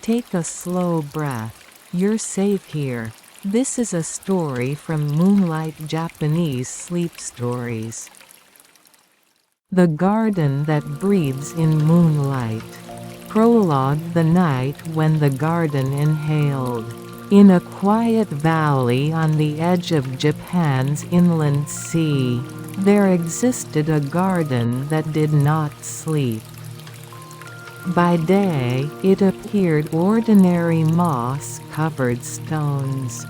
Take a slow breath. You're safe here. This is a story from Moonlight Japanese Sleep Stories. The garden that breathes in moonlight. Prologue. The night when the garden inhaled. In a quiet valley on the edge of Japan's inland sea, there existed a garden that did not sleep. By day, it appeared ordinary moss-covered stones.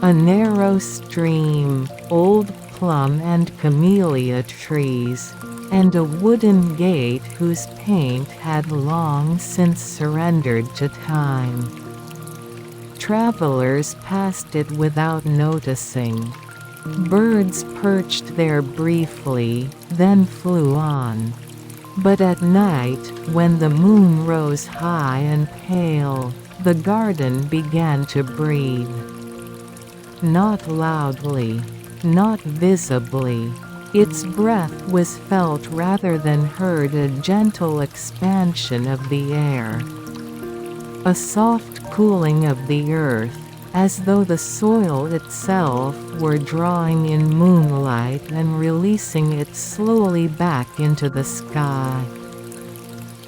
A narrow stream, old plum and camellia trees, and a wooden gate whose paint had long since surrendered to time. Travelers passed it without noticing. Birds perched there briefly, then flew on. But at night, when the moon rose high and pale, the garden began to breathe. Not loudly, not visibly. Its breath was felt rather than heard, a gentle expansion of the air. A soft cooling of the earth, as though the soil itself were drawing in moonlight and releasing it slowly back into the sky.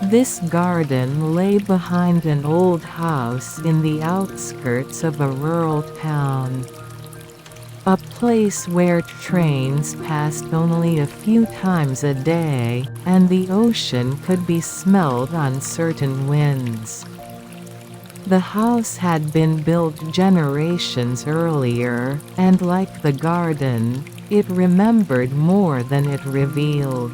This garden lay behind an old house in the outskirts of a rural town. A place where trains passed only a few times a day, and the ocean could be smelled on certain winds. The house had been built generations earlier, and like the garden, it remembered more than it revealed.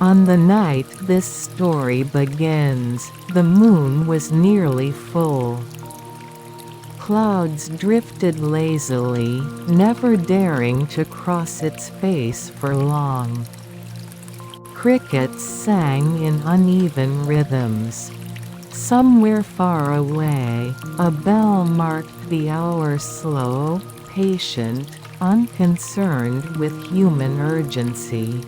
On the night this story begins, the moon was nearly full. Clouds drifted lazily, never daring to cross its face for long. Crickets sang in uneven rhythms. Somewhere far away, a bell marked the hour, slow, patient, unconcerned with human urgency.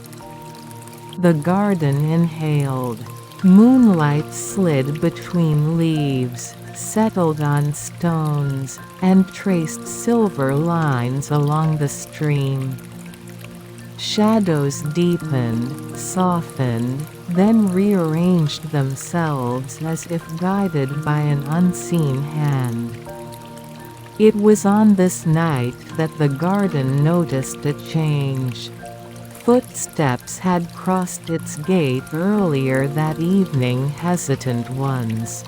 The garden inhaled. Moonlight slid between leaves, settled on stones, and traced silver lines along the stream. Shadows deepened, softened, then rearranged themselves as if guided by an unseen hand. It was on this night that the garden noticed a change. Footsteps had crossed its gate earlier that evening, hesitant ones.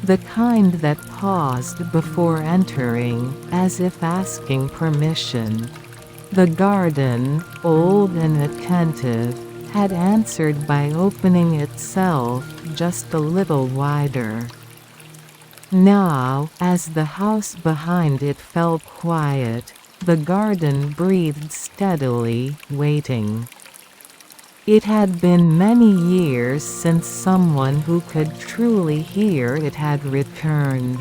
The kind that paused before entering, as if asking permission. The garden, old and attentive, had answered by opening itself just a little wider. Now, as the house behind it fell quiet, the garden breathed steadily, waiting. It had been many years since someone who could truly hear it had returned.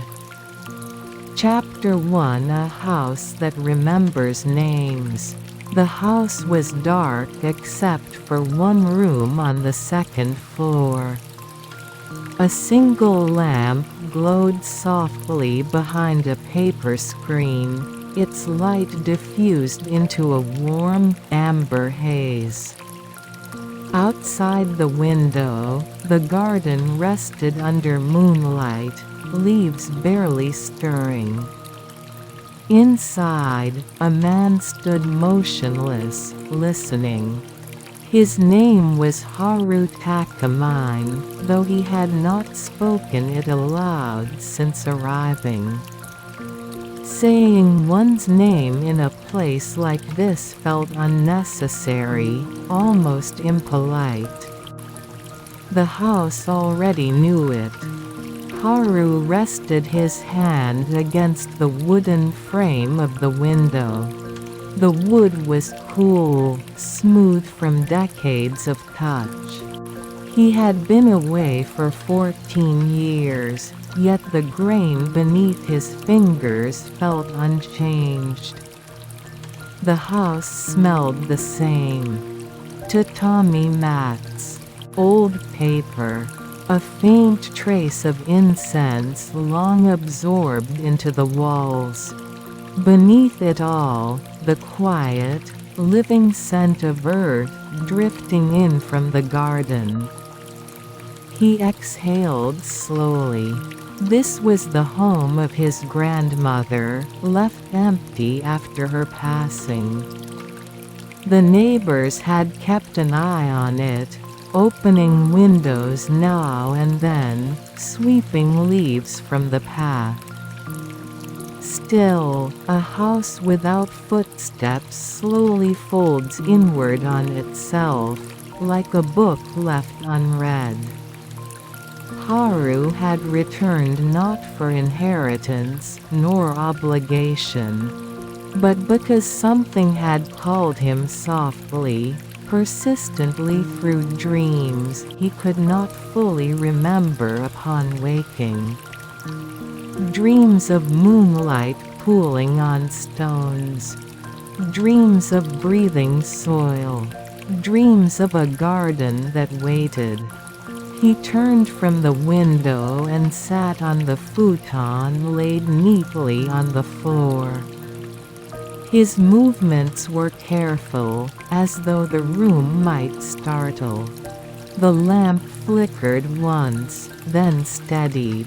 Chapter 1: A House That Remembers Names. The house was dark except for one room on the second floor. A single lamp glowed softly behind a paper screen, its light diffused into a warm, amber haze. Outside the window, the garden rested under moonlight, leaves barely stirring. Inside, a man stood motionless, listening. His name was Haru Takamine, though he had not spoken it aloud since arriving. Saying one's name in a place like this felt unnecessary, almost impolite. The house already knew it. Haru rested his hand against the wooden frame of the window. The wood was cool, smooth from decades of touch. He had been away for 14 years, yet the grain beneath his fingers felt unchanged. The house smelled the same. Tatami mats, old paper, a faint trace of incense long absorbed into the walls. Beneath it all, the quiet, living scent of earth drifting in from the garden. He exhaled slowly. This was the home of his grandmother, left empty after her passing. The neighbors had kept an eye on it, opening windows now and then, sweeping leaves from the path. Still, a house without footsteps slowly folds inward on itself, like a book left unread. Haru had returned not for inheritance, nor obligation, but because something had called him softly, persistently through dreams he could not fully remember upon waking. Dreams of moonlight pooling on stones. Dreams of breathing soil. Dreams of a garden that waited. He turned from the window and sat on the futon laid neatly on the floor. His movements were careful, as though the room might startle. The lamp flickered once, then steadied.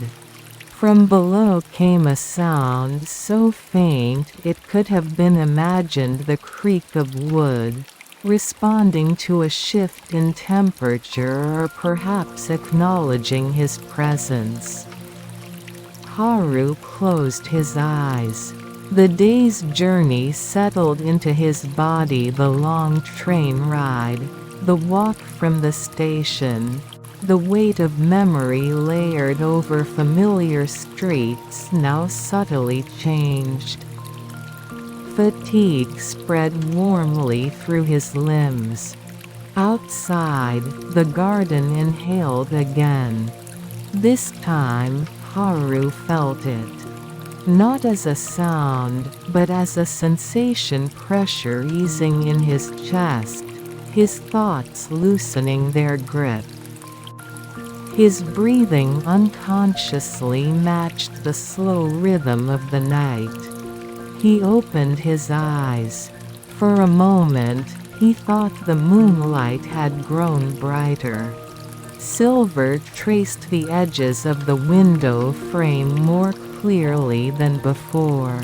From below came a sound so faint it could have been imagined the creak of wood, responding to a shift in temperature or perhaps acknowledging his presence. Haru closed his eyes. The day's journey settled into his body, the long train ride, the walk from the station, the weight of memory layered over familiar streets now subtly changed. Fatigue spread warmly through his limbs. Outside, the garden inhaled again. This time, Haru felt it. Not as a sound, but as a sensation, pressure easing in his chest, his thoughts loosening their grip. His breathing unconsciously matched the slow rhythm of the night. He opened his eyes. For a moment, he thought the moonlight had grown brighter. Silver traced the edges of the window frame more clearly than before.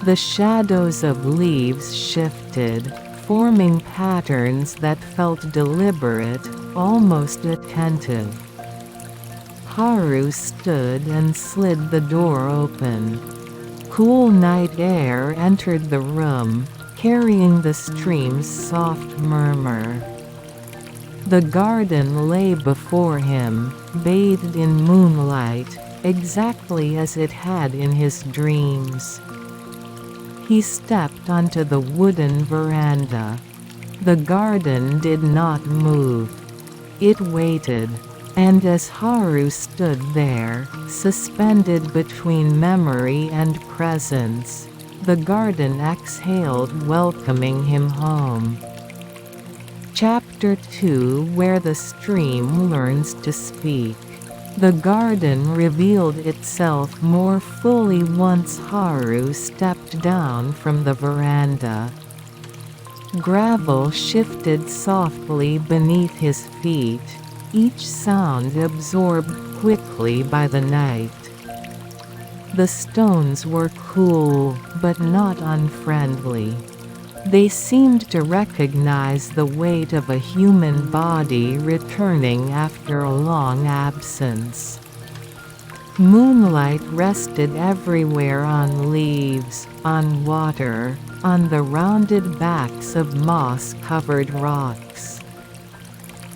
The shadows of leaves shifted, forming patterns that felt deliberate, almost attentive. Haru stood and slid the door open. Cool night air entered the room, carrying the stream's soft murmur. The garden lay before him, bathed in moonlight, exactly as it had in his dreams. He stepped onto the wooden veranda. The garden did not move. It waited. And as Haru stood there, suspended between memory and presence, the garden exhaled, welcoming him home. Chapter 2, Where the Stream Learns to Speak. The garden revealed itself more fully once Haru stepped down from the veranda. Gravel shifted softly beneath his feet, each sound absorbed quickly by the night. The stones were cool, but not unfriendly. They seemed to recognize the weight of a human body returning after a long absence. Moonlight rested everywhere, on leaves, on water, on the rounded backs of moss-covered rocks.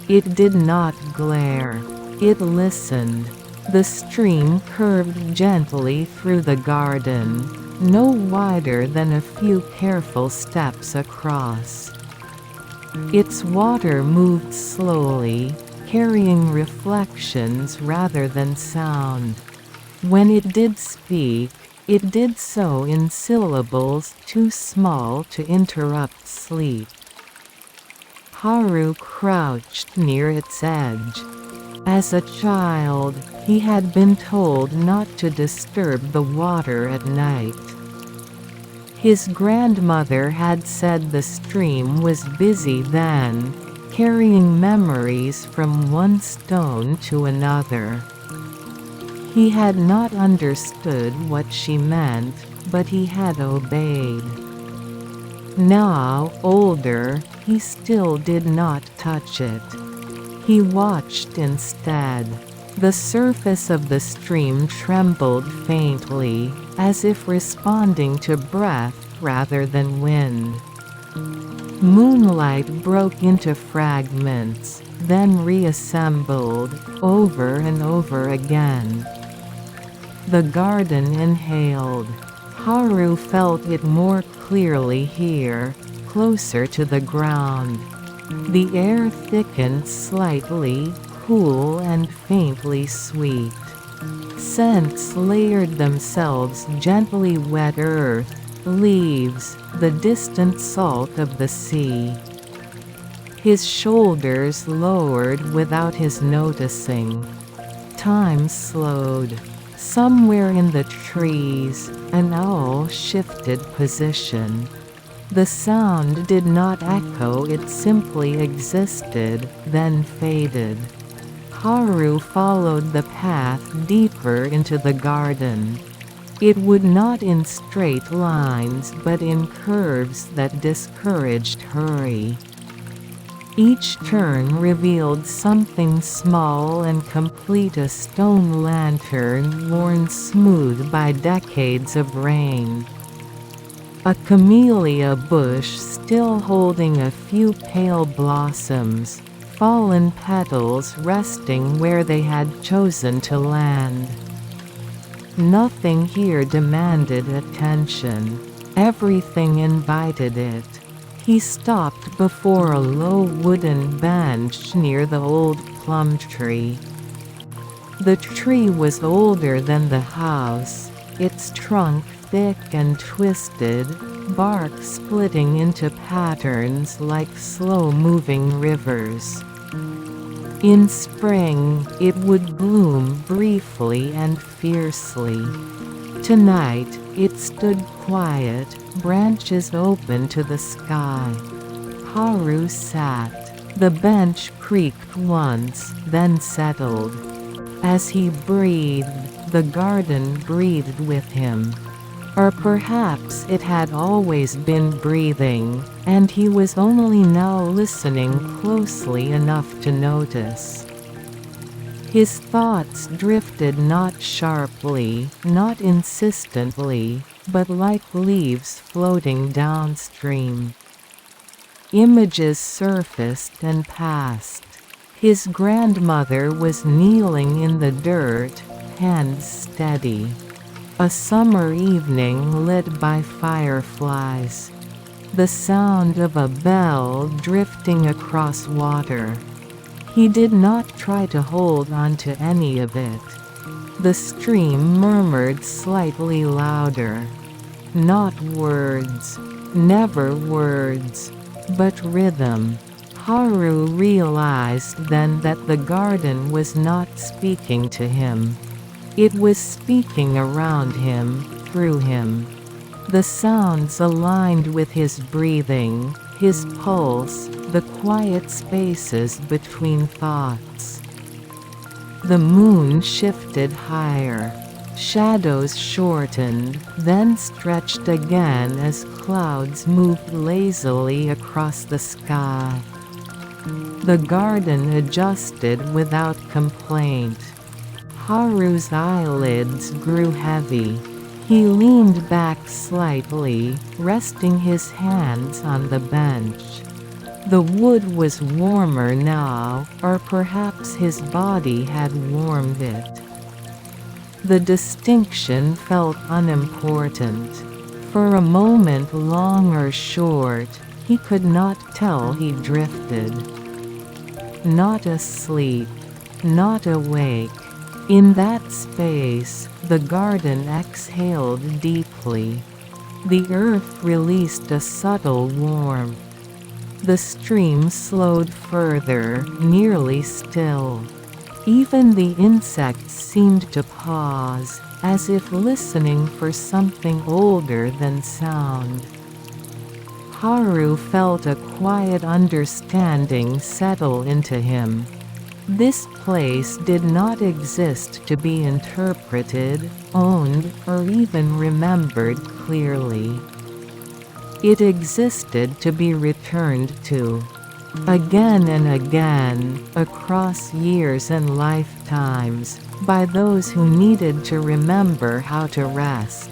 It did not glare. It listened. The stream curved gently through the garden, no wider than a few careful steps across. Its water moved slowly, carrying reflections rather than sound. When it did speak, it did so in syllables too small to interrupt sleep. Haru crouched near its edge. As a child, he had been told not to disturb the water at night. His grandmother had said the stream was busy then, carrying memories from one stone to another. He had not understood what she meant, but he had obeyed. Now, older, he still did not touch it. He watched instead. The surface of the stream trembled faintly, as if responding to breath rather than wind. Moonlight broke into fragments, then reassembled, over and over again. The garden inhaled. Haru felt it more clearly here, closer to the ground. The air thickened slightly, cool and faintly sweet. Scents layered themselves: gently wet earth, leaves, the distant salt of the sea. His shoulders lowered without his noticing. Time slowed. Somewhere in the trees, an owl shifted position. The sound did not echo, it simply existed, then faded. Haru followed the path deeper into the garden. It would not in straight lines but in curves that discouraged hurry. Each turn revealed something small and complete: a stone lantern worn smooth by decades of rain. A camellia bush still holding a few pale blossoms, fallen petals resting where they had chosen to land. Nothing here demanded attention. Everything invited it. He stopped before a low wooden bench near the old plum tree. The tree was older than the house, its trunk thick and twisted, bark splitting into patterns like slow-moving rivers. In spring, it would bloom briefly and fiercely. Tonight, it stood quiet, branches open to the sky. Haru sat. The bench creaked once, then settled. As he breathed, the garden breathed with him. Or perhaps it had always been breathing, and he was only now listening closely enough to notice. His thoughts drifted not sharply, not insistently, but like leaves floating downstream. Images surfaced and passed. His grandmother was kneeling in the dirt, hands steady. A summer evening lit by fireflies. The sound of a bell drifting across water. He did not try to hold on to any of it. The stream murmured slightly louder. Not words. Never words. But rhythm. Haru realized then that the garden was not speaking to him. It was speaking around him, through him. The sounds aligned with his breathing, his pulse, the quiet spaces between thoughts. The moon shifted higher. Shadows shortened, then stretched again as clouds moved lazily across the sky. The garden adjusted without complaint. Haru's eyelids grew heavy. He leaned back slightly, resting his hands on the bench. The wood was warmer now, or perhaps his body had warmed it. The distinction felt unimportant. For a moment, long or short, he could not tell. He drifted. Not asleep. Not awake. In that space, the garden exhaled deeply. The earth released a subtle warmth. The stream slowed further, nearly still. Even the insects seemed to pause, as if listening for something older than sound. Haru felt a quiet understanding settle into him. This place did not exist to be interpreted, owned, or even remembered clearly. It existed to be returned to. Again and again, across years and lifetimes, by those who needed to remember how to rest.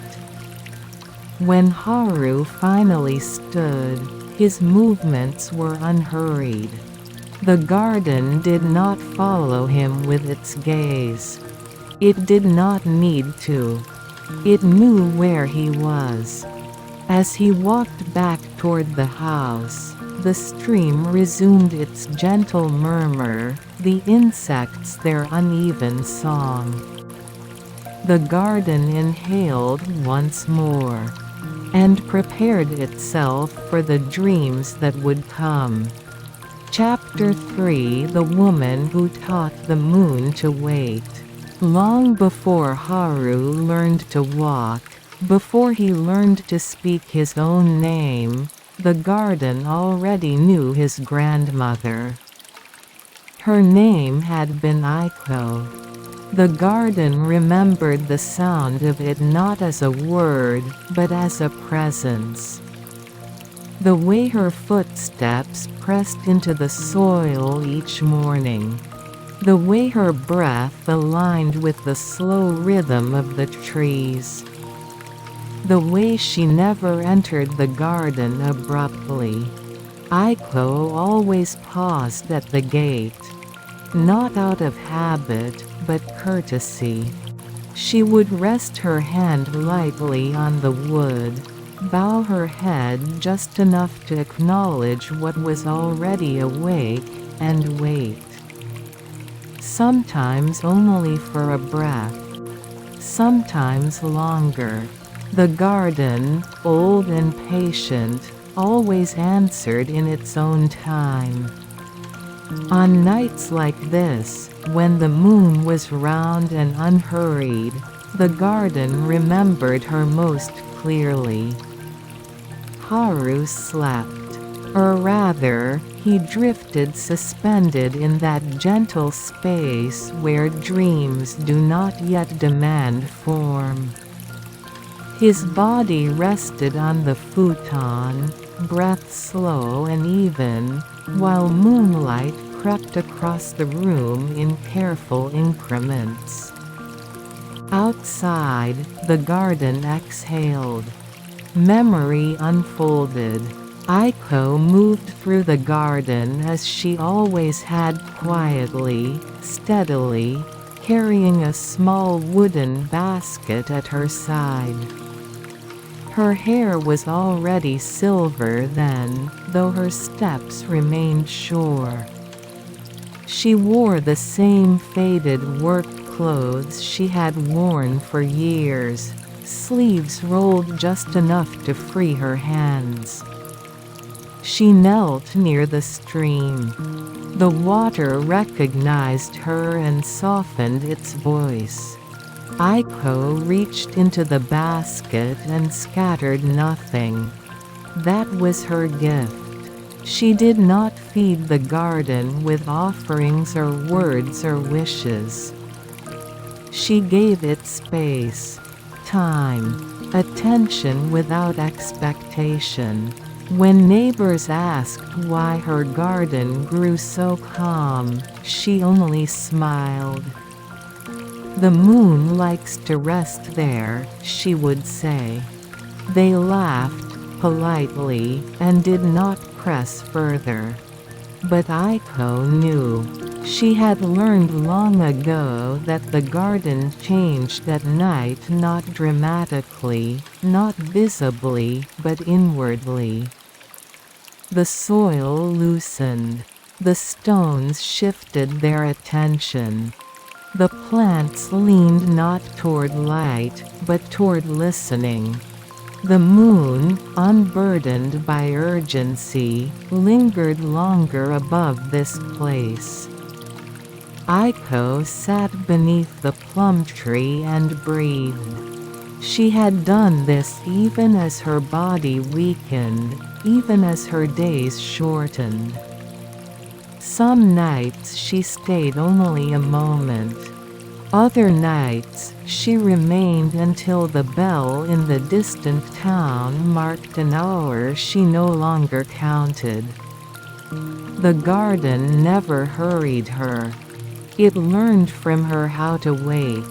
When Haru finally stood, his movements were unhurried. The garden did not follow him with its gaze. It did not need to. It knew where he was. As he walked back toward the house, the stream resumed its gentle murmur, the insects their uneven song. The garden inhaled once more, and prepared itself for the dreams that would come. Chapter 3: The Woman Who Taught the Moon to Wait. Long before Haru learned to walk, before he learned to speak his own name, the garden already knew his grandmother. Her name had been Aiko. The garden remembered the sound of it not as a word, but as a presence. The way her footsteps pressed into the soil each morning. The way her breath aligned with the slow rhythm of the trees. The way she never entered the garden abruptly. Aiko always paused at the gate. Not out of habit, but courtesy. She would rest her hand lightly on the wood, bow her head just enough to acknowledge what was already awake, and wait. Sometimes only for a breath. Sometimes longer. The garden, old and patient, always answered in its own time. On nights like this, when the moon was round and unhurried, the garden remembered her most clearly. Haru slept. Or rather, he drifted suspended in that gentle space where dreams do not yet demand form. His body rested on the futon, breath slow and even, while moonlight crept across the room in careful increments. Outside, the garden exhaled. Memory unfolded. Aiko moved through the garden as she always had, quietly, steadily, carrying a small wooden basket at her side. Her hair was already silver then, though her steps remained sure. She wore the same faded work clothes she had worn for years, sleeves rolled just enough to free her hands. She knelt near the stream. The water recognized her and softened its voice. Aiko reached into the basket and scattered nothing. That was her gift. She did not feed the garden with offerings or words or wishes. She gave it space, time, attention without expectation. When neighbors asked why her garden grew so calm, she only smiled. "The moon likes to rest there," she would say. They laughed, politely, and did not press further. But Aiko knew. She had learned long ago that the garden changed at night, not dramatically, not visibly, but inwardly. The soil loosened. The stones shifted their attention. The plants leaned not toward light, but toward listening. The moon, unburdened by urgency, lingered longer above this place. Aiko sat beneath the plum tree and breathed. She had done this even as her body weakened, even as her days shortened. Some nights she stayed only a moment. Other nights, she remained until the bell in the distant town marked an hour she no longer counted. The garden never hurried her. It learned from her how to wait.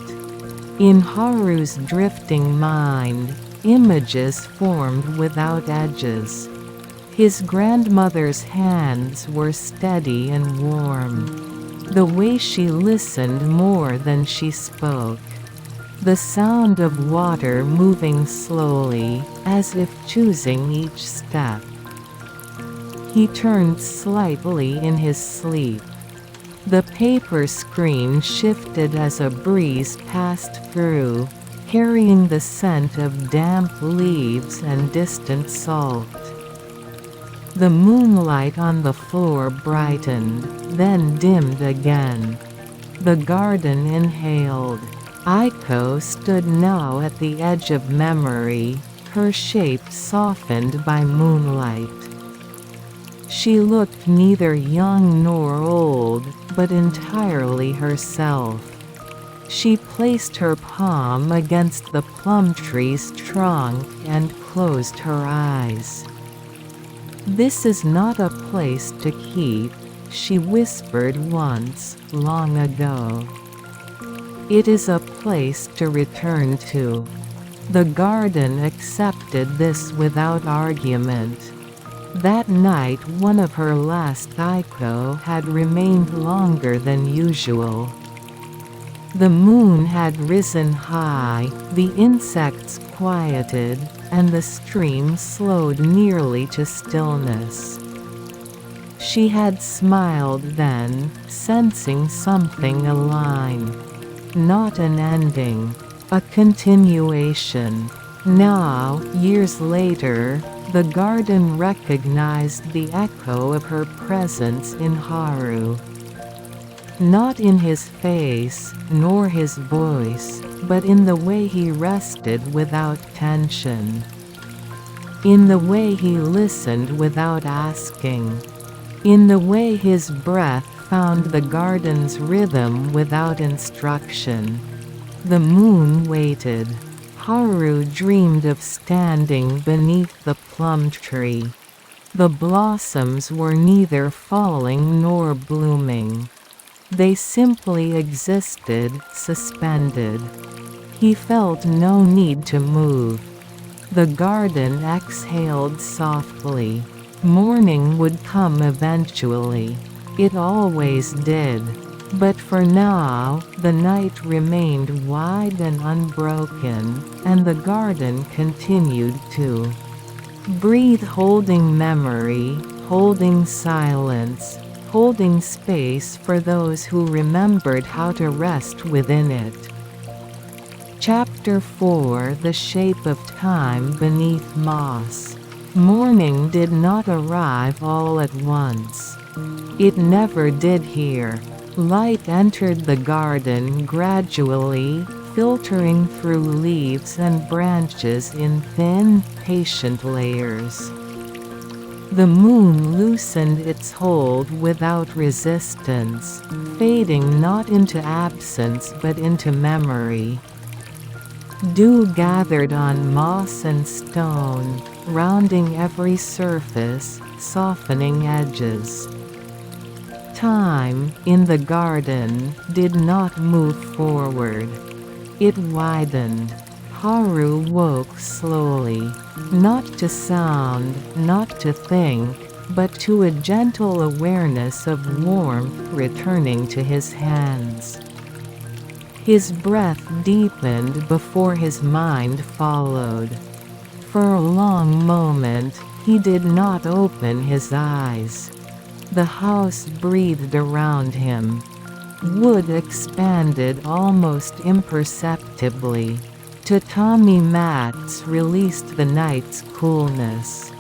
In Haru's drifting mind, images formed without edges. His grandmother's hands were steady and warm. The way she listened more than she spoke. The sound of water moving slowly, as if choosing each step. He turned slightly in his sleep. The paper screen shifted as a breeze passed through, carrying the scent of damp leaves and distant salt. The moonlight on the floor brightened, then dimmed again. The garden inhaled. Aiko stood now at the edge of memory, her shape softened by moonlight. She looked neither young nor old, but entirely herself. She placed her palm against the plum tree's trunk and closed her eyes. "This is not a place to keep," she whispered once, long ago. "It is a place to return to." The garden accepted this without argument. That night one of her last Aiko had remained longer than usual. The moon had risen high, the insects quieted, and the stream slowed nearly to stillness. She had smiled then, sensing something align. Not an ending. A continuation. Now, years later, the garden recognized the echo of her presence in Haru. Not in his face, nor his voice, but in the way he rested without tension. In the way he listened without asking. In the way his breath found the garden's rhythm without instruction. The moon waited. Haru dreamed of standing beneath the plum tree. The blossoms were neither falling nor blooming. They simply existed, suspended. He felt no need to move. The garden exhaled softly. Morning would come eventually. It always did. But for now, the night remained wide and unbroken, and the garden continued to breathe, holding memory, holding silence, holding space for those who remembered how to rest within it. Chapter 4: The Shape of Time Beneath Moss. Morning did not arrive all at once. It never did here. Light entered the garden gradually, filtering through leaves and branches in thin, patient layers. The moon loosened its hold without resistance, fading not into absence but into memory. Dew gathered on moss and stone, rounding every surface, softening edges. Time, in the garden, did not move forward. It widened. Haru woke slowly. Not to sound, not to think, but to a gentle awareness of warmth returning to his hands. His breath deepened before his mind followed. For a long moment, he did not open his eyes. The house breathed around him. Wood expanded almost imperceptibly. Tatami mats released the night's coolness.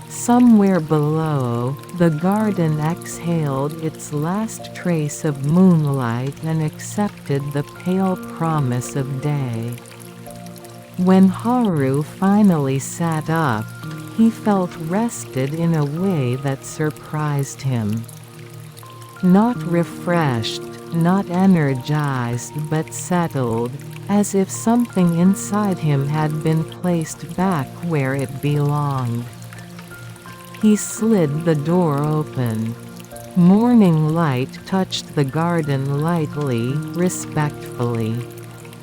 Somewhere below, the garden exhaled its last trace of moonlight and accepted the pale promise of day. When Haru finally sat up, he felt rested in a way that surprised him. Not refreshed, not energized, but settled, as if something inside him had been placed back where it belonged. He slid the door open. Morning light touched the garden lightly, respectfully.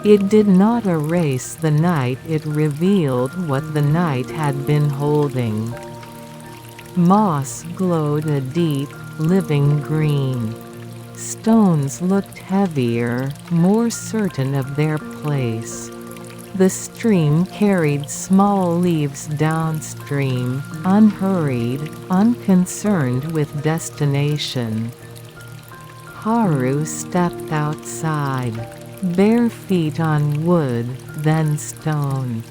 It did not erase the night, it revealed what the night had been holding. Moss glowed a deep, living green. Stones looked heavier, more certain of their place. The stream carried small leaves downstream, unhurried, unconcerned with destination. Haru stepped outside. Bare feet on wood, then stone.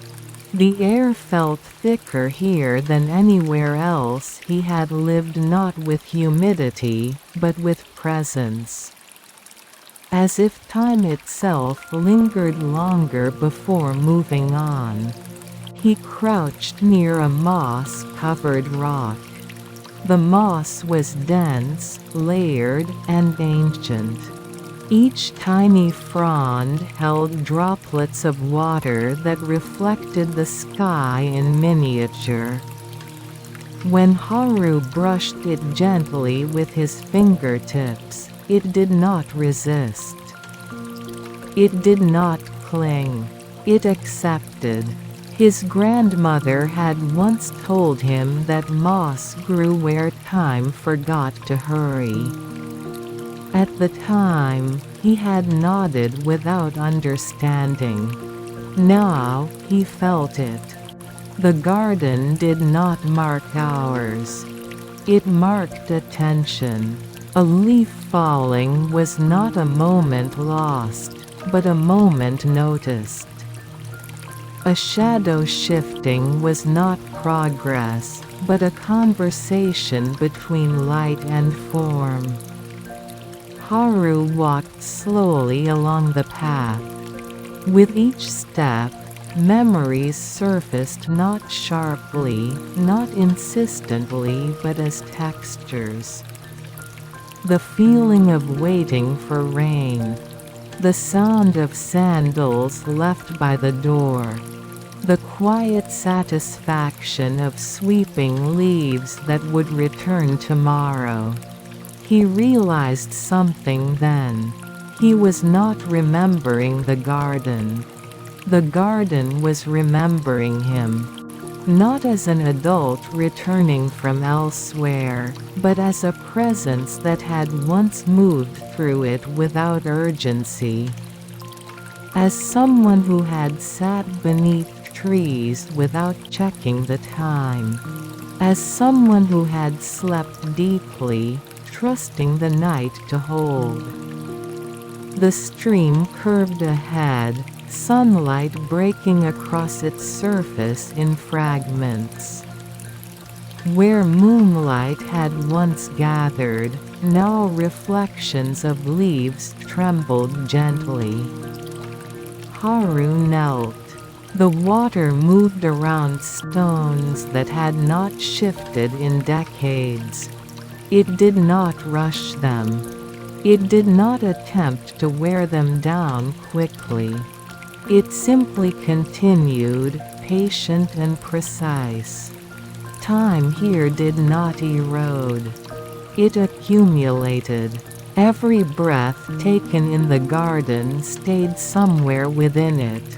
The air felt thicker here than anywhere else he had lived, not with humidity, but with presence. As if time itself lingered longer before moving on. He crouched near a moss-covered rock. The moss was dense, layered, and ancient. Each tiny frond held droplets of water that reflected the sky in miniature. When Haru brushed it gently with his fingertips, it did not resist. It did not cling. It accepted. His grandmother had once told him that moss grew where time forgot to hurry. At the time, he had nodded without understanding. Now, he felt it. The garden did not mark hours. It marked attention. A leaf falling was not a moment lost, but a moment noticed. A shadow shifting was not progress, but a conversation between light and form. Haru walked slowly along the path. With each step, memories surfaced, not sharply, not insistently, but as textures. The feeling of waiting for rain. The sound of sandals left by the door. The quiet satisfaction of sweeping leaves that would return tomorrow. He realized something then. He was not remembering the garden. The garden was remembering him. Not as an adult returning from elsewhere, but as a presence that had once moved through it without urgency. As someone who had sat beneath trees without checking the time. As someone who had slept deeply, trusting the night to hold. The stream curved ahead, sunlight breaking across its surface in fragments. Where moonlight had once gathered, now reflections of leaves trembled gently. Haru knelt. The water moved around stones that had not shifted in decades. It did not rush them. It did not attempt to wear them down quickly. It simply continued, patient and precise. Time here did not erode. It accumulated. Every breath taken in the garden stayed somewhere within it.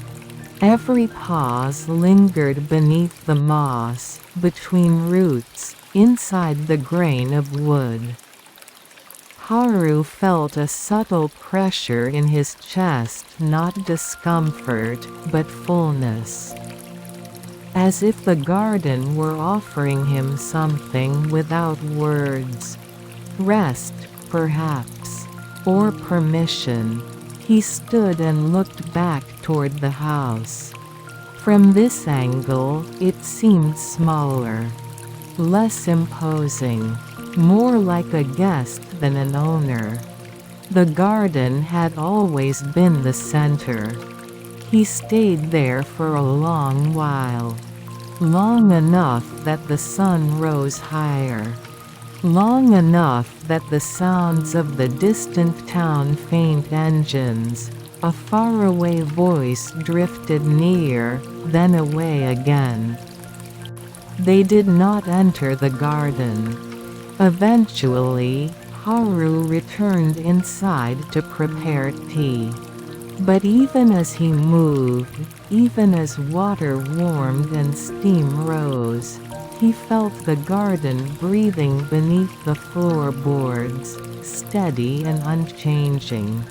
Every pause lingered beneath the moss, between roots, inside the grain of wood. Haru felt a subtle pressure in his chest, not discomfort, but fullness. As if the garden were offering him something without words. Rest, perhaps. Or permission. He stood and looked back toward the house. From this angle, it seemed smaller. less imposing, more like a guest than an owner. The garden had always been the center. He stayed there for a long while. Long enough that the sun rose higher. Long enough that the sounds of the distant town faint engines, a faraway voice drifted near, then away again. They did not enter the garden. Eventually, Haru returned inside to prepare tea. But even as he moved, even as water warmed and steam rose, he felt the garden breathing beneath the floorboards, steady and unchanging.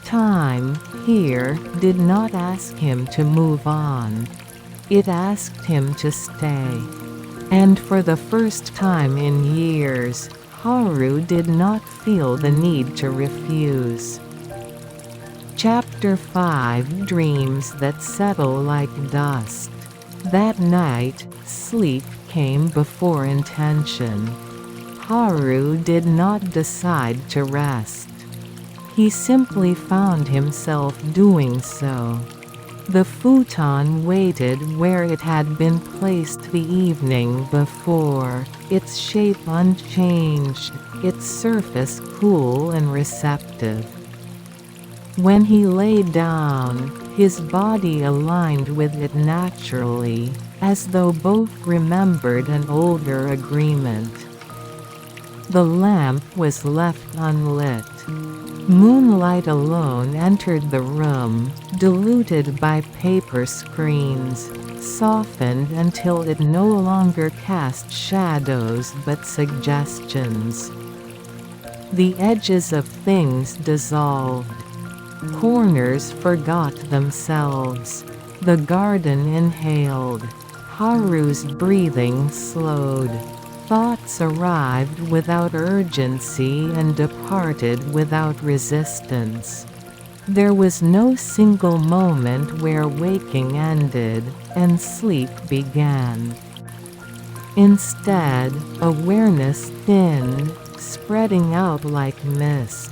Time, here, did not ask him to move on. It asked him to stay. And for the first time in years, Haru did not feel the need to refuse. Chapter 5: Dreams that settle like dust. That night, sleep came before intention. Haru did not decide to rest. He simply found himself doing so. The futon waited where it had been placed the evening before, its shape unchanged, its surface cool and receptive. When he lay down, his body aligned with it naturally, as though both remembered an older agreement. The lamp was left unlit. Moonlight alone entered the room, diluted by paper screens, softened until it no longer cast shadows but suggestions. The edges of things dissolved. Corners forgot themselves. The garden inhaled. Haru's breathing slowed. Thoughts arrived without urgency and departed without resistance. There was no single moment where waking ended, and sleep began. Instead, awareness thinned, spreading out like mist.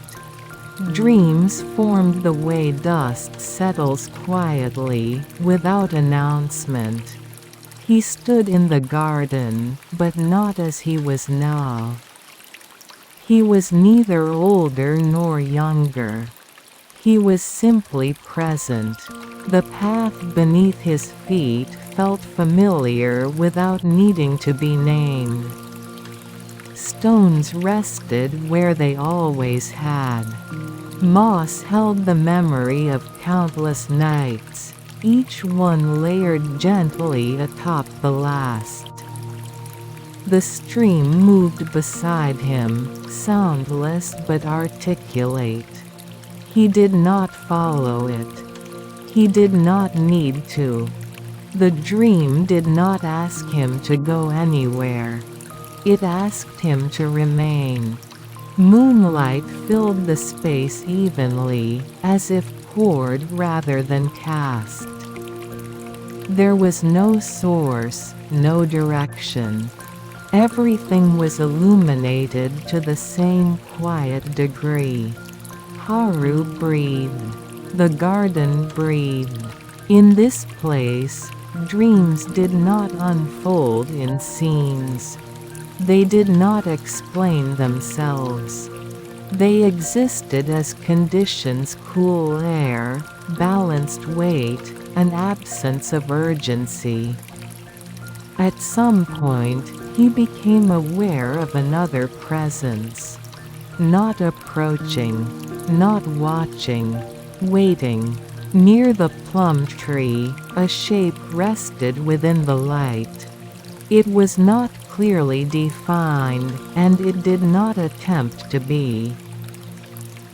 Dreams formed the way dust settles quietly, without announcement. He stood in the garden, but not as he was now. He was neither older nor younger. He was simply present. The path beneath his feet felt familiar without needing to be named. Stones rested where they always had. Moss held the memory of countless nights, each one layered gently atop the last. The stream moved beside him, soundless but articulate. He did not follow it. He did not need to. The dream did not ask him to go anywhere. It asked him to remain. Moonlight filled the space evenly, as if poured rather than cast. There was no source, no direction. Everything was illuminated to the same quiet degree. Haru breathed. The garden breathed. In this place, dreams did not unfold in scenes. They did not explain themselves. They existed as conditions: cool air, balanced weight, an absence of urgency. At some point, he became aware of another presence. Not approaching, not watching, waiting. Near the plum tree, a shape rested within the light. It was not clearly defined, and it did not attempt to be.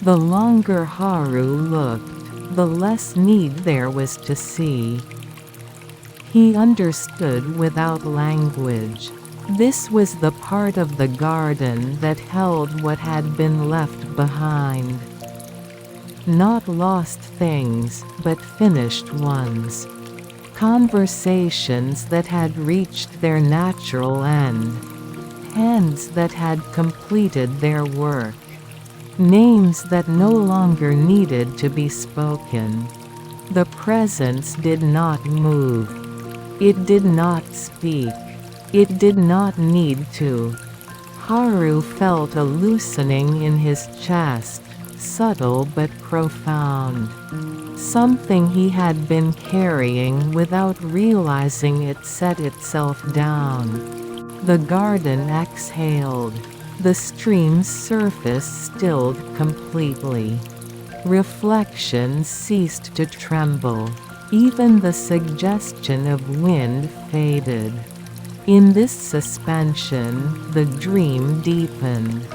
The longer Haru looked, the less need there was to see. He understood without language. This was the part of the garden that held what had been left behind. Not lost things, but finished ones. Conversations that had reached their natural end. Hands that had completed their work. Names that no longer needed to be spoken. The presence did not move. It did not speak. It did not need to. Haru felt a loosening in his chest, subtle but profound. Something he had been carrying without realizing it set itself down. The garden exhaled. The stream's surface stilled completely. Reflections ceased to tremble. Even the suggestion of wind faded. In this suspension, the dream deepened.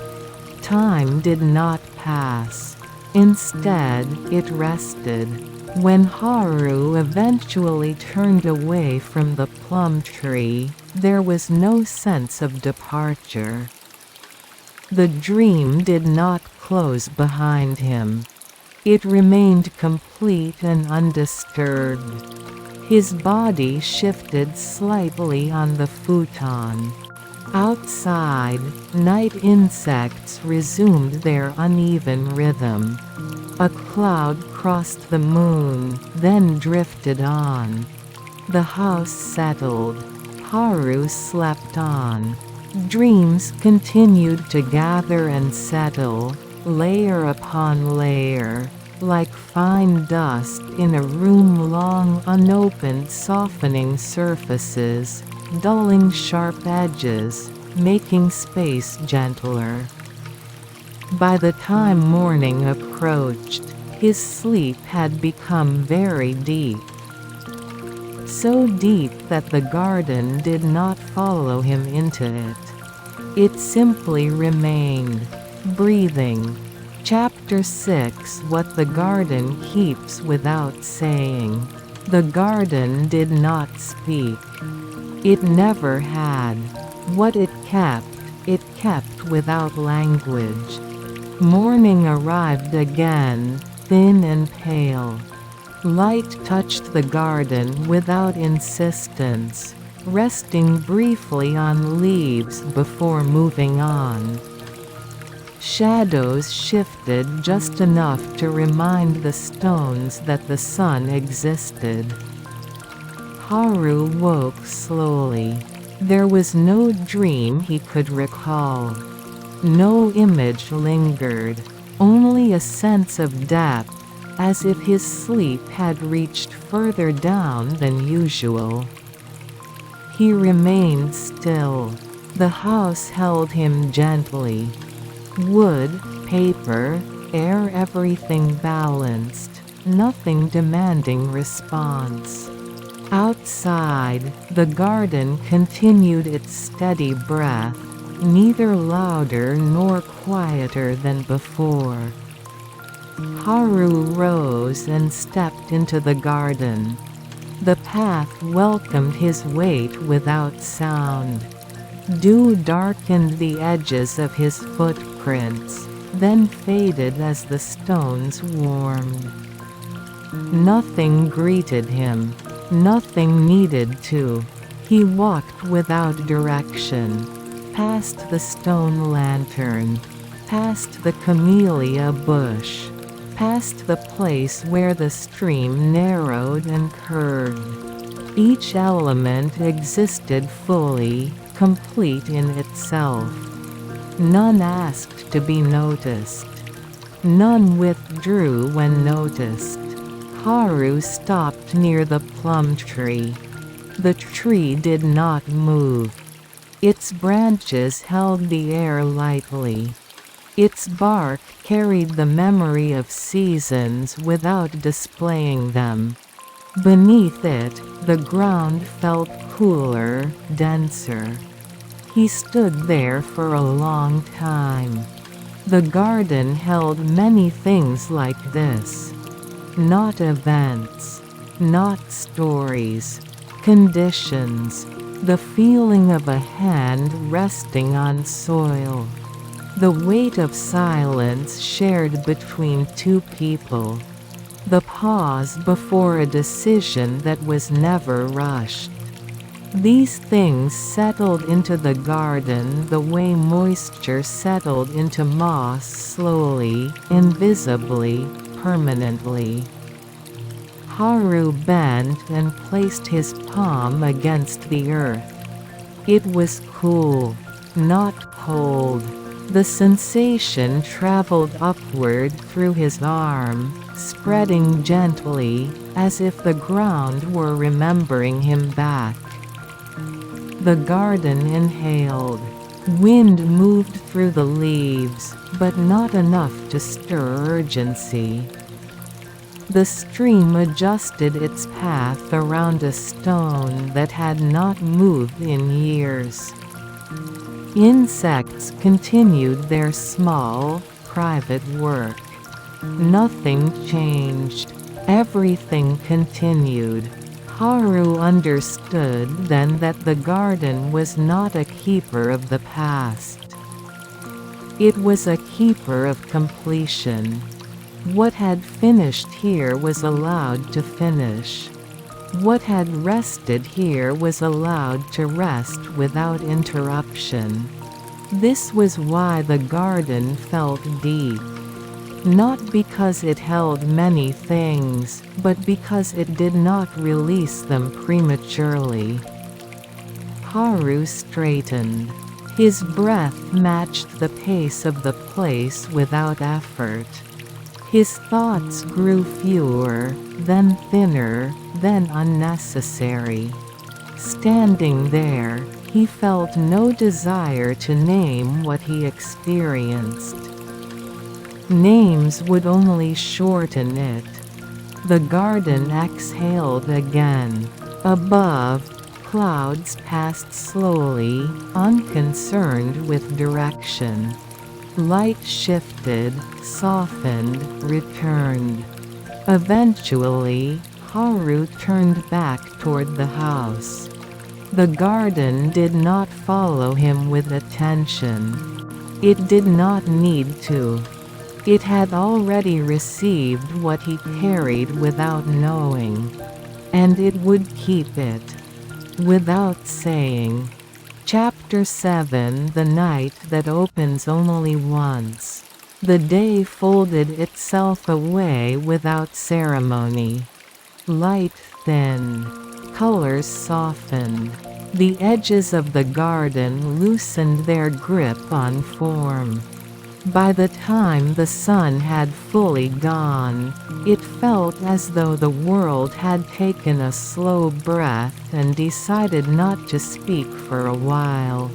Time did not pass. Instead, it rested. When Haru eventually turned away from the plum tree, there was no sense of departure. The dream did not close behind him. It remained complete and undisturbed. His body shifted slightly on the futon. Outside, night insects resumed their uneven rhythm. A cloud crossed the moon, then drifted on. The house settled. Haru slept on. Dreams continued to gather and settle, layer upon layer, like fine dust in a room long unopened, softening surfaces, dulling sharp edges, making space gentler. By the time morning approached, his sleep had become very deep. So deep that the garden did not follow him into it. It simply remained, breathing. Chapter 6 What the Garden Keeps Without Saying. The garden did not speak. It never had. What it kept without language. Morning arrived again, thin and pale. Light touched the garden without insistence, resting briefly on leaves before moving on. Shadows shifted just enough to remind the stones that the sun existed. Haru woke slowly. There was no dream he could recall. No image lingered, only a sense of depth, as if his sleep had reached further down than usual. He remained still. The house held him gently. Wood, paper, air, everything balanced, nothing demanding response. Outside, the garden continued its steady breath, neither louder nor quieter than before. Haru rose and stepped into the garden. The path welcomed his weight without sound. Dew darkened the edges of his footprints, then faded as the stones warmed. Nothing greeted him. Nothing needed to. He walked without direction. Past the stone lantern. Past the camellia bush. Past the place where the stream narrowed and curved. Each element existed fully, complete in itself. None asked to be noticed. None withdrew when noticed. Haru stopped near the plum tree. The tree did not move. Its branches held the air lightly. Its bark carried the memory of seasons without displaying them. Beneath it, the ground felt cooler, denser. He stood there for a long time. The garden held many things like this. Not events. Not stories. Conditions. The feeling of a hand resting on soil. The weight of silence shared between two people. the pause before a decision that was never rushed. These things settled into the garden the way moisture settled into moss, slowly, invisibly, permanently. Haru bent and placed his palm against the earth. It was cool, not cold. The sensation traveled upward through his arm, spreading gently, as if the ground were remembering him back. The garden inhaled. Wind moved through the leaves, but not enough to stir urgency. The stream adjusted its path around a stone that had not moved in years. Insects continued their small, private work. Nothing changed. Everything continued. Haru understood then that the garden was not a keeper of the past. It was a keeper of completion. What had finished here was allowed to finish. What had rested here was allowed to rest without interruption. This was why the garden felt deep. Not because it held many things, but because it did not release them prematurely. Haru straightened. His breath matched the pace of the place without effort. His thoughts grew fewer, then thinner, then unnecessary. Standing there, he felt no desire to name what he experienced. Names would only shorten it. The garden exhaled again. Above, clouds passed slowly, unconcerned with direction. Light shifted, softened, returned. Eventually, Haru turned back toward the house. The garden did not follow him with attention. It did not need to. It had already received what he carried without knowing. And it would keep it. Without saying. Chapter 7 The Night That Opens Only Once. The day folded itself away without ceremony. Light thinned. Colors softened. The edges of the garden loosened their grip on form. By the time the sun had fully gone, it felt as though the world had taken a slow breath and decided not to speak for a while.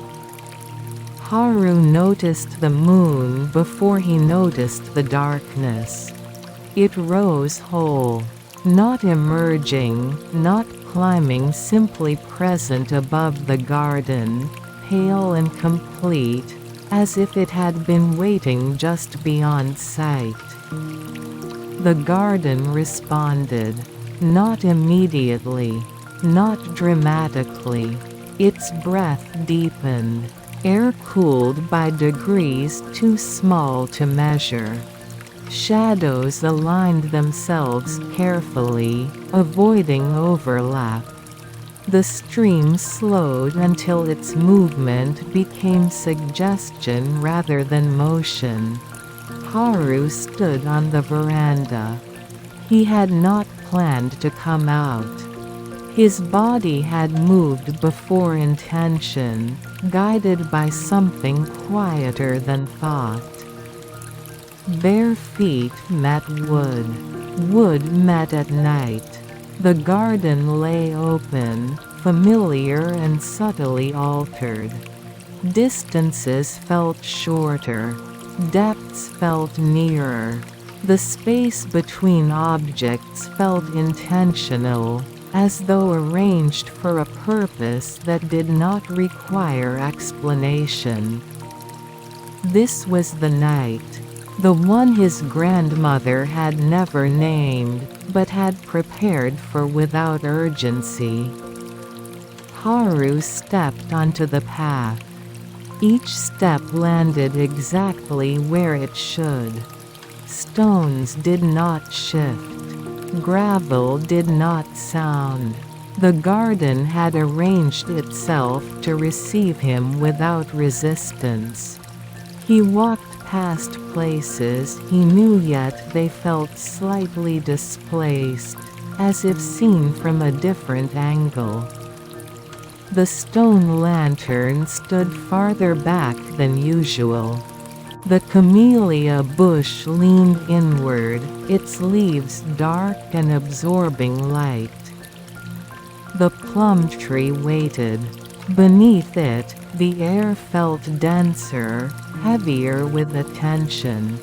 Haru noticed the moon before he noticed the darkness. It rose whole, not emerging, not climbing, simply present above the garden, pale and complete, as if it had been waiting just beyond sight. The garden responded. Not immediately. Not dramatically. Its breath deepened. Air cooled by degrees too small to measure. Shadows aligned themselves carefully, avoiding overlap. The stream slowed until its movement became suggestion rather than motion. Haru stood on the veranda. He had not planned to come out. His body had moved before intention, guided by something quieter than thought. Bare feet met wood. Wood met at night. The garden lay open, familiar and subtly altered. Distances felt shorter. Depths felt nearer. The space between objects felt intentional, as though arranged for a purpose that did not require explanation. This was the night. The one his grandmother had never named, but had prepared for without urgency. Haru stepped onto the path. Each step landed exactly where it should. Stones did not shift. Gravel did not sound. The garden had arranged itself to receive him without resistance. He walked past places he knew, yet they felt slightly displaced, as if seen from a different angle. The stone lantern stood farther back than usual. The camellia bush leaned inward, its leaves dark and absorbing light. The plum tree waited. Beneath it, the air felt denser, heavier with attention.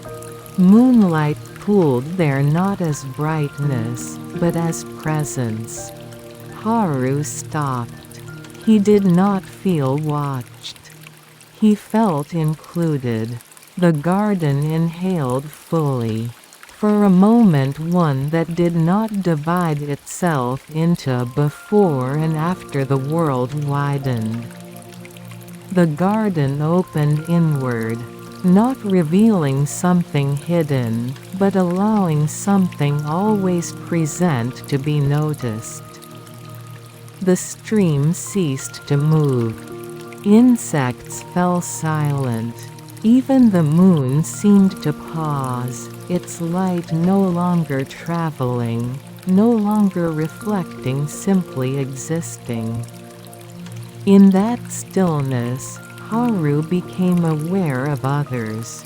Moonlight pooled there not as brightness, but as presence. Haru stopped. He did not feel watched. He felt included. The garden inhaled fully. For a moment, one that did not divide itself into before and after the world widened. The garden opened inward, not revealing something hidden, but allowing something always present to be noticed. The stream ceased to move. Insects fell silent. Even the moon seemed to pause, its light no longer traveling, no longer reflecting, simply existing. In that stillness, Haru became aware of others.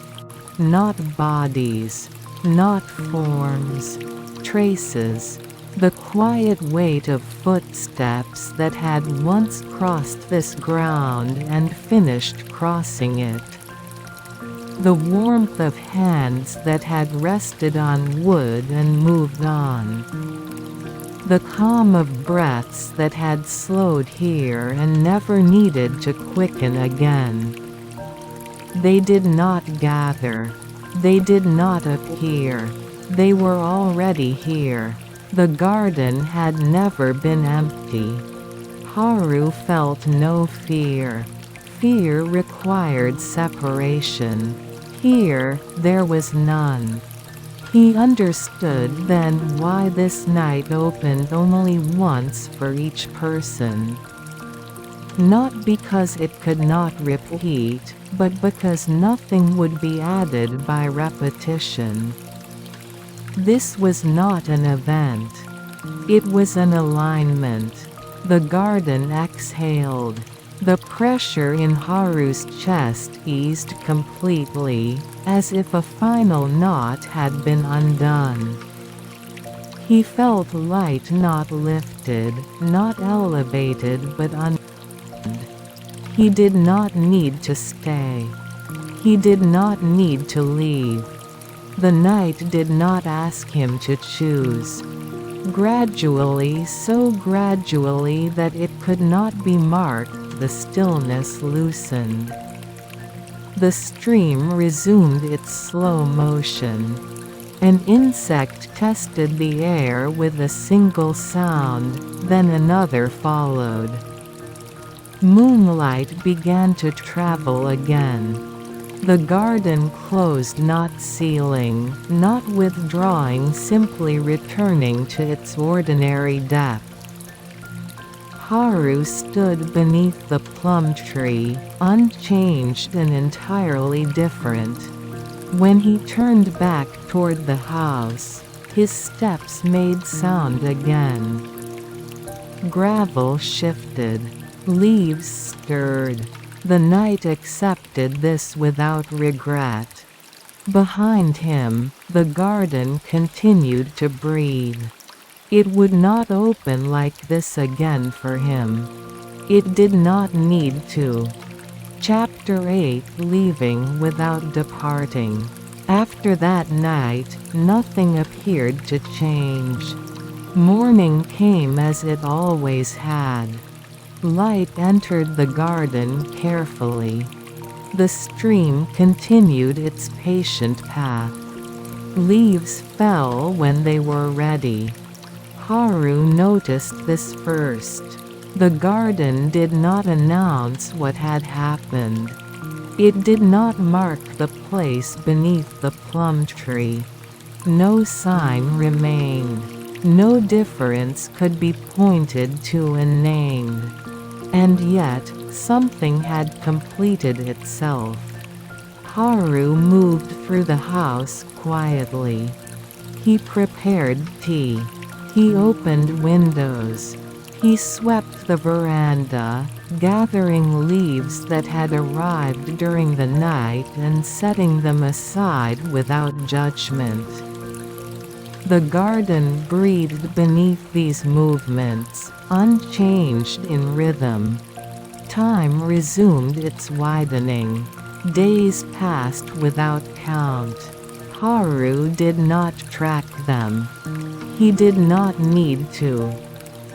Not bodies, not forms, traces. The quiet weight of footsteps that had once crossed this ground and finished crossing it. The warmth of hands that had rested on wood and moved on. The calm of breaths that had slowed here and never needed to quicken again. They did not gather. They did not appear. They were already here. The garden had never been empty. Haru felt no fear. Fear required separation. Here, there was none. He understood then why this night opened only once for each person. Not because it could not repeat, but because nothing would be added by repetition. This was not an event. It was an alignment. The garden exhaled. The pressure in Haru's chest eased completely, as if a final knot had been undone. He felt light, not lifted, not elevated, but unbound. He did not need to stay. He did not need to leave. The night did not ask him to choose. Gradually, so gradually that it could not be marked, the stillness loosened. The stream resumed its slow motion. An insect tested the air with a single sound, then another followed. Moonlight began to travel again. The garden closed, not sealing, not withdrawing, simply returning to its ordinary depth. Haru stood beneath the plum tree, unchanged and entirely different. When he turned back toward the house, his steps made sound again. Gravel shifted. Leaves stirred. The night accepted this without regret. Behind him, the garden continued to breathe. It would not open like this again for him. It did not need to. Chapter 8, Leaving without departing. After that night, nothing appeared to change. Morning came as it always had. Light entered the garden carefully. The stream continued its patient path. Leaves fell when they were ready. Haru noticed this first. The garden did not announce what had happened. It did not mark the place beneath the plum tree. No sign remained. No difference could be pointed to and named. And yet, something had completed itself. Haru moved through the house quietly. He prepared tea. He opened windows. He swept the veranda, gathering leaves that had arrived during the night and setting them aside without judgment. The garden breathed beneath these movements, unchanged in rhythm. Time resumed its widening. Days passed without count. Haru did not track them. He did not need to.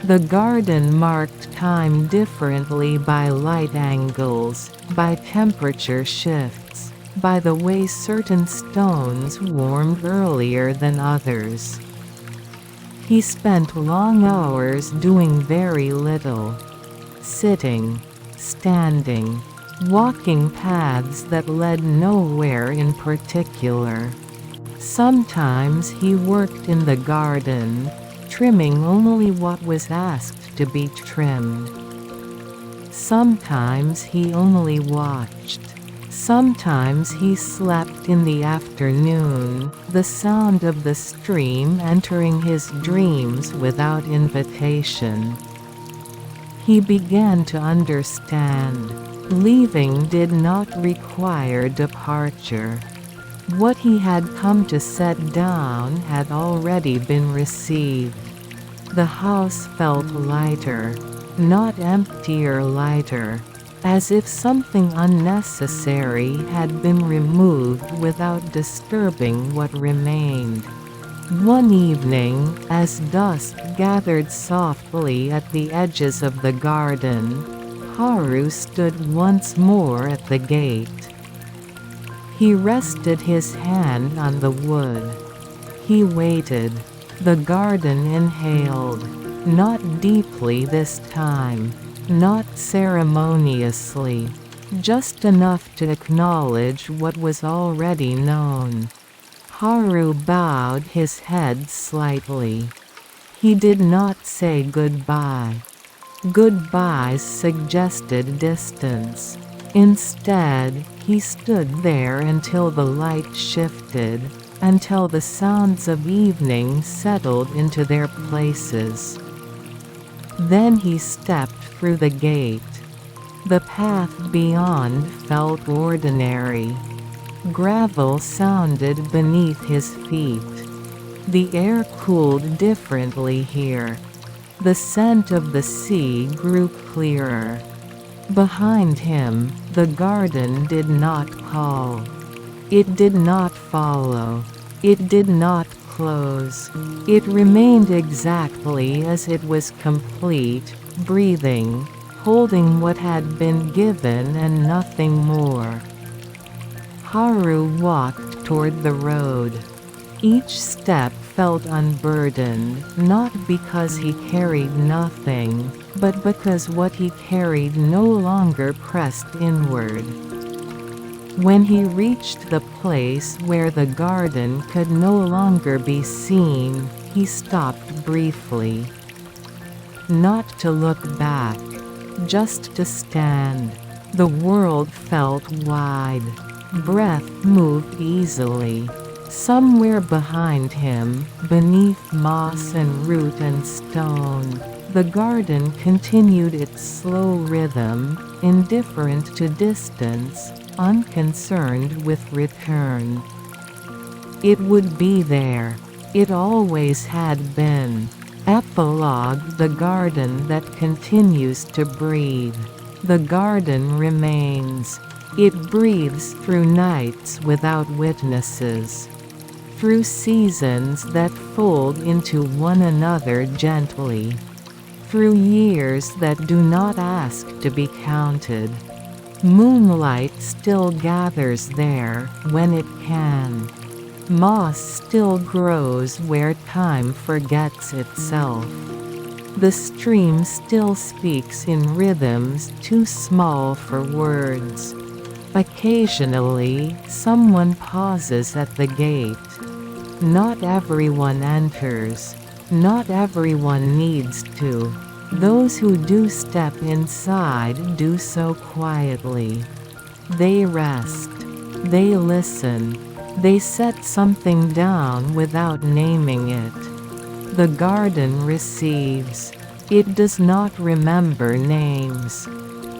The garden marked time differently by light angles, by temperature shifts, by the way certain stones warmed earlier than others. He spent long hours doing very little. Sitting, standing, walking paths that led nowhere in particular. Sometimes he worked in the garden, trimming only what was asked to be trimmed. Sometimes he only watched. Sometimes he slept in the afternoon, the sound of the stream entering his dreams without invitation. He began to understand. Leaving did not require departure. What he had come to set down had already been received. The house felt lighter, not emptier, lighter, as if something unnecessary had been removed without disturbing what remained. One evening, as dusk gathered softly at the edges of the garden, Haru stood once more at the gate. He rested his hand on the wood. He waited. The garden inhaled. Not deeply this time. Not ceremoniously. Just enough to acknowledge what was already known. Haru bowed his head slightly. He did not say goodbye. Goodbyes suggested distance. Instead, he stood there until the light shifted, until the sounds of evening settled into their places. Then he stepped through the gate. The path beyond felt ordinary. Gravel sounded beneath his feet. The air cooled differently here. The scent of the sea grew clearer. Behind him, the garden did not call. It did not follow. It did not close. It remained exactly as it was, complete, breathing, holding what had been given and nothing more. Haru walked toward the road. Each step felt unburdened, not because he carried nothing, but because what he carried no longer pressed inward. When he reached the place where the garden could no longer be seen, he stopped briefly. Not to look back, just to stand. The world felt wide. Breath moved easily. Somewhere behind him, beneath moss and root and stone, the garden continued its slow rhythm, indifferent to distance, unconcerned with return. It would be there. It always had been. Epilogue: the garden that continues to breathe. The garden remains. It breathes through nights without witnesses. Through seasons that fold into one another gently. Through years that do not ask to be counted. Moonlight still gathers there, when it can. Moss still grows where time forgets itself. The stream still speaks in rhythms too small for words. Occasionally, someone pauses at the gate. Not everyone enters. Not everyone needs to. Those who do step inside do so quietly. They rest. They listen. They set something down without naming it. The garden receives. It does not remember names.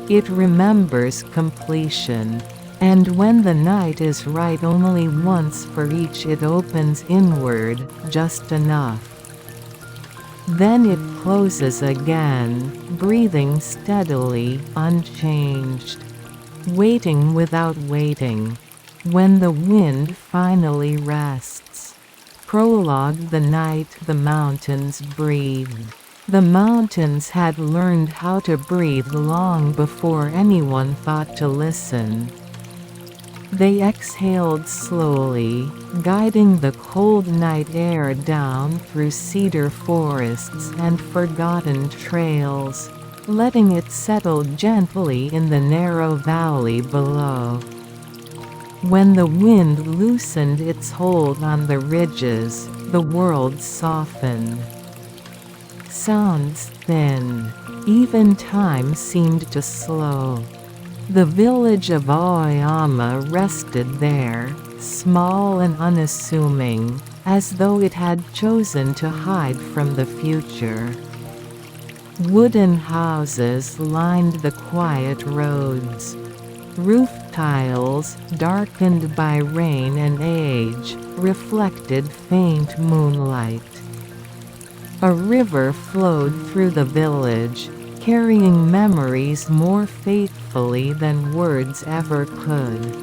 It remembers completion. And when the night is right only once for each, it opens inward, just enough. Then it closes again, breathing steadily, unchanged. Waiting without waiting. When the wind finally rests. Prologue. The night the mountains breathed. The mountains had learned how to breathe long before anyone thought to listen. They exhaled slowly, guiding the cold night air down through cedar forests and forgotten trails, letting it settle gently in the narrow valley below. When the wind loosened its hold on the ridges, the world softened. Sounds thin. Even time seemed to slow. The village of Aoyama rested there, small and unassuming, as though it had chosen to hide from the future. Wooden houses lined the quiet roads. Roof tiles, darkened by rain and age, reflected faint moonlight. A river flowed through the village, carrying memories more faithfully than words ever could.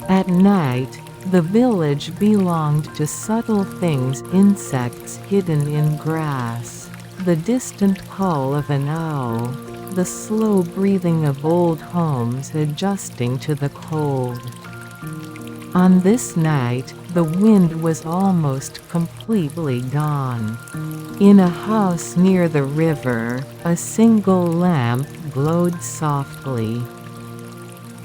At night, the village belonged to subtle things: insects hidden in grass, the distant call of an owl, the slow breathing of old homes adjusting to the cold. On this night, the wind was almost completely gone. In a house near the river, a single lamp glowed softly.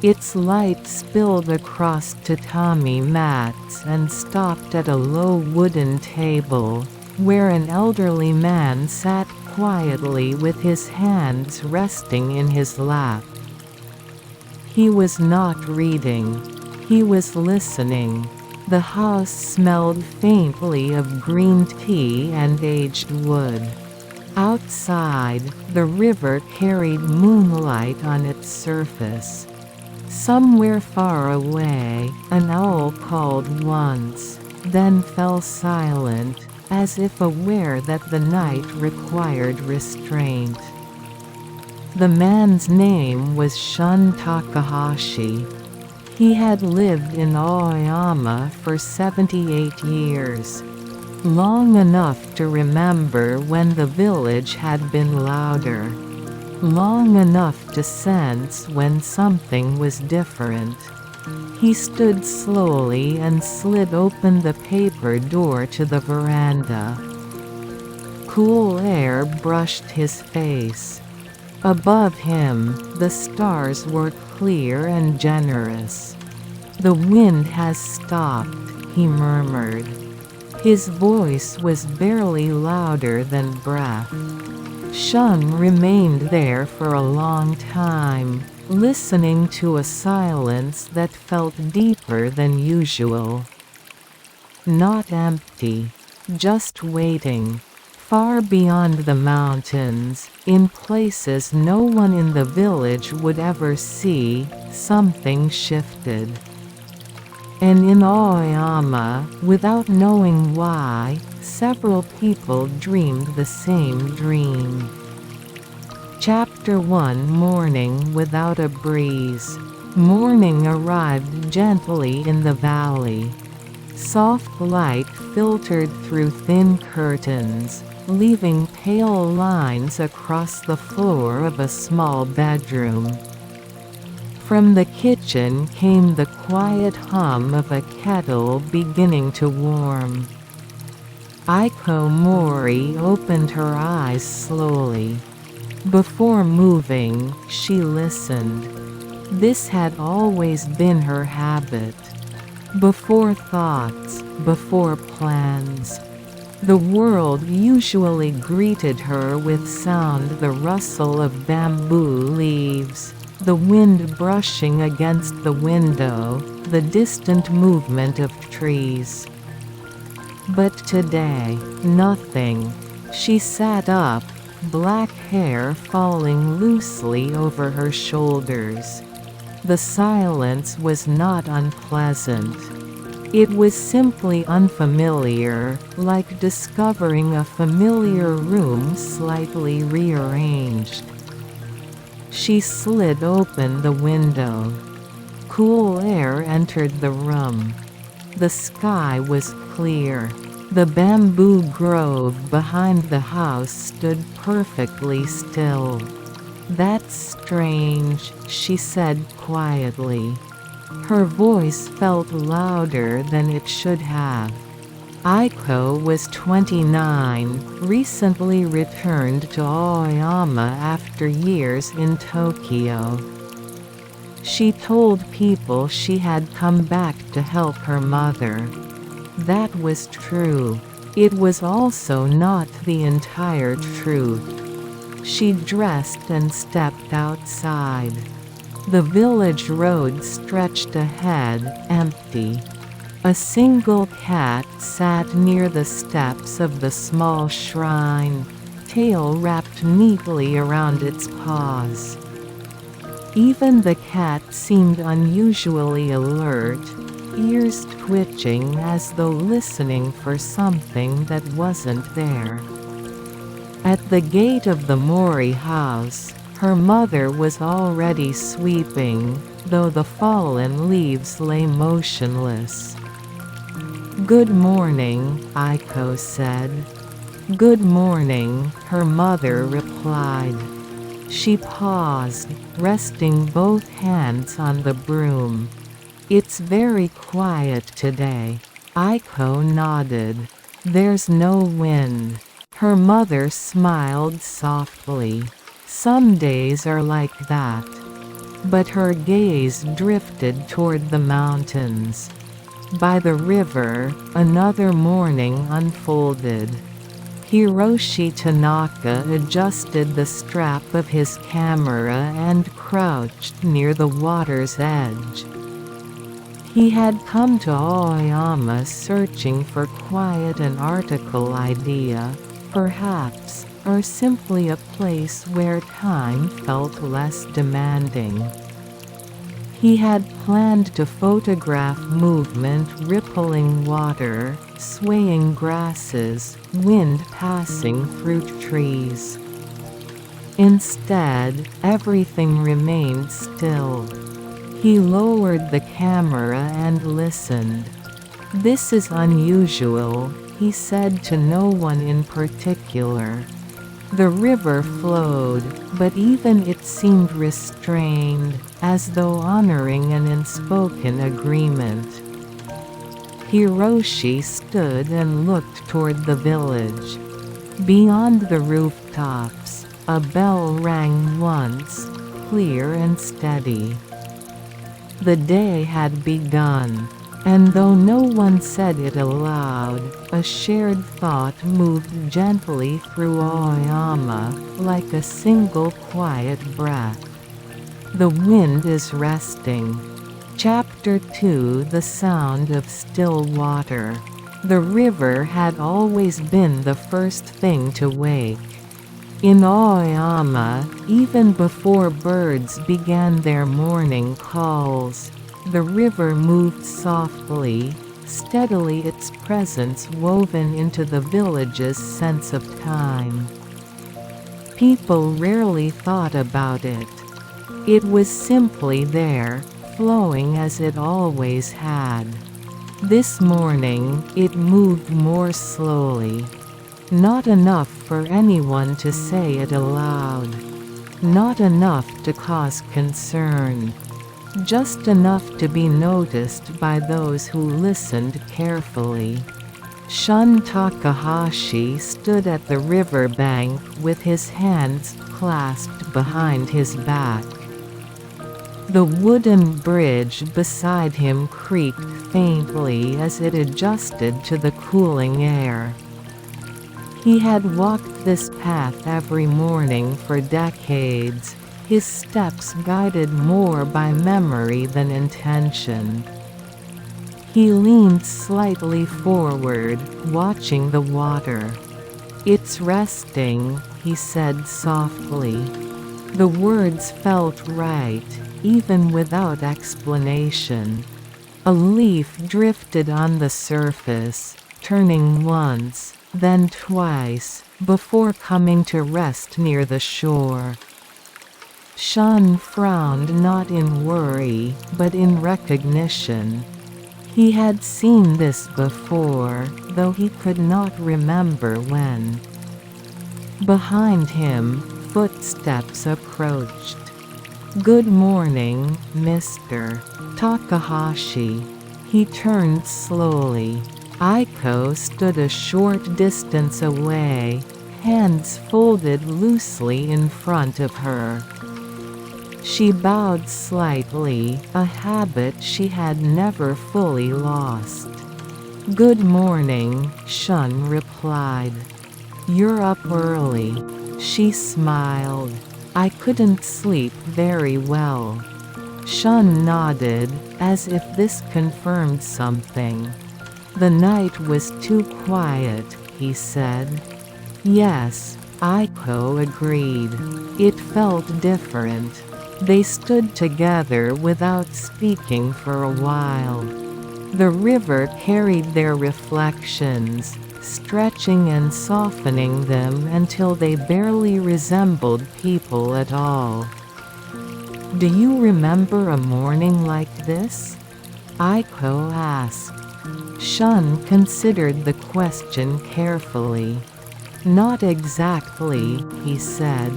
Its light spilled across tatami mats and stopped at a low wooden table, where an elderly man sat quietly with his hands resting in his lap. He was not reading. He was listening. The house smelled faintly of green tea and aged wood. Outside, the river carried moonlight on its surface. Somewhere far away, an owl called once, then fell silent, as if aware that the night required restraint. The man's name was Shun Takahashi. He had lived in Aoyama for 78 years. Long enough to remember when the village had been louder. Long enough to sense when something was different. He stood slowly and slid open the paper door to the veranda. Cool air brushed his face. Above him, the stars were clear and generous. "The wind has stopped," he murmured. His voice was barely louder than breath. Shun remained there for a long time, listening to a silence that felt deeper than usual. Not empty. Just waiting. Far beyond the mountains, in places no one in the village would ever see, something shifted. And in Aoyama, without knowing why, several people dreamed the same dream. Chapter 1: Morning Without a Breeze. Morning arrived gently in the valley. Soft light filtered through thin curtains, leaving pale lines across the floor of a small bedroom. From the kitchen came the quiet hum of a kettle beginning to warm. Aiko Mori opened her eyes slowly. Before moving, she listened. This had always been her habit. Before thoughts, before plans. The world usually greeted her with sound: the rustle of bamboo leaves, the wind brushing against the window, the distant movement of trees. But today, nothing. She sat up, black hair falling loosely over her shoulders. The silence was not unpleasant. It was simply unfamiliar, like discovering a familiar room slightly rearranged. She slid open the window. Cool air entered the room. The sky was clear. The bamboo grove behind the house stood perfectly still. "That's strange," she said quietly. Her voice felt louder than it should have. Aiko was 29, recently returned to Aoyama after years in Tokyo. She told people she had come back to help her mother. That was true. It was also not the entire truth. She dressed and stepped outside. The village road stretched ahead, empty. A single cat sat near the steps of the small shrine, tail wrapped neatly around its paws. Even the cat seemed unusually alert, ears twitching as though listening for something that wasn't there. At the gate of the Mori house, her mother was already sweeping, though the fallen leaves lay motionless. "Good morning," Aiko said. "Good morning," her mother replied. She paused, resting both hands on the broom. "It's very quiet today." Aiko nodded. "There's no wind." Her mother smiled softly. "Some days are like that." But her gaze drifted toward the mountains. By the river, another morning unfolded. Hiroshi Tanaka adjusted the strap of his camera and crouched near the water's edge. He had come to Aoyama searching for quiet, an article idea, perhaps, or simply a place where time felt less demanding. He had planned to photograph movement: rippling water, swaying grasses, wind passing through trees. Instead, everything remained still. He lowered the camera and listened. "This is unusual," he said to no one in particular. The river flowed, but even it seemed restrained, as though honoring an unspoken agreement. Hiroshi stood and looked toward the village. Beyond the rooftops, a bell rang once, clear and steady. The day had begun. And though no one said it aloud, a shared thought moved gently through Aoyama, like a single quiet breath. The wind is resting. Chapter 2: The Sound of Still Water. The river had always been the first thing to wake. In Aoyama, even before birds began their morning calls, the river moved softly, steadily, its presence woven into the village's sense of time. People rarely thought about it. It was simply there, flowing as it always had. This morning, it moved more slowly. Not enough for anyone to say it aloud. Not enough to cause concern. Just enough to be noticed by those who listened carefully. Shun Takahashi stood at the riverbank with his hands clasped behind his back. The wooden bridge beside him creaked faintly as it adjusted to the cooling air. He had walked this path every morning for decades, his steps guided more by memory than intention. He leaned slightly forward, watching the water. "It's resting," he said softly. The words felt right, even without explanation. A leaf drifted on the surface, turning once, then twice, before coming to rest near the shore. Sean frowned, not in worry, but in recognition. He had seen this before, though he could not remember when. Behind him, footsteps approached. "Good morning, Mr. Takahashi." He turned slowly. Aiko stood a short distance away, hands folded loosely in front of her. She bowed slightly, a habit she had never fully lost. "Good morning," Shun replied. "You're up early." She smiled. "I couldn't sleep very well." Shun nodded, as if this confirmed something. "The night was too quiet," he said. "Yes," Aiko agreed. It felt different. They stood together without speaking for a while. The river carried their reflections, stretching and softening them until they barely resembled people at all. "Do you remember a morning like this?" Aiko asked. Shun considered the question carefully. "Not exactly," he said.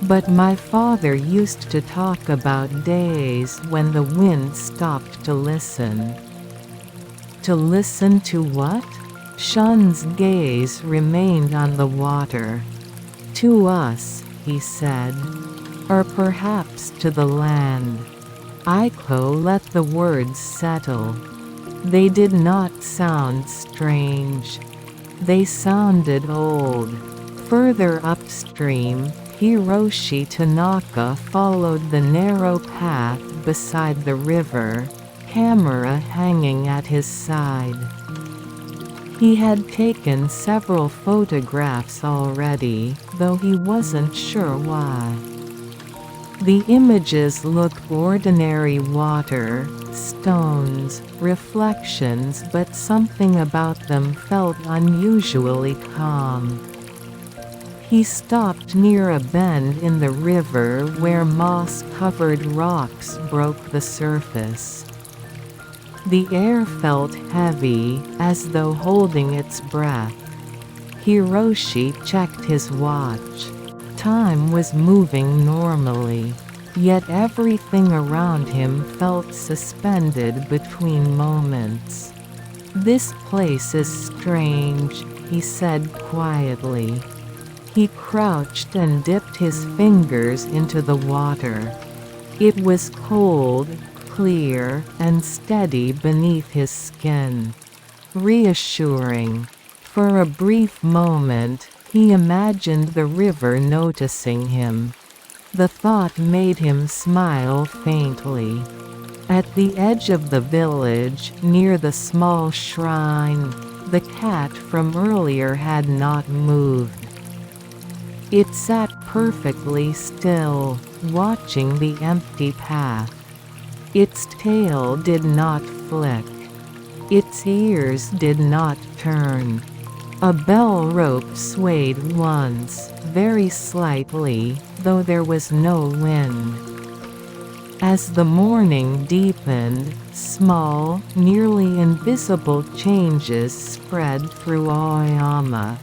"But my father used to talk about days when the wind stopped to listen." "To listen to what?" Shun's gaze remained on the water. "To us," he said. "Or perhaps to the land." Aiko let the words settle. They did not sound strange. They sounded old. Further upstream, Hiroshi Tanaka followed the narrow path beside the river, camera hanging at his side. He had taken several photographs already, though he wasn't sure why. The images looked ordinary: water, stones, reflections, but something about them felt unusually calm. He stopped near a bend in the river where moss-covered rocks broke the surface. The air felt heavy, as though holding its breath. Hiroshi checked his watch. Time was moving normally, yet everything around him felt suspended between moments. "This place is strange," he said quietly. He crouched and dipped his fingers into the water. It was cold, clear, and steady beneath his skin. Reassuring. For a brief moment, he imagined the river noticing him. The thought made him smile faintly. At the edge of the village, near the small shrine, the cat from earlier had not moved. It sat perfectly still, watching the empty path. Its tail did not flick. Its ears did not turn. A bell rope swayed once, very slightly, though there was no wind. As the morning deepened, small, nearly invisible changes spread through Aoyama.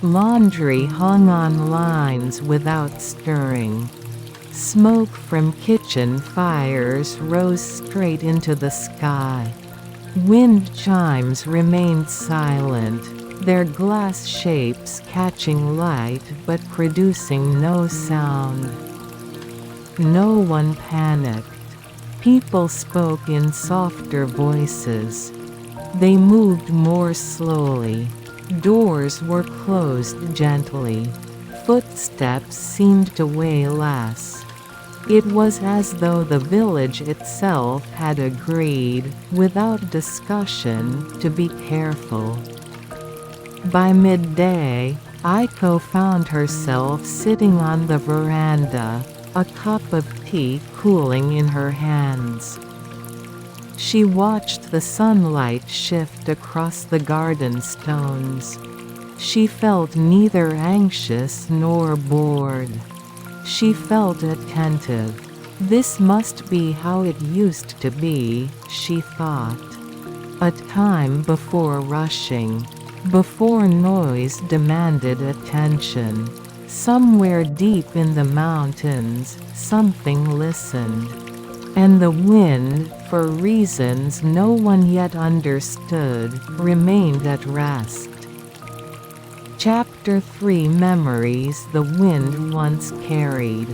Laundry hung on lines without stirring. Smoke from kitchen fires rose straight into the sky. Wind chimes remained silent, their glass shapes catching light but producing no sound. No one panicked. People spoke in softer voices. They moved more slowly. Doors were closed gently. Footsteps seemed to weigh less. It was as though the village itself had agreed, without discussion, to be careful. By midday, Aiko found herself sitting on the veranda, a cup of tea cooling in her hands. She watched the sunlight shift across the garden stones. She felt neither anxious nor bored. She felt attentive. This must be how it used to be, she thought. A time before rushing. Before noise demanded attention. Somewhere deep in the mountains, something listened. And the wind, for reasons no one yet understood, remained at rest. Chapter 3 Memories the Wind Once Carried.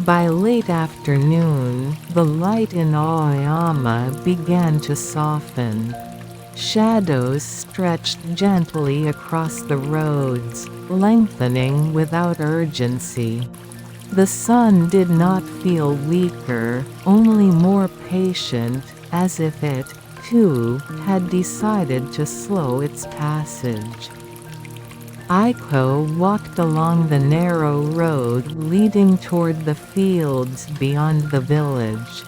By late afternoon, the light in Aoyama began to soften. Shadows stretched gently across the roads, lengthening without urgency. The sun did not feel weaker, only more patient, as if it, too, had decided to slow its passage. Aiko walked along the narrow road leading toward the fields beyond the village.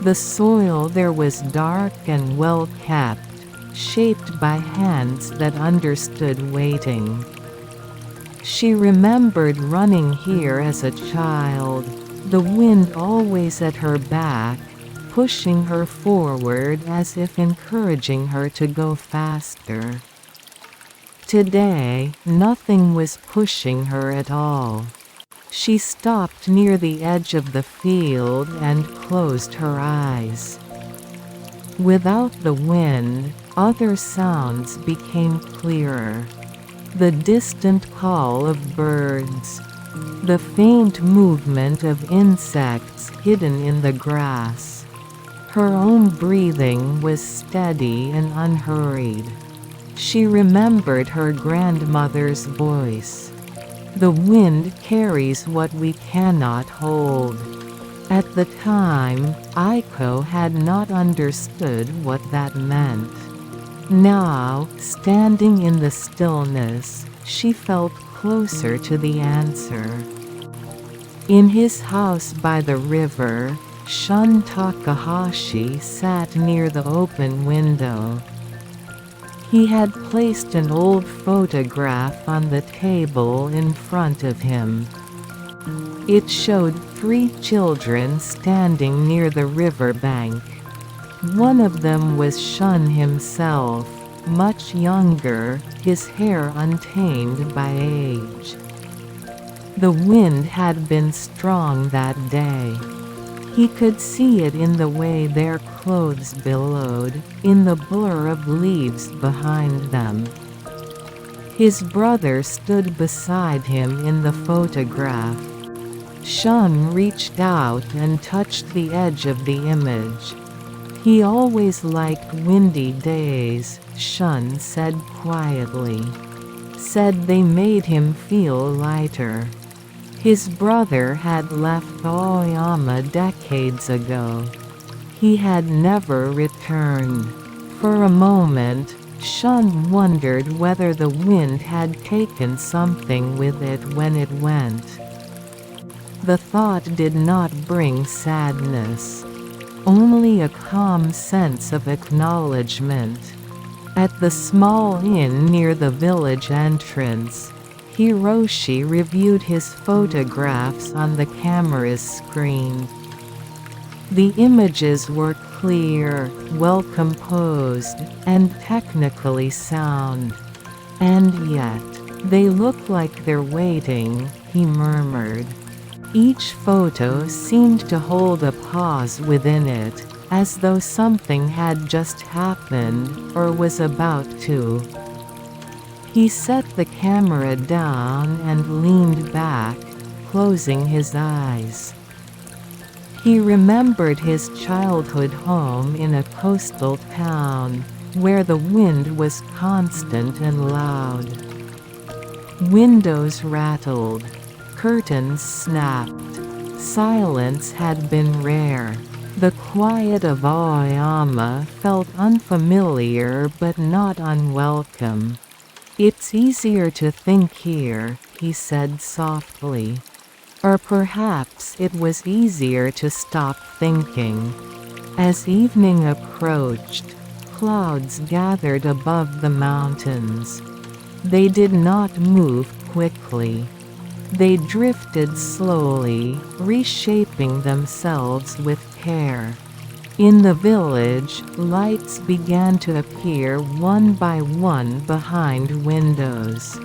The soil there was dark and well-kept, shaped by hands that understood waiting. She remembered running here as a child, the wind always at her back, pushing her forward as if encouraging her to go faster. Today, nothing was pushing her at all. She stopped near the edge of the field and closed her eyes. Without the wind, other sounds became clearer. The distant call of birds. The faint movement of insects hidden in the grass. Her own breathing was steady and unhurried. She remembered her grandmother's voice. The wind carries what we cannot hold. At the time, Aiko had not understood what that meant. Now, standing in the stillness, she felt closer to the answer. In his house by the river, Shun Takahashi sat near the open window. He had placed an old photograph on the table in front of him. It showed 3 children standing near the river bank. One of them was Shun himself, much younger, his hair untamed by age. The wind had been strong that day. He could see it in the way their clothes billowed, in the blur of leaves behind them. His brother stood beside him in the photograph. Shun reached out and touched the edge of the image. He always liked windy days, Shun said quietly. Said they made him feel lighter. His brother had left Aoyama decades ago. He had never returned. For a moment, Shun wondered whether the wind had taken something with it when it went. The thought did not bring sadness. Only a calm sense of acknowledgement. At the small inn near the village entrance, Hiroshi reviewed his photographs on the camera's screen. The images were clear, well composed, and technically sound. And yet, they look like they're waiting, he murmured. Each photo seemed to hold a pause within it, as though something had just happened, or was about to. He set the camera down and leaned back, closing his eyes. He remembered his childhood home in a coastal town, where the wind was constant and loud. Windows rattled. Curtains snapped. Silence had been rare. The quiet of Aoyama felt unfamiliar but not unwelcome. "It's easier to think here," he said softly. Or perhaps it was easier to stop thinking. As evening approached, clouds gathered above the mountains. They did not move quickly. They drifted slowly, reshaping themselves with care. In the village, lights began to appear one by one behind windows.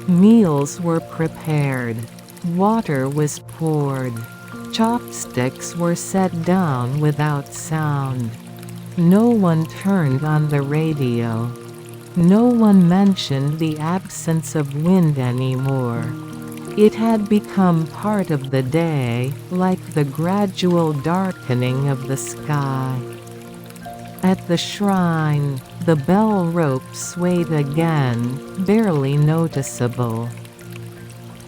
Meals were prepared. Water was poured. Chopsticks were set down without sound. No one turned on the radio. No one mentioned the absence of wind anymore. It had become part of the day, like the gradual darkening of the sky. At the shrine, the bell rope swayed again, barely noticeable.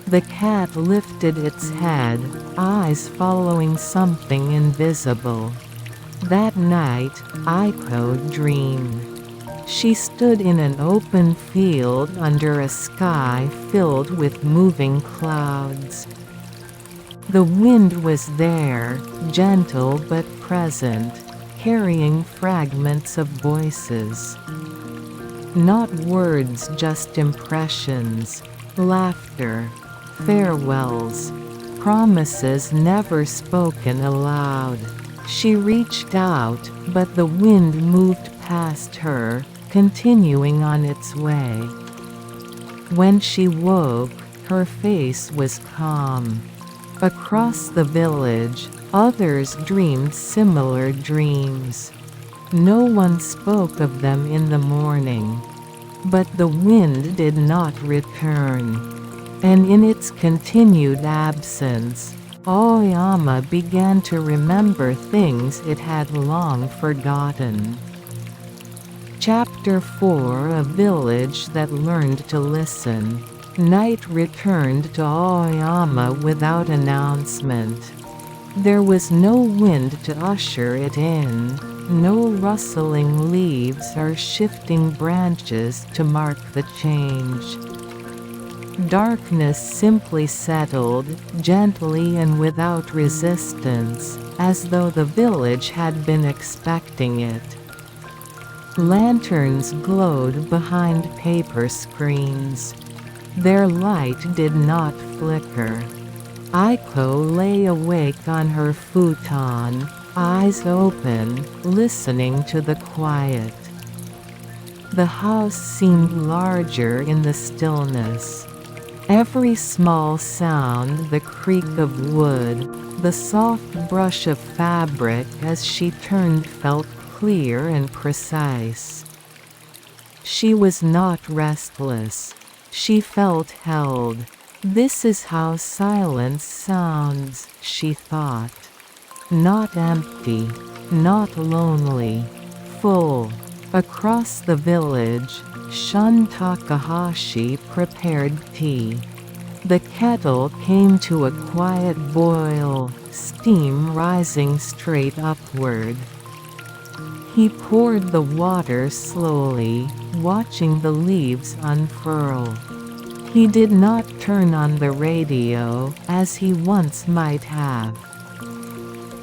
The cat lifted its head, eyes following something invisible. That night, Aiko dreamed. She stood in an open field under a sky filled with moving clouds. The wind was there, gentle but present, carrying fragments of voices. Not words, just impressions, laughter, farewells, promises never spoken aloud. She reached out, but the wind moved past her, continuing on its way. When she woke, her face was calm. Across the village, others dreamed similar dreams. No one spoke of them in the morning. But the wind did not return. And in its continued absence, Aoyama began to remember things it had long forgotten. Chapter 4: A Village That Learned to Listen. Night returned to Aoyama without announcement. There was no wind to usher it in, no rustling leaves or shifting branches to mark the change. Darkness simply settled, gently and without resistance, as though the village had been expecting it. Lanterns glowed behind paper screens. Their light did not flicker. Aiko lay awake on her futon, eyes open, listening to the quiet. The house seemed larger in the stillness. Every small sound, the creak of wood, the soft brush of fabric as she turned felt clear and precise. She was not restless. She felt held. This is how silence sounds, she thought. Not empty, not lonely, full. Across the village, Shun Takahashi prepared tea. The kettle came to a quiet boil, steam rising straight upward. He poured the water slowly, watching the leaves unfurl. He did not turn on the radio, as he once might have.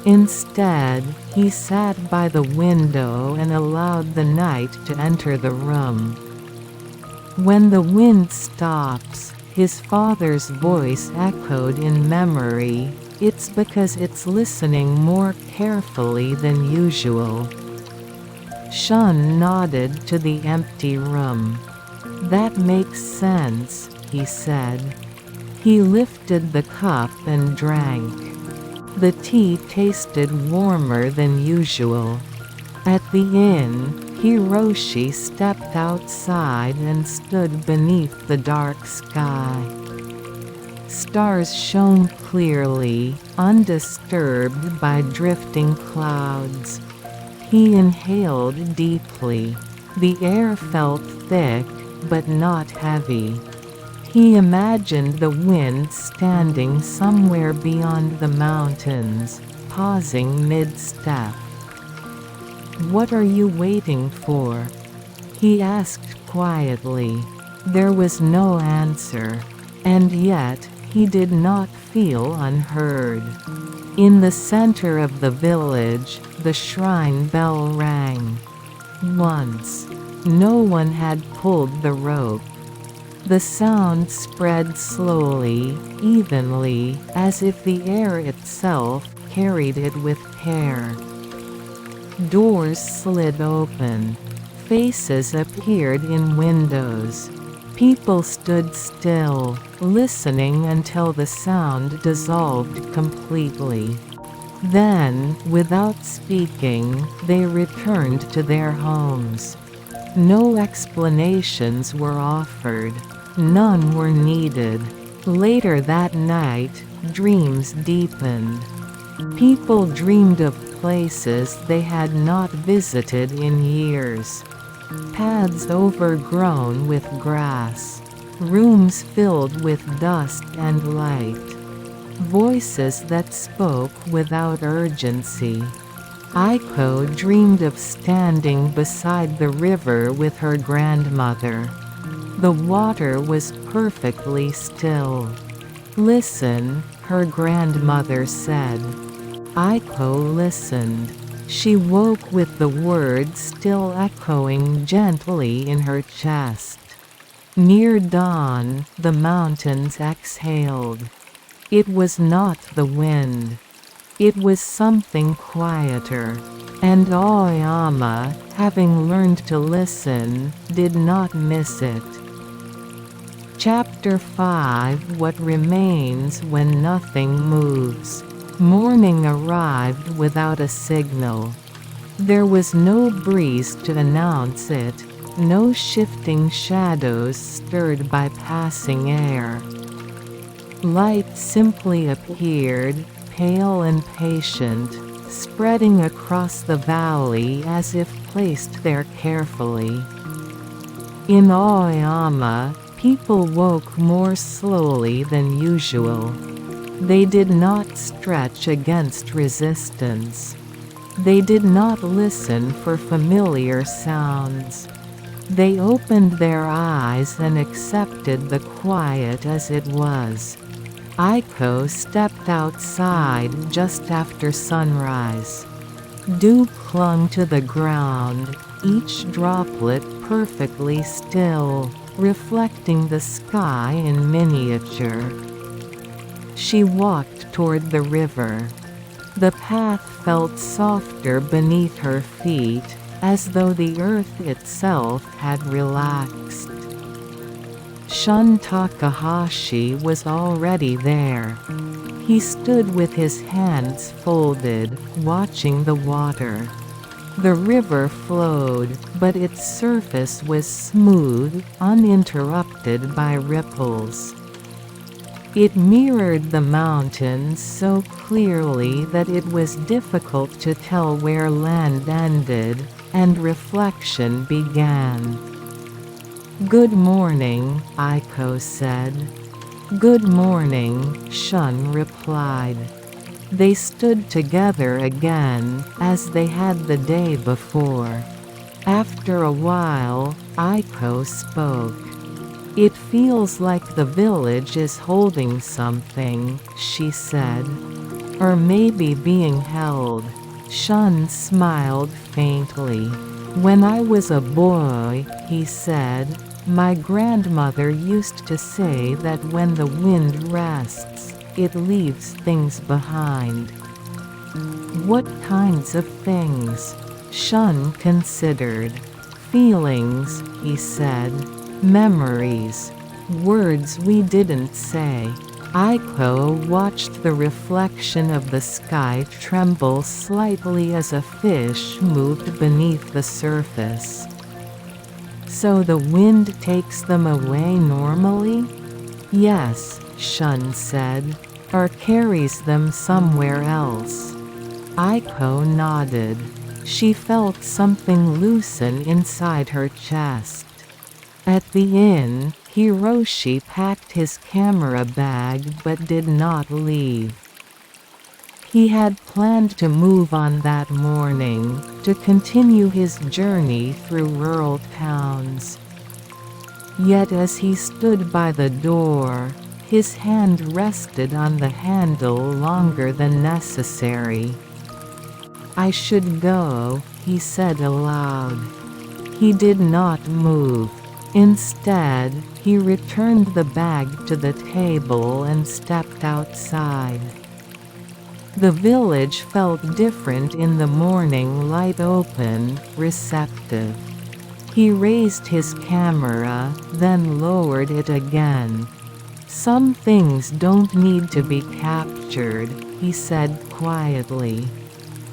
Instead, he sat by the window and allowed the night to enter the room. When the wind stops, his father's voice echoed in memory. It's because it's listening more carefully than usual. Shun nodded to the empty room. That makes sense, he said. He lifted the cup and drank. The tea tasted warmer than usual. At the inn, Hiroshi stepped outside and stood beneath the dark sky. Stars shone clearly, undisturbed by drifting clouds. He inhaled deeply. The air felt thick, but not heavy. He imagined the wind standing somewhere beyond the mountains, pausing mid-step. "What are you waiting for?" he asked quietly. There was no answer. And yet, he did not feel unheard. In the center of the village, the shrine bell rang. Once. No one had pulled the rope. The sound spread slowly, evenly, as if the air itself carried it with care. Doors slid open. Faces appeared in windows. People stood still, listening until the sound dissolved completely. Then, without speaking, they returned to their homes. No explanations were offered. None were needed. Later that night, dreams deepened. People dreamed of places they had not visited in years. Paths overgrown with grass. Rooms filled with dust and light. Voices that spoke without urgency. Aiko dreamed of standing beside the river with her grandmother. The water was perfectly still. "Listen," her grandmother said. Aiko listened. She woke with the words still echoing gently in her chest. Near dawn, the mountains exhaled. It was not the wind. It was something quieter. And Aoyama, having learned to listen, did not miss it. Chapter 5: What Remains When Nothing Moves. Morning arrived without a signal. There was no breeze to announce it, no shifting shadows stirred by passing air. Light simply appeared, pale and patient, spreading across the valley as if placed there carefully. In Aoyama, people woke more slowly than usual. They did not stretch against resistance. They did not listen for familiar sounds. They opened their eyes and accepted the quiet as it was. Aiko stepped outside just after sunrise. Dew clung to the ground, each droplet perfectly still, reflecting the sky in miniature. She walked toward the river. The path felt softer beneath her feet, as though the earth itself had relaxed. Shun Takahashi was already there. He stood with his hands folded, watching the water. The river flowed, but its surface was smooth, uninterrupted by ripples. It mirrored the mountains so clearly that it was difficult to tell where land ended, and reflection began. "Good morning," Aiko said. "Good morning," Shun replied. They stood together again, as they had the day before. After a while, Aiko spoke. "It feels like the village is holding something," she said. "Or maybe being held." Shun smiled faintly. "When I was a boy," he said, "my grandmother used to say that when the wind rests, it leaves things behind." "What kinds of things?" Shun considered. "Feelings," he said. "Memories. Words we didn't say." Aiko watched the reflection of the sky tremble slightly as a fish moved beneath the surface. "So the wind takes them away normally?" "Yes," Shun said. "Or carries them somewhere else." Aiko nodded. She felt something loosen inside her chest. At the inn, Hiroshi packed his camera bag but did not leave. He had planned to move on that morning, to continue his journey through rural towns. Yet as he stood by the door, his hand rested on the handle longer than necessary. "I should go," he said aloud. He did not move. Instead, he returned the bag to the table and stepped outside. The village felt different in the morning light, open, receptive. He raised his camera, then lowered it again. "Some things don't need to be captured," he said quietly.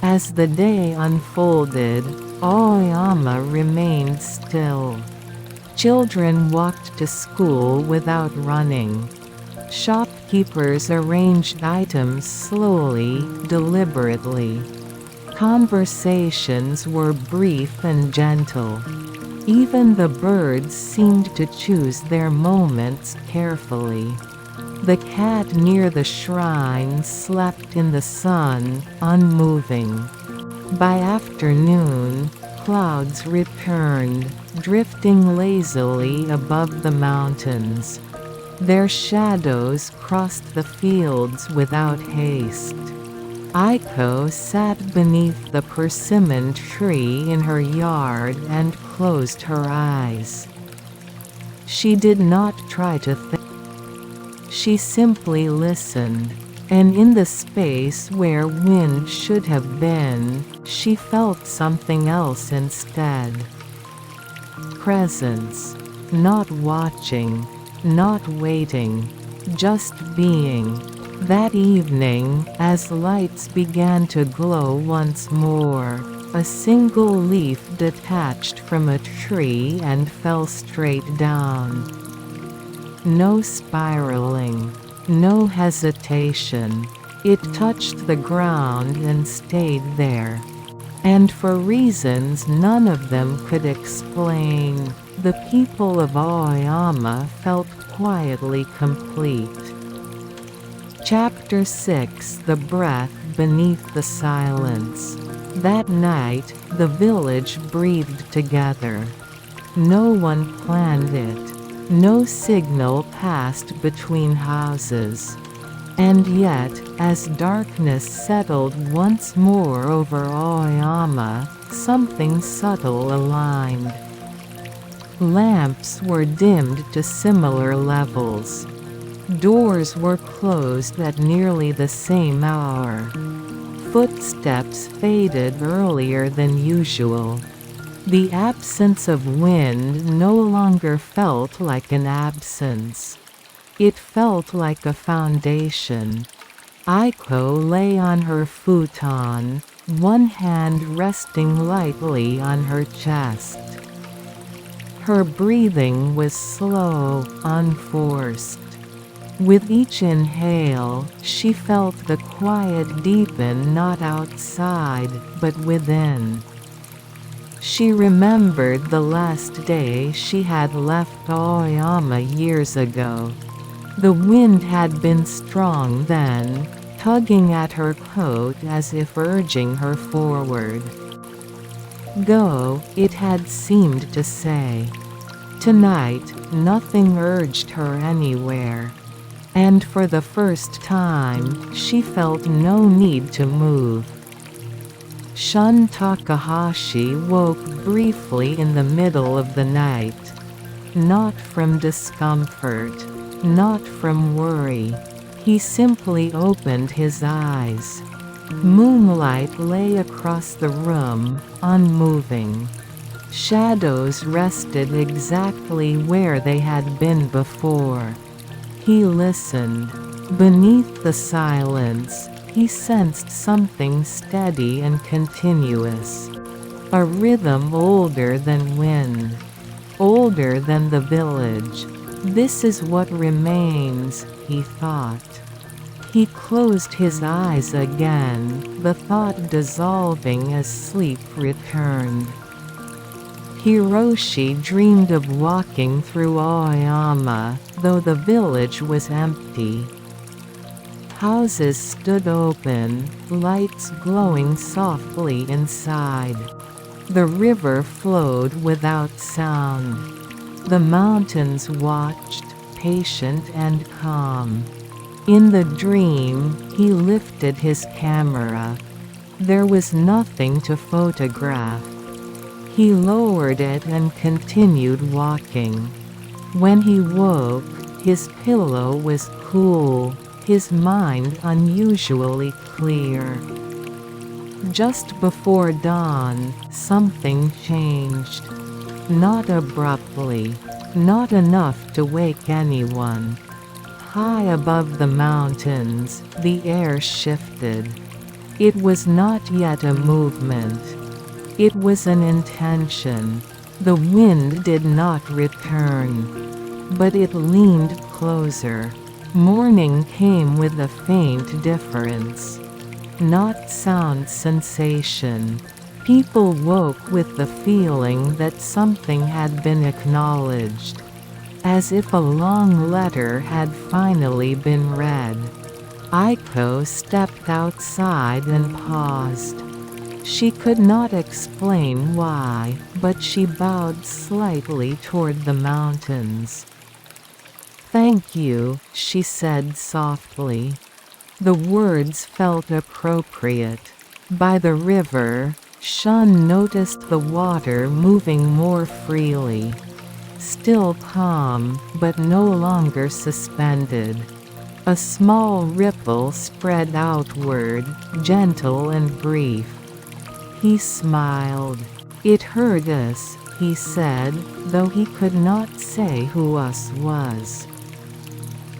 As the day unfolded, Aoyama remained still. Children walked to school without running. Shopkeepers arranged items slowly, deliberately. Conversations were brief and gentle. Even the birds seemed to choose their moments carefully. The cat near the shrine slept in the sun, unmoving. By afternoon, clouds returned, drifting lazily above the mountains. Their shadows crossed the fields without haste. Aiko sat beneath the persimmon tree in her yard and closed her eyes. She did not try to think. She simply listened, and in the space where wind should have been, she felt something else instead. Presence. Not watching. Not waiting. Just being. That evening, as lights began to glow once more, a single leaf detached from a tree and fell straight down. No spiraling. No hesitation. It touched the ground and stayed there. And for reasons none of them could explain, the people of Aoyama felt quietly complete. Chapter 6: The Breath Beneath the Silence. That night, the village breathed together. No one planned it. No signal passed between houses. And yet, as darkness settled once more over Aoyama, something subtle aligned. Lamps were dimmed to similar levels. Doors were closed at nearly the same hour. Footsteps faded earlier than usual. The absence of wind no longer felt like an absence. It felt like a foundation. Aiko lay on her futon, one hand resting lightly on her chest. Her breathing was slow, unforced. With each inhale, she felt the quiet deepen, not outside, but within. She remembered the last day she had left Aoyama years ago. The wind had been strong then, tugging at her coat as if urging her forward. "Go," it had seemed to say. Tonight, nothing urged her anywhere. And for the first time, she felt no need to move. Shun Takahashi woke briefly in the middle of the night. Not from discomfort. Not from worry. He simply opened his eyes. Moonlight lay across the room, unmoving. Shadows rested exactly where they had been before. He listened. Beneath the silence, he sensed something steady and continuous. A rhythm older than wind. Older than the village. This is what remains, he thought. He closed his eyes again, the thought dissolving as sleep returned. Hiroshi dreamed of walking through Aoyama, though the village was empty. Houses stood open, lights glowing softly inside. The river flowed without sound. The mountains watched, patient and calm. In the dream, he lifted his camera. There was nothing to photograph. He lowered it and continued walking. When he woke, his pillow was cool, his mind unusually clear. Just before dawn, something changed. Not abruptly, not enough to wake anyone. High above the mountains, the air shifted. It was not yet a movement. It was an intention. The wind did not return. But it leaned closer. Morning came with a faint difference. Not sound sensation. People woke with the feeling that something had been acknowledged. As if a long letter had finally been read. Aiko stepped outside and paused. She could not explain why, but she bowed slightly toward the mountains. "Thank you," she said softly. The words felt appropriate. By the river, Shun noticed the water moving more freely. Still calm, but no longer suspended. A small ripple spread outward, gentle and brief. He smiled. "It hurt us," he said, though he could not say who us was.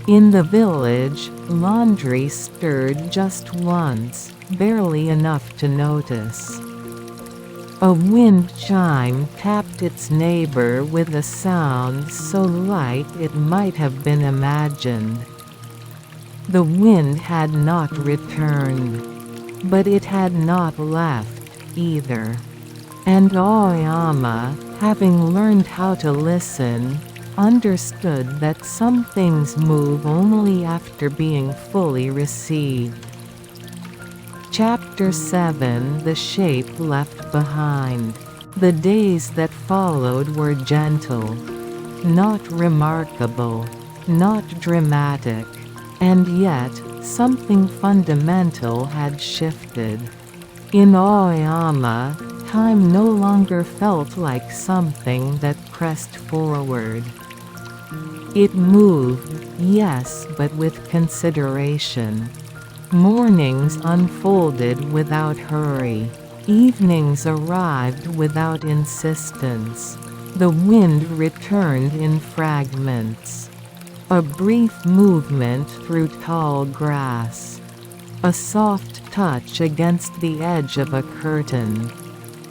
In the village, laundry stirred just once, barely enough to notice. A wind chime tapped its neighbor with a sound so light it might have been imagined. The wind had not returned. But it had not left either. And Aoyama, having learned how to listen, understood that some things move only after being fully received. Chapter 7: The Shape Left Behind. The days that followed were gentle. Not remarkable. Not dramatic. And yet, something fundamental had shifted. In Aoyama, time no longer felt like something that pressed forward. It moved, yes, but with consideration. Mornings unfolded without hurry. Evenings arrived without insistence. The wind returned in fragments. A brief movement through tall grass. A soft touch against the edge of a curtain.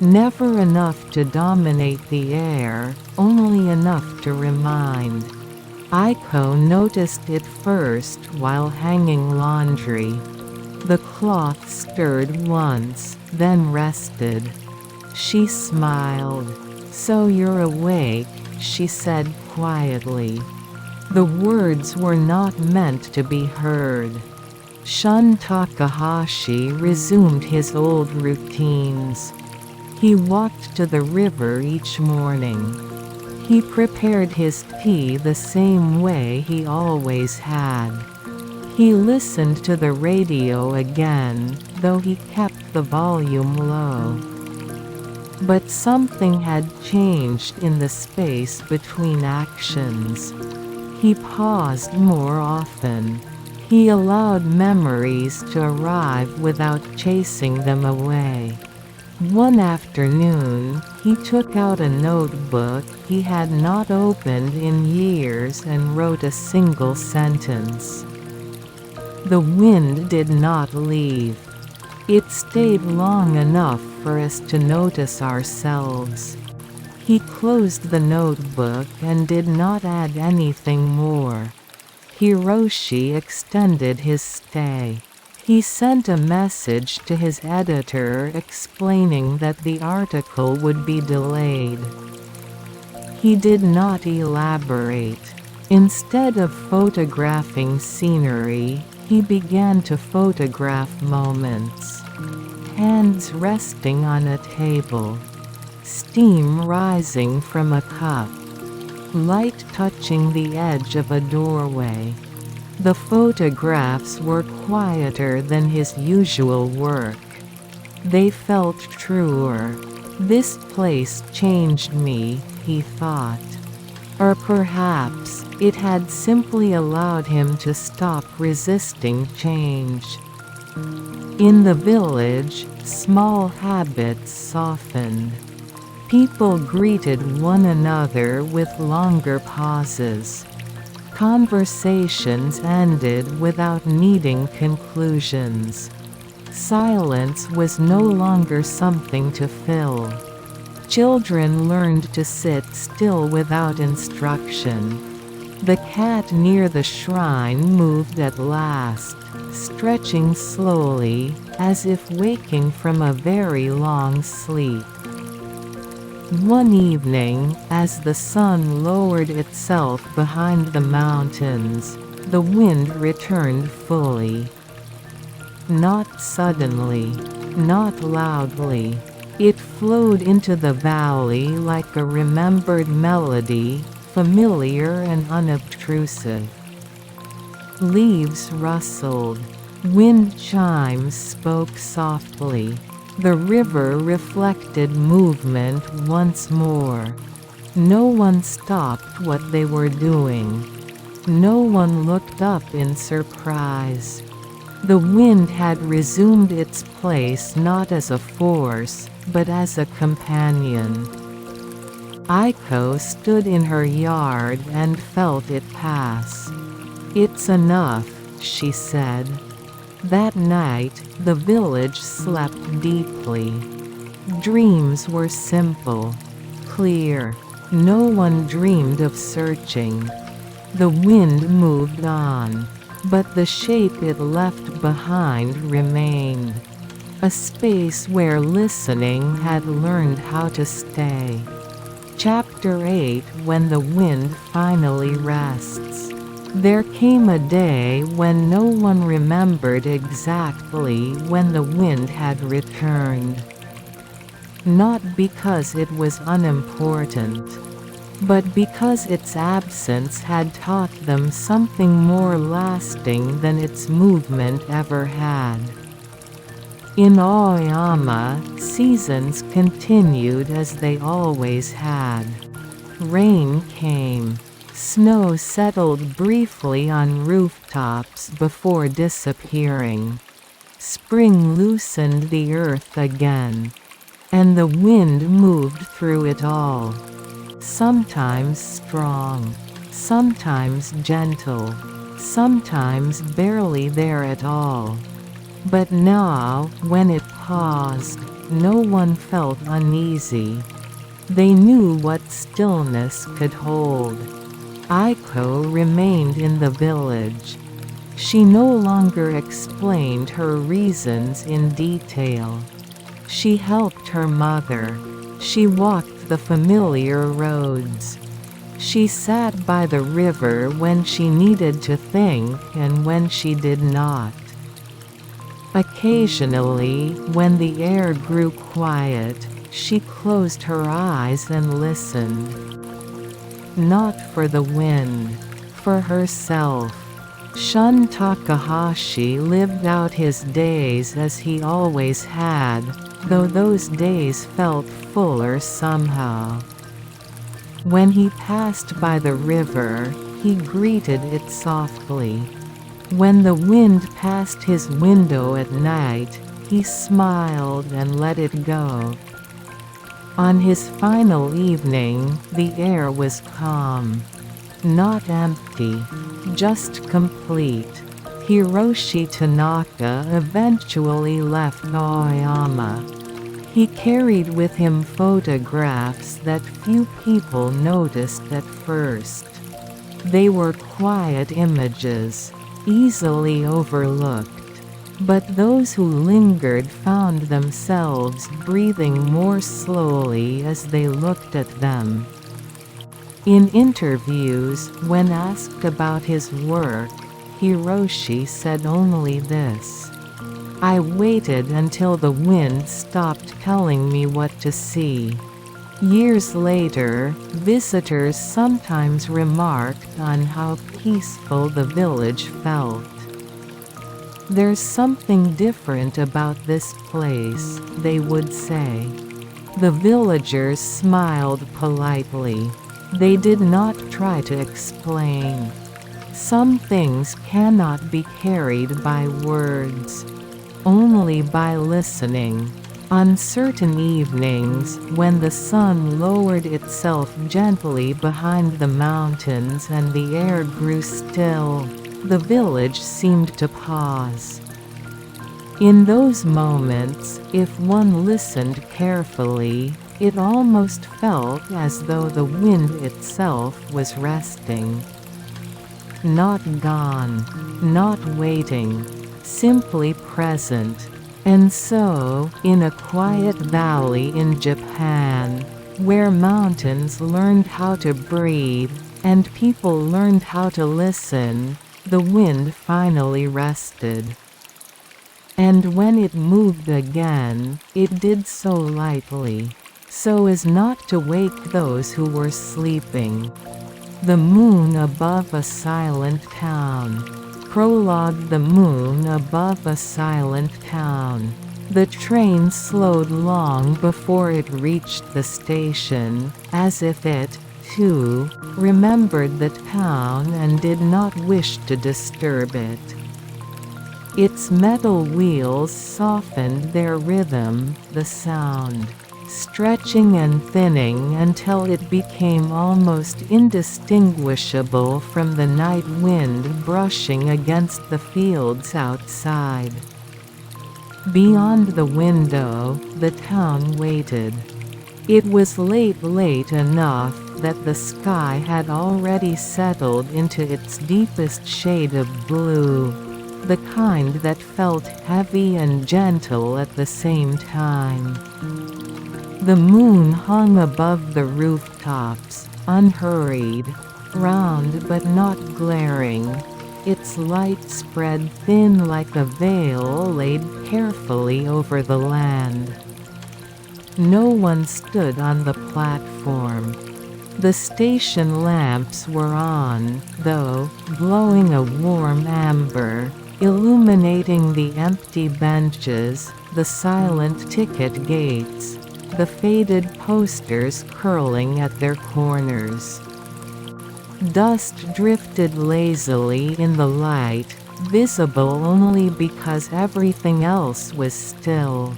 Never enough to dominate the air, only enough to remind. Aiko noticed it first while hanging laundry. The cloth stirred once, then rested. She smiled. "So you're awake," she said quietly. The words were not meant to be heard. Shun Takahashi resumed his old routines. He walked to the river each morning. He prepared his tea the same way he always had. He listened to the radio again, though he kept the volume low. But something had changed in the space between actions. He paused more often. He allowed memories to arrive without chasing them away. One afternoon, he took out a notebook he had not opened in years and wrote a single sentence. The wind did not leave. It stayed long enough for us to notice ourselves. He closed the notebook and did not add anything more. Hiroshi extended his stay. He sent a message to his editor explaining that the article would be delayed. He did not elaborate. Instead of photographing scenery, he began to photograph moments. Hands resting on a table. Steam rising from a cup. Light touching the edge of a doorway. The photographs were quieter than his usual work. They felt truer. This place changed me, he thought. Or perhaps, it had simply allowed him to stop resisting change. In the village, small habits softened. People greeted one another with longer pauses. Conversations ended without needing conclusions. Silence was no longer something to fill. Children learned to sit still without instruction. The cat near the shrine moved at last, stretching slowly, as if waking from a very long sleep. One evening, as the sun lowered itself behind the mountains, the wind returned fully. Not suddenly, not loudly. It flowed into the valley like a remembered melody, familiar and unobtrusive. Leaves rustled. Wind chimes spoke softly. The river reflected movement once more. No one stopped what they were doing. No one looked up in surprise. The wind had resumed its place not as a force, but as a companion. Aiko stood in her yard and felt it pass. "It's enough," she said. That night, the village slept deeply. Dreams were simple, clear. No one dreamed of searching. The wind moved on, but the shape it left behind remained. A space where listening had learned how to stay. Chapter 8. When the wind finally rests. There came a day when no one remembered exactly when the wind had returned. Not because it was unimportant, but because its absence had taught them something more lasting than its movement ever had. In Aoyama, seasons continued as they always had. Rain came. Snow settled briefly on rooftops before disappearing. Spring loosened the earth again. And the wind moved through it all. Sometimes strong. Sometimes gentle. Sometimes barely there at all. But now, when it paused, no one felt uneasy. They knew what stillness could hold. Aiko remained in the village. She no longer explained her reasons in detail. She helped her mother. She walked the familiar roads. She sat by the river when she needed to think and when she did not. Occasionally, when the air grew quiet, she closed her eyes and listened. Not for the wind, for herself. Shun Takahashi lived out his days as he always had, though those days felt fuller somehow. When he passed by the river, he greeted it softly. When the wind passed his window at night, he smiled and let it go. On his final evening, the air was calm. Not empty, just complete. Hiroshi Tanaka eventually left Aoyama. He carried with him photographs that few people noticed at first. They were quiet images, easily overlooked. But those who lingered found themselves breathing more slowly as they looked at them. In interviews, when asked about his work, Hiroshi said only this: "I waited until the wind stopped telling me what to see." Years later, visitors sometimes remarked on how peaceful the village felt. "There's something different about this place," they would say. The villagers smiled politely. They did not try to explain. Some things cannot be carried by words, only by listening. On certain evenings, when the sun lowered itself gently behind the mountains and the air grew still, the village seemed to pause. In those moments, if one listened carefully, it almost felt as though the wind itself was resting. Not gone, not waiting, simply present. And so, in a quiet valley in Japan, where mountains learned how to breathe, and people learned how to listen, the wind finally rested. And when it moved again, it did so lightly, so as not to wake those who were sleeping. The moon above a silent town. Prologue: the moon above a silent town. The train slowed long before it reached the station, as if it, too, remembered the town and did not wish to disturb it. Its metal wheels softened their rhythm, the sound, stretching and thinning until it became almost indistinguishable from the night wind brushing against the fields outside. Beyond the window, the town waited. It was late enough that the sky had already settled into its deepest shade of blue, the kind that felt heavy and gentle at the same time. The moon hung above the rooftops, unhurried, round but not glaring. Its light spread thin like a veil laid carefully over the land. No one stood on the platform. The station lamps were on, though, glowing a warm amber, illuminating the empty benches, the silent ticket gates, the faded posters curling at their corners. Dust drifted lazily in the light, visible only because everything else was still.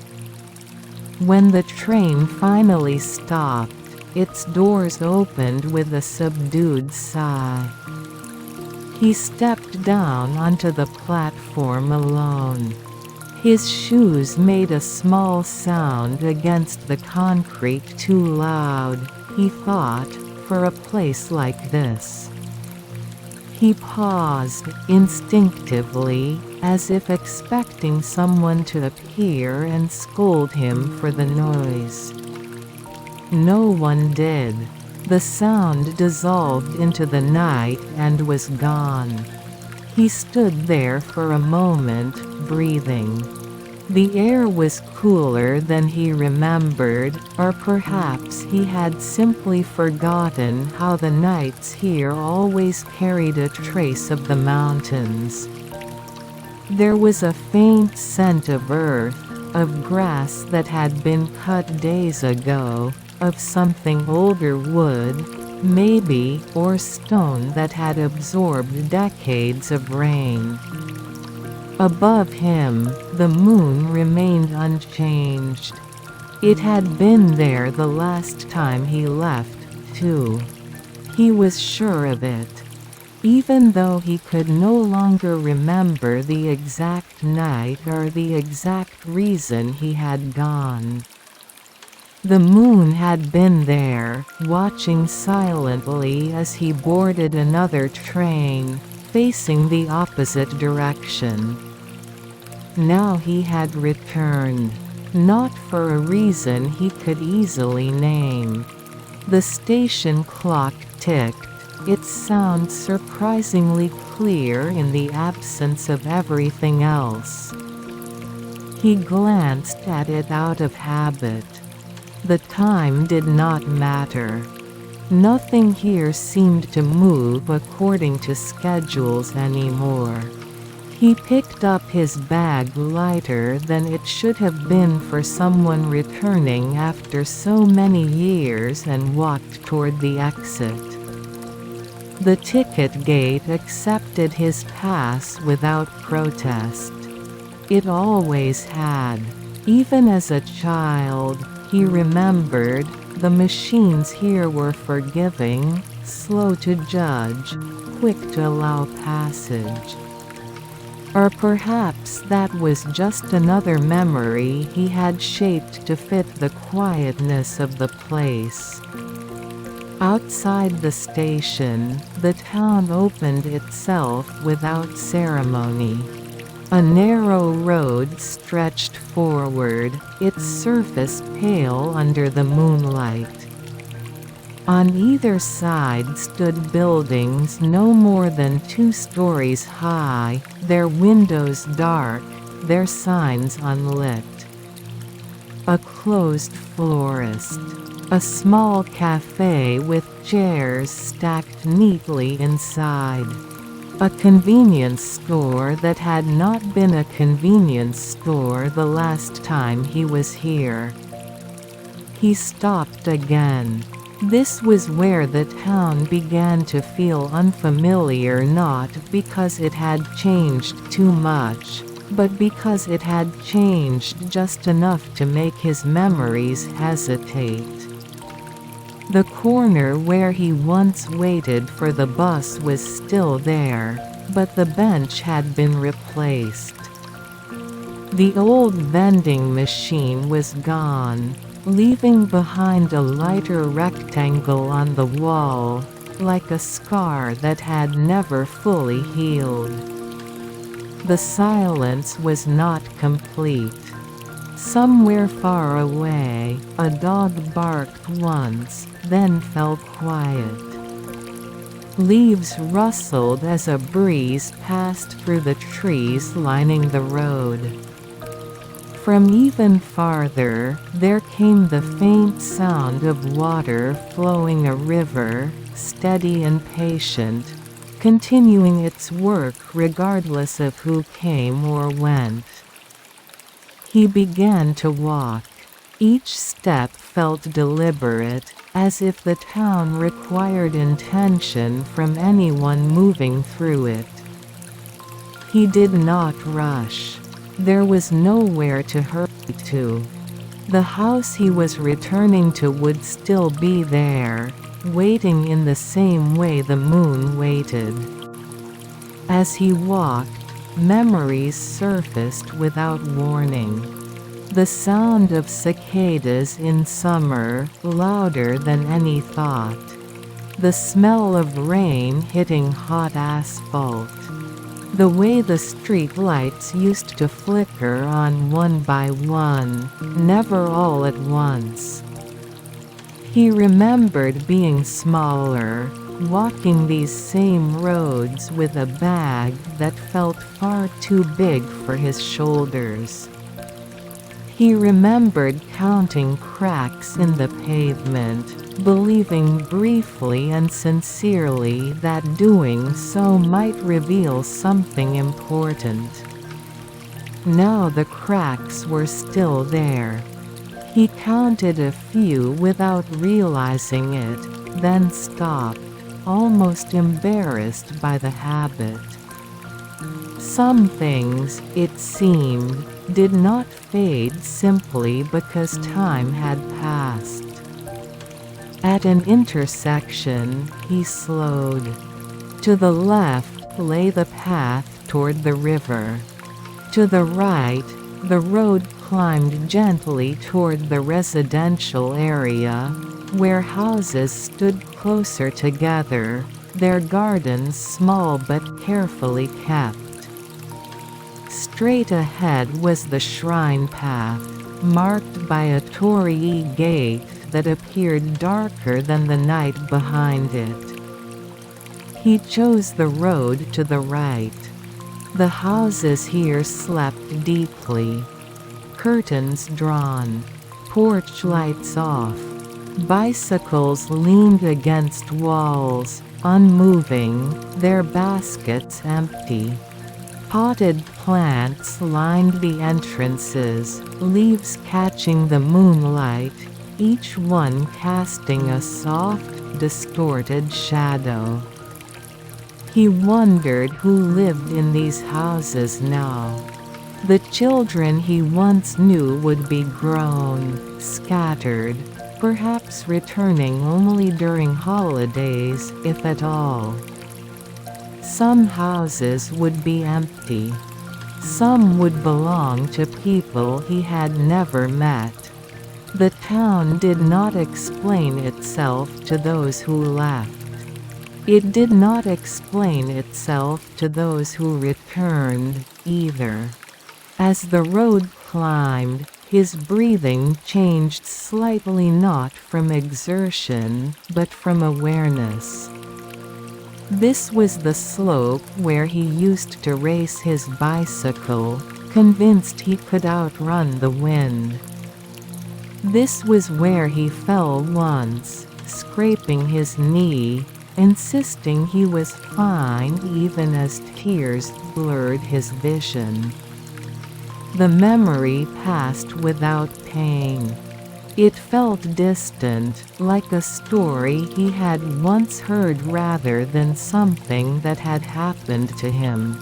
When the train finally stopped, its doors opened with a subdued sigh. He stepped down onto the platform alone. His shoes made a small sound against the concrete, too loud, he thought, for a place like this. He paused, instinctively, as if expecting someone to appear and scold him for the noise. No one did. The sound dissolved into the night and was gone. He stood there for a moment, breathing. The air was cooler than he remembered, or perhaps he had simply forgotten how the nights here always carried a trace of the mountains. There was a faint scent of earth, of grass that had been cut days ago, of something older, wood, maybe, or stone that had absorbed decades of rain. Above him, the moon remained unchanged. It had been there the last time he left, too. He was sure of it. Even though he could no longer remember the exact night or the exact reason he had gone. The moon had been there, watching silently as he boarded another train, facing the opposite direction. Now he had returned. Not for a reason he could easily name. The station clock ticked, its sound surprisingly clear in the absence of everything else. He glanced at it out of habit. The time did not matter. Nothing here seemed to move according to schedules anymore. He picked up his bag lighter than it should have been for someone returning after so many years and walked toward the exit. The ticket gate accepted his pass without protest. It always had. Even as a child, he remembered, the machines here were forgiving, slow to judge, quick to allow passage. Or perhaps that was just another memory he had shaped to fit the quietness of the place. Outside the station, the town opened itself without ceremony. A narrow road stretched forward, its surface pale under the moonlight. On either side stood buildings no more than 2 stories high, their windows dark, their signs unlit. A closed florist. A small cafe with chairs stacked neatly inside. A convenience store that had not been a convenience store the last time he was here. He stopped again. This was where the town began to feel unfamiliar, not because it had changed too much, but because it had changed just enough to make his memories hesitate. The corner where he once waited for the bus was still there, but the bench had been replaced. The old vending machine was gone, leaving behind a lighter rectangle on the wall, like a scar that had never fully healed. The silence was not complete. Somewhere far away, a dog barked once, then fell quiet. Leaves rustled as a breeze passed through the trees lining the road. From even farther, there came the faint sound of water flowing a river, steady and patient, continuing its work regardless of who came or went. He began to walk. Each step felt deliberate, as if the town required intention from anyone moving through it. He did not rush. There was nowhere to hurry to. The house he was returning to would still be there, waiting in the same way the moon waited. As he walked, memories surfaced without warning. The sound of cicadas in summer, louder than any thought. The smell of rain hitting hot asphalt. The way the street lights used to flicker on one by one, never all at once. He remembered being smaller, walking these same roads with a bag that felt far too big for his shoulders. He remembered counting cracks in the pavement, believing briefly and sincerely that doing so might reveal something important. Now the cracks were still there. He counted a few without realizing it, then stopped, almost embarrassed by the habit. Some things, it seemed, did not fade simply because time had passed. At an intersection, he slowed. To the left lay the path toward the river. To the right, the road climbed gently toward the residential area, where houses stood closer together, their gardens small but carefully kept. Straight ahead was the shrine path, marked by a torii gate that appeared darker than the night behind it. He chose the road to the right. The houses here slept deeply. Curtains drawn. Porch lights off. Bicycles leaned against walls, unmoving, their baskets empty. Potted plants lined the entrances, leaves catching the moonlight, each one casting a soft, distorted shadow. He wondered who lived in these houses now. The children he once knew would be grown, scattered, perhaps returning only during holidays, if at all. Some houses would be empty. Some would belong to people he had never met. The town did not explain itself to those who left. It did not explain itself to those who returned, either. As the road climbed, his breathing changed slightly, not from exertion, but from awareness. This was the slope where he used to race his bicycle, convinced he could outrun the wind. This was where he fell once, scraping his knee, insisting he was fine even as tears blurred his vision. The memory passed without pain. It felt distant, like a story he had once heard rather than something that had happened to him.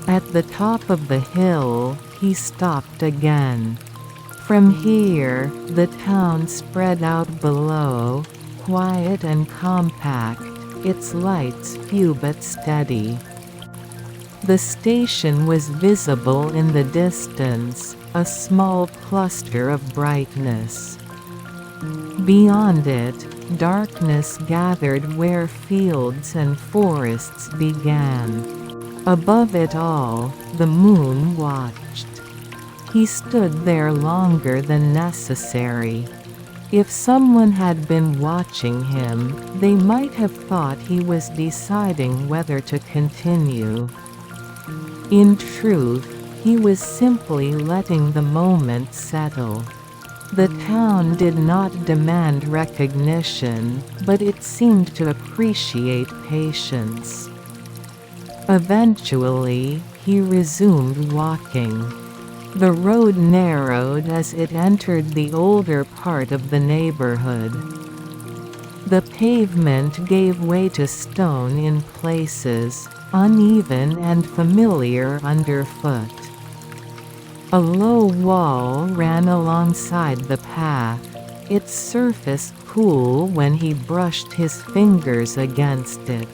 At the top of the hill, he stopped again. From here, the town spread out below, quiet and compact, its lights few but steady. The station was visible in the distance, a small cluster of brightness. Beyond it, darkness gathered where fields and forests began. Above it all, the moon watched. He stood there longer than necessary. If someone had been watching him, they might have thought he was deciding whether to continue. In truth, he was simply letting the moment settle. The town did not demand recognition, but it seemed to appreciate patience. Eventually, he resumed walking. The road narrowed as it entered the older part of the neighborhood. The pavement gave way to stone in places, uneven and familiar underfoot. A low wall ran alongside the path, its surface cool when he brushed his fingers against it.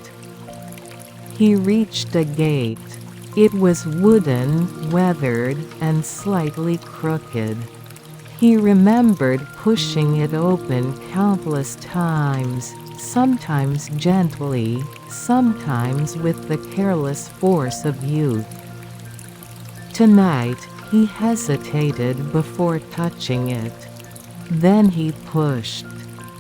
He reached a gate. It was wooden, weathered, and slightly crooked. He remembered pushing it open countless times, sometimes gently, sometimes with the careless force of youth. Tonight, he hesitated before touching it. Then he pushed.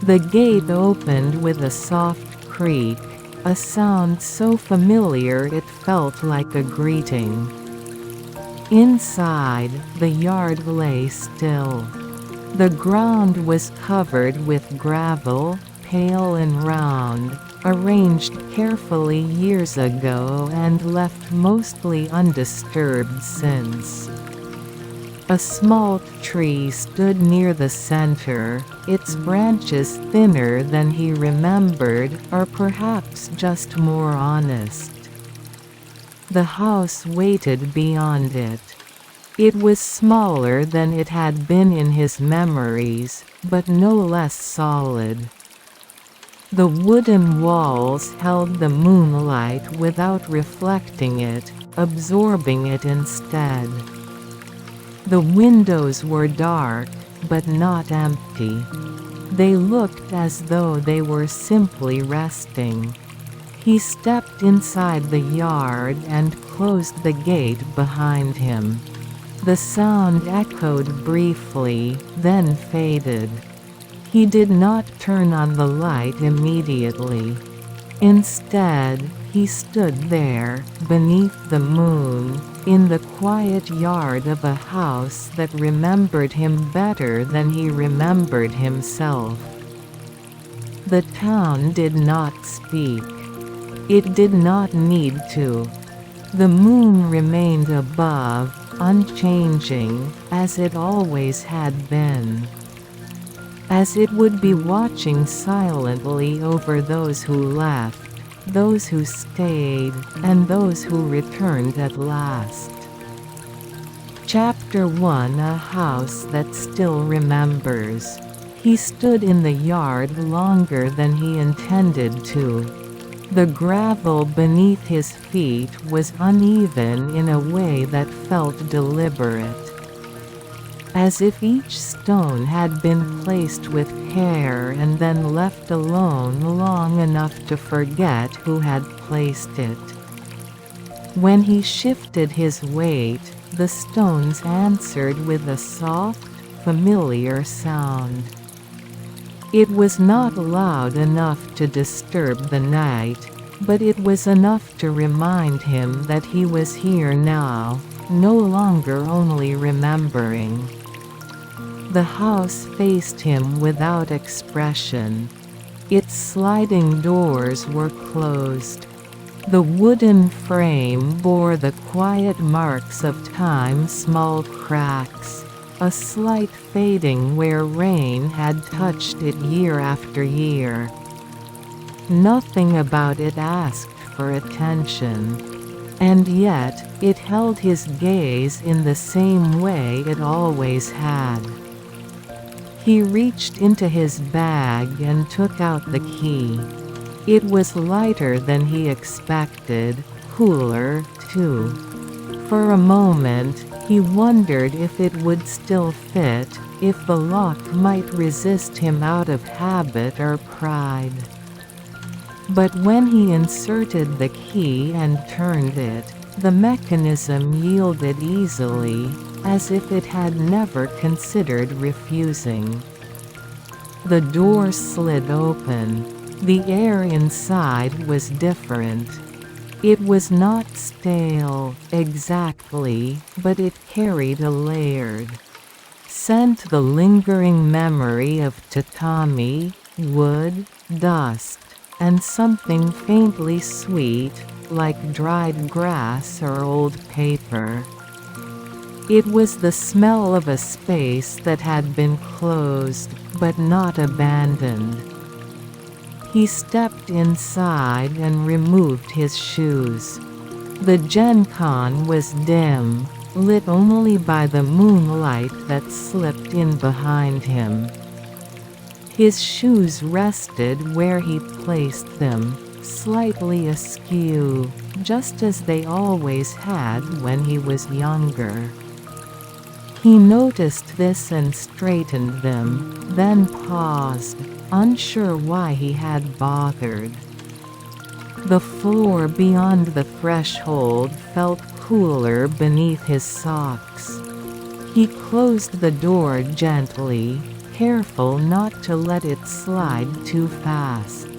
The gate opened with a soft creak, a sound so familiar it felt like a greeting. Inside, the yard lay still. The ground was covered with gravel, pale and round, arranged carefully years ago and left mostly undisturbed since. A small tree stood near the center, its branches thinner than he remembered, or perhaps just more honest. The house waited beyond it. It was smaller than it had been in his memories, but no less solid. The wooden walls held the moonlight without reflecting it, absorbing it instead. The windows were dark, but not empty. They looked as though they were simply resting. He stepped inside the yard and closed the gate behind him. The sound echoed briefly, then faded. He did not turn on the light immediately. Instead, he stood there, beneath the moon, in the quiet yard of a house that remembered him better than he remembered himself. The town did not speak. It did not need to. The moon remained above, unchanging, as it always had been. As it would be watching silently over those who left, those who stayed, and those who returned at last. Chapter 1: A House That Still Remembers. He stood in the yard longer than he intended to. The gravel beneath his feet was uneven in a way that felt deliberate. As if each stone had been placed with care and then left alone long enough to forget who had placed it. When he shifted his weight, the stones answered with a soft, familiar sound. It was not loud enough to disturb the night, but it was enough to remind him that he was here now, no longer only remembering. The house faced him without expression. Its sliding doors were closed. The wooden frame bore the quiet marks of time, small cracks, a slight fading where rain had touched it year after year. Nothing about it asked for attention. And yet, it held his gaze in the same way it always had. He reached into his bag and took out the key. It was lighter than he expected, cooler, too. For a moment, he wondered if it would still fit, if the lock might resist him out of habit or pride. But when he inserted the key and turned it, the mechanism yielded easily, as if it had never considered refusing. The door slid open. The air inside was different. It was not stale, exactly, but it carried a layered scent, the lingering memory of tatami, wood, dust, and something faintly sweet, like dried grass or old paper. It was the smell of a space that had been closed, but not abandoned. He stepped inside and removed his shoes. The Gen-Con was dim, lit only by the moonlight that slipped in behind him. His shoes rested where he placed them, slightly askew, just as they always had when he was younger. He noticed this and straightened them, then paused, unsure why he had bothered. The floor beyond the threshold felt cooler beneath his socks. He closed the door gently, careful not to let it slide too fast.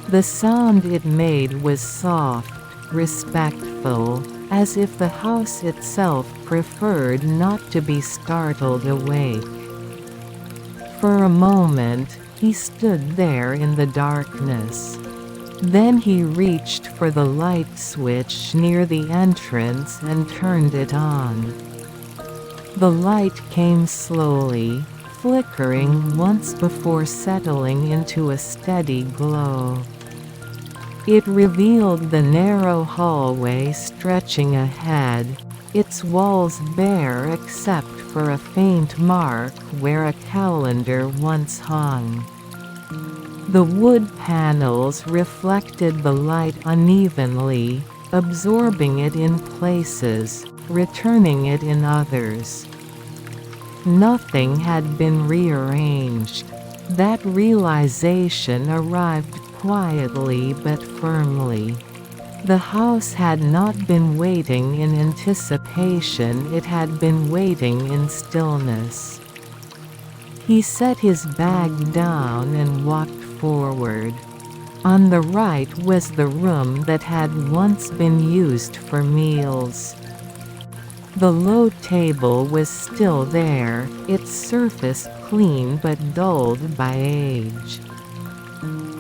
The sound it made was soft, respectful, as if the house itself preferred not to be startled awake. For a moment, he stood there in the darkness. Then he reached for the light switch near the entrance and turned it on. The light came slowly, flickering once before settling into a steady glow. It revealed the narrow hallway stretching ahead, its walls bare except for a faint mark where a calendar once hung. The wood panels reflected the light unevenly, absorbing it in places, returning it in others. Nothing had been rearranged. That realization arrived quietly but firmly. The house had not been waiting in anticipation, it had been waiting in stillness. He set his bag down and walked forward. On the right was the room that had once been used for meals. The low table was still there, its surface clean but dulled by age.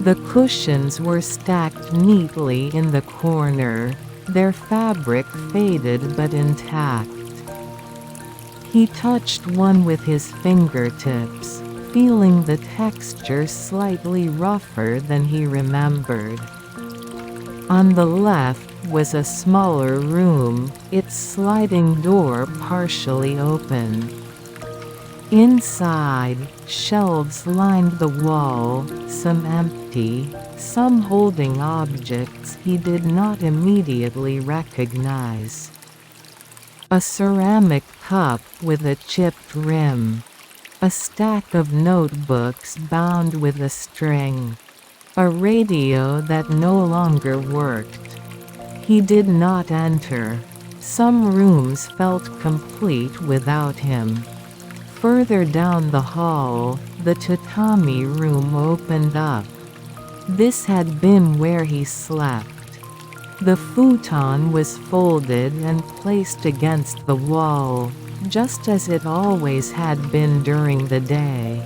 The cushions were stacked neatly in the corner, their fabric faded but intact. He touched one with his fingertips, feeling the texture slightly rougher than he remembered. On the left was a smaller room, its sliding door partially open. Inside, shelves lined the wall, some empty, some holding objects he did not immediately recognize. A ceramic cup with a chipped rim. A stack of notebooks bound with a string. A radio that no longer worked. He did not enter. Some rooms felt complete without him. Further down the hall, the tatami room opened up. This had been where he slept. The futon was folded and placed against the wall, just as it always had been during the day.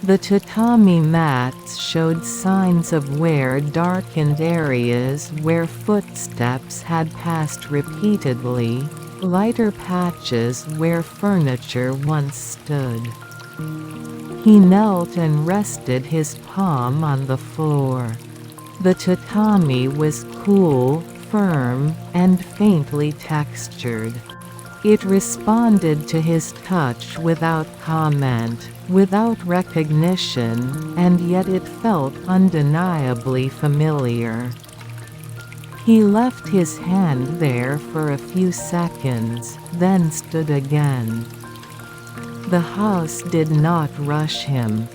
The tatami mats showed signs of wear, darkened areas where footsteps had passed repeatedly, lighter patches where furniture once stood. He knelt and rested his palm on the floor. The tatami was cool, firm, and faintly textured. It responded to his touch without comment, without recognition, and yet it felt undeniably familiar. He left his hand there for a few seconds, then stood again. The house did not rush him.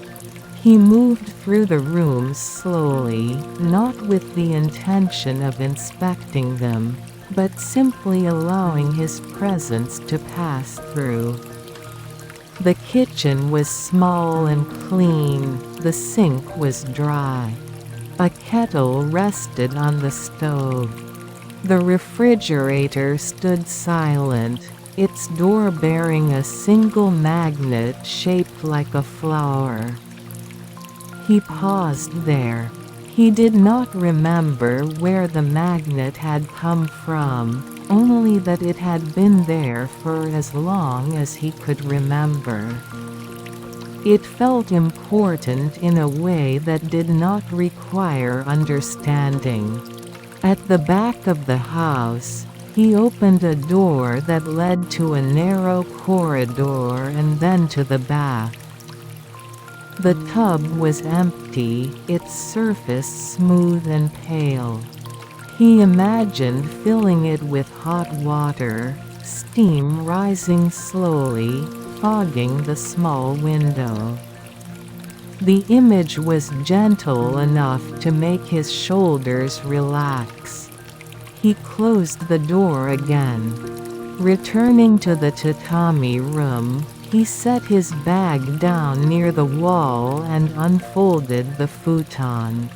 He moved through the rooms slowly, not with the intention of inspecting them, but simply allowing his presence to pass through. The kitchen was small and clean, the sink was dry. A kettle rested on the stove. The refrigerator stood silent, its door bearing a single magnet shaped like a flower. He paused there. He did not remember where the magnet had come from, only that it had been there for as long as he could remember. It felt important in a way that did not require understanding. At the back of the house, he opened a door that led to a narrow corridor and then to the bath. The tub was empty, its surface smooth and pale. He imagined filling it with hot water, steam rising slowly, fogging the small window. The image was gentle enough to make his shoulders relax. He closed the door again. Returning to the tatami room, he set his bag down near the wall and unfolded the futon.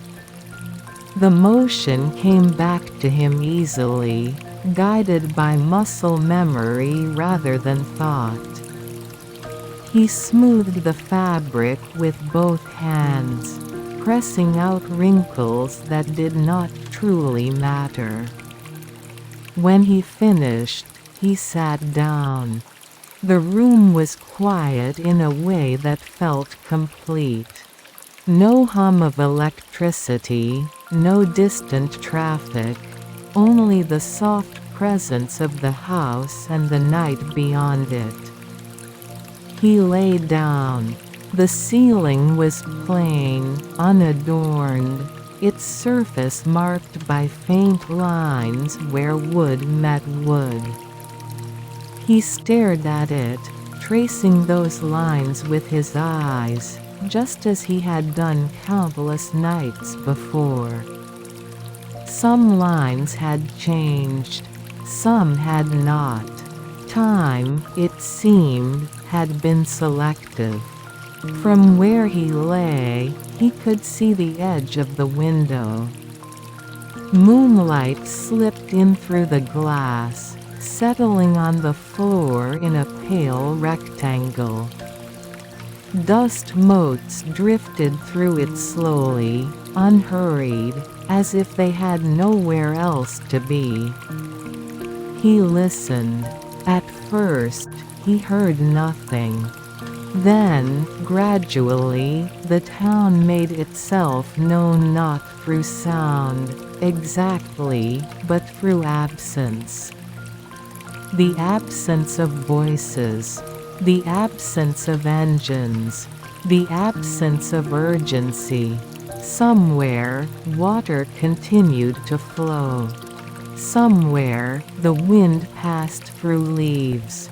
The motion came back to him easily, guided by muscle memory rather than thought. He smoothed the fabric with both hands, pressing out wrinkles that did not truly matter. When he finished, he sat down. The room was quiet in a way that felt complete. No hum of electricity, no distant traffic, only the soft presence of the house and the night beyond it. He lay down. The ceiling was plain, unadorned, its surface marked by faint lines where wood met wood. He stared at it, tracing those lines with his eyes, just as he had done countless nights before. Some lines had changed, some had not. Time, it seemed, had been selective. From where he lay, he could see the edge of the window. Moonlight slipped in through the glass, settling on the floor in a pale rectangle. Dust motes drifted through it slowly, unhurried, as if they had nowhere else to be. He listened. At first, he heard nothing. Then, gradually, the town made itself known not through sound, exactly, but through absence. The absence of voices, the absence of engines, the absence of urgency. Somewhere, water continued to flow. Somewhere, the wind passed through leaves.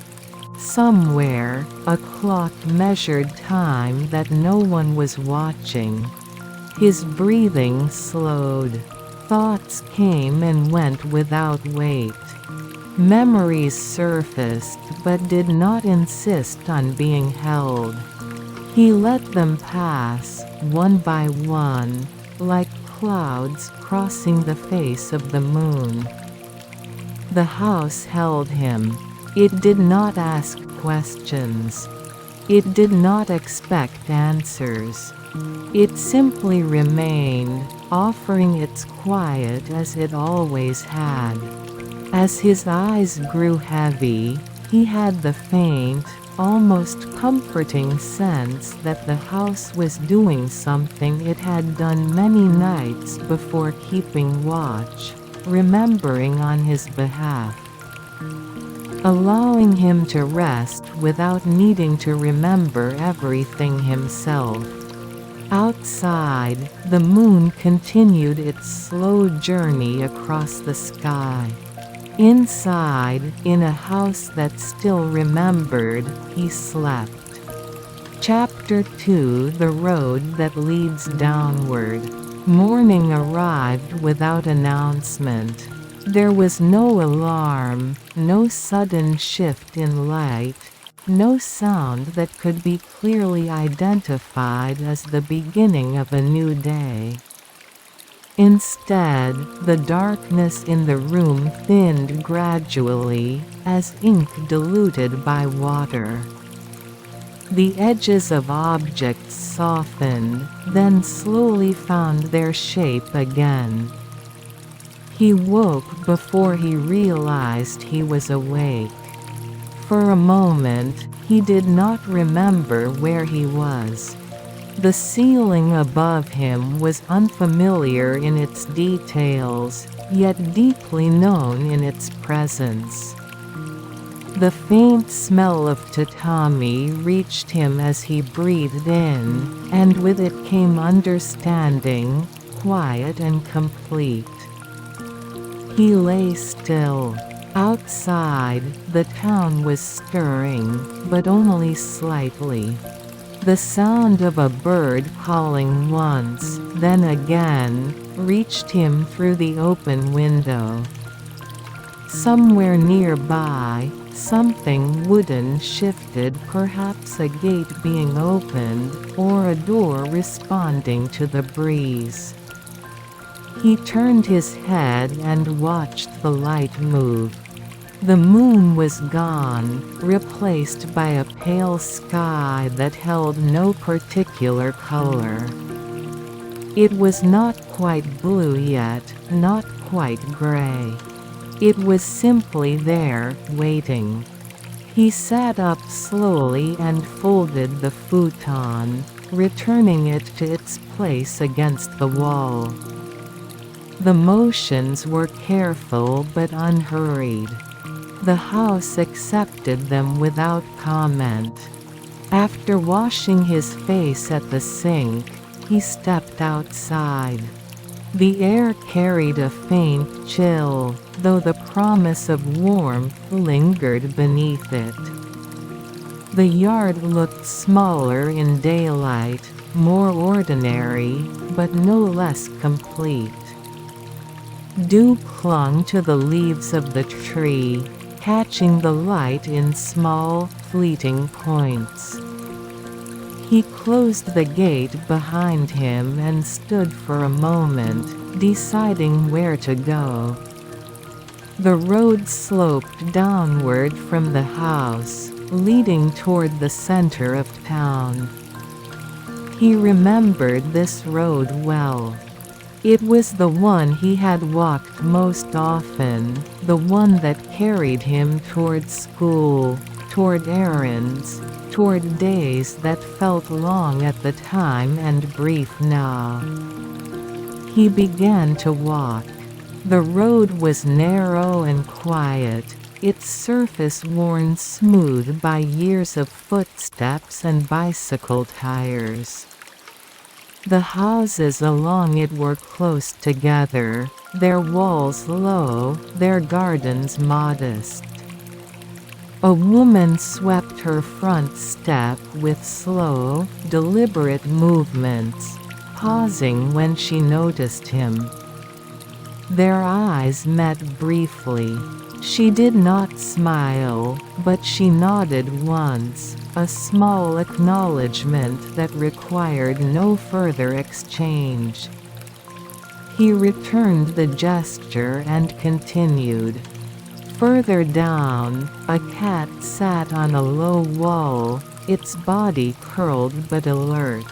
Somewhere, a clock measured time that no one was watching. His breathing slowed. Thoughts came and went without weight. Memories surfaced but did not insist on being held. He let them pass, one by one, like clouds crossing the face of the moon. The house held him. It did not ask questions. It did not expect answers. It simply remained, offering its quiet as it always had. As his eyes grew heavy, he had the faint, almost comforting sense that the house was doing something it had done many nights before, keeping watch, remembering on his behalf. Allowing him to rest without needing to remember everything himself. Outside, the moon continued its slow journey across the sky. Inside, in a house that still remembered, he slept. Chapter 2: The Road That Leads Downward. Morning arrived without announcement. There was no alarm, no sudden shift in light, no sound that could be clearly identified as the beginning of a new day. Instead, the darkness in the room thinned gradually, as ink diluted by water. The edges of objects softened, then slowly found their shape again. He woke before he realized he was awake. For a moment, he did not remember where he was. The ceiling above him was unfamiliar in its details, yet deeply known in its presence. The faint smell of tatami reached him as he breathed in, and with it came understanding, quiet and complete. He lay still. Outside, the town was stirring, but only slightly. The sound of a bird calling once, then again, reached him through the open window. Somewhere nearby, something wooden shifted, perhaps a gate being opened, or a door responding to the breeze. He turned his head and watched the light move. The moon was gone, replaced by a pale sky that held no particular color. It was not quite blue yet, not quite gray. It was simply there, waiting. He sat up slowly and folded the futon, returning it to its place against the wall. The motions were careful but unhurried. The house accepted them without comment. After washing his face at the sink, he stepped outside. The air carried a faint chill, though the promise of warmth lingered beneath it. The yard looked smaller in daylight, more ordinary, but no less complete. Dew clung to the leaves of the tree, catching the light in small, fleeting points. He closed the gate behind him and stood for a moment, deciding where to go. The road sloped downward from the house, leading toward the center of town. He remembered this road well. It was the one he had walked most often, the one that carried him toward school, toward errands, toward days that felt long at the time and brief now. He began to walk. The road was narrow and quiet, its surface worn smooth by years of footsteps and bicycle tires. The houses along it were close together, their walls low, their gardens modest. A woman swept her front step with slow, deliberate movements, pausing when she noticed him. Their eyes met briefly. She did not smile, but she nodded once, a small acknowledgement that required no further exchange. He returned the gesture and continued. Further down, a cat sat on a low wall, its body curled but alert.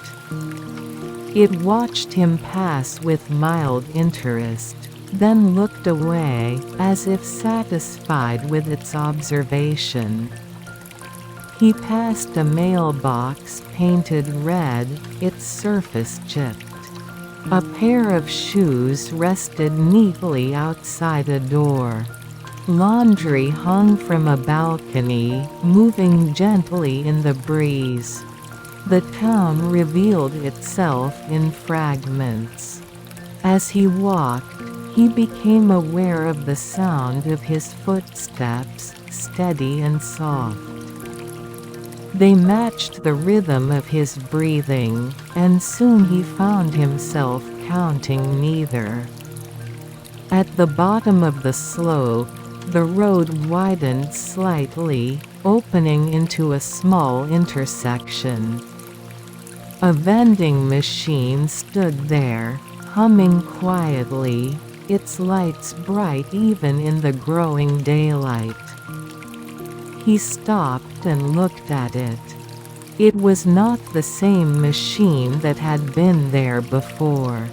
It watched him pass with mild interest, then looked away, as if satisfied with its observation. He passed a mailbox painted red, its surface chipped. A pair of shoes rested neatly outside a door. Laundry hung from a balcony, moving gently in the breeze. The town revealed itself in fragments. As he walked, he became aware of the sound of his footsteps, steady and soft. They matched the rhythm of his breathing, and soon he found himself counting neither. At the bottom of the slope, the road widened slightly, opening into a small intersection. A vending machine stood there, humming quietly, its lights bright even in the growing daylight. He stopped and looked at it. It was not the same machine that had been there before.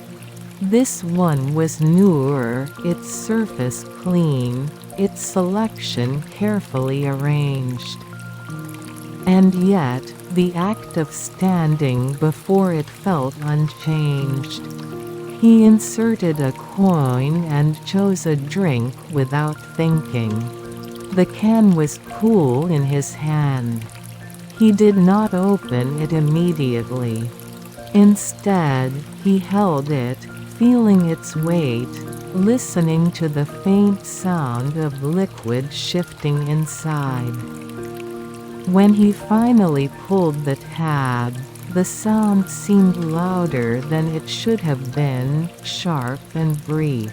This one was newer, its surface clean, its selection carefully arranged. And yet, the act of standing before it felt unchanged. He inserted a coin and chose a drink without thinking. The can was cool in his hand. He did not open it immediately. Instead, he held it, feeling its weight, listening to the faint sound of liquid shifting inside. When he finally pulled the tab, the sound seemed louder than it should have been, sharp and brief.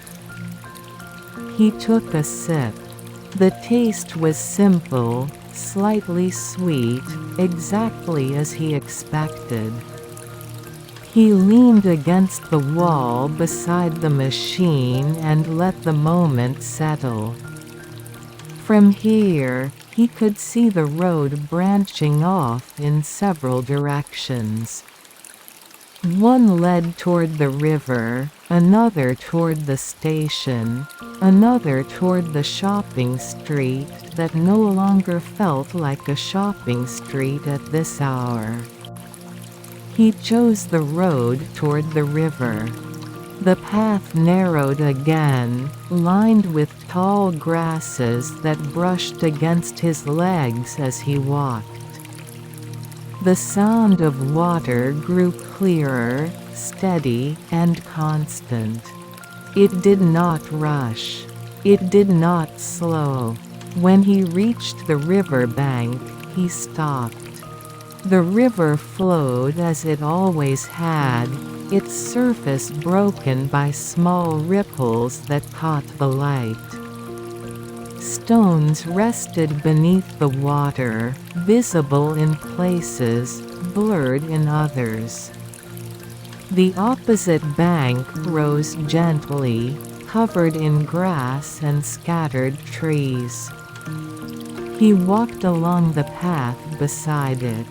He took a sip. The taste was simple, slightly sweet, exactly as he expected. He leaned against the wall beside the machine and let the moment settle. From here, he could see the road branching off in several directions. One led toward the river, another toward the station, another toward the shopping street that no longer felt like a shopping street at this hour. He chose the road toward the river. The path narrowed again, lined with tall grasses that brushed against his legs as he walked. The sound of water grew clearer, steady, and constant. It did not rush. It did not slow. When he reached the river bank, he stopped. The river flowed as it always had, its surface broken by small ripples that caught the light. Stones rested beneath the water, visible in places, blurred in others. The opposite bank rose gently, covered in grass and scattered trees. He walked along the path beside it.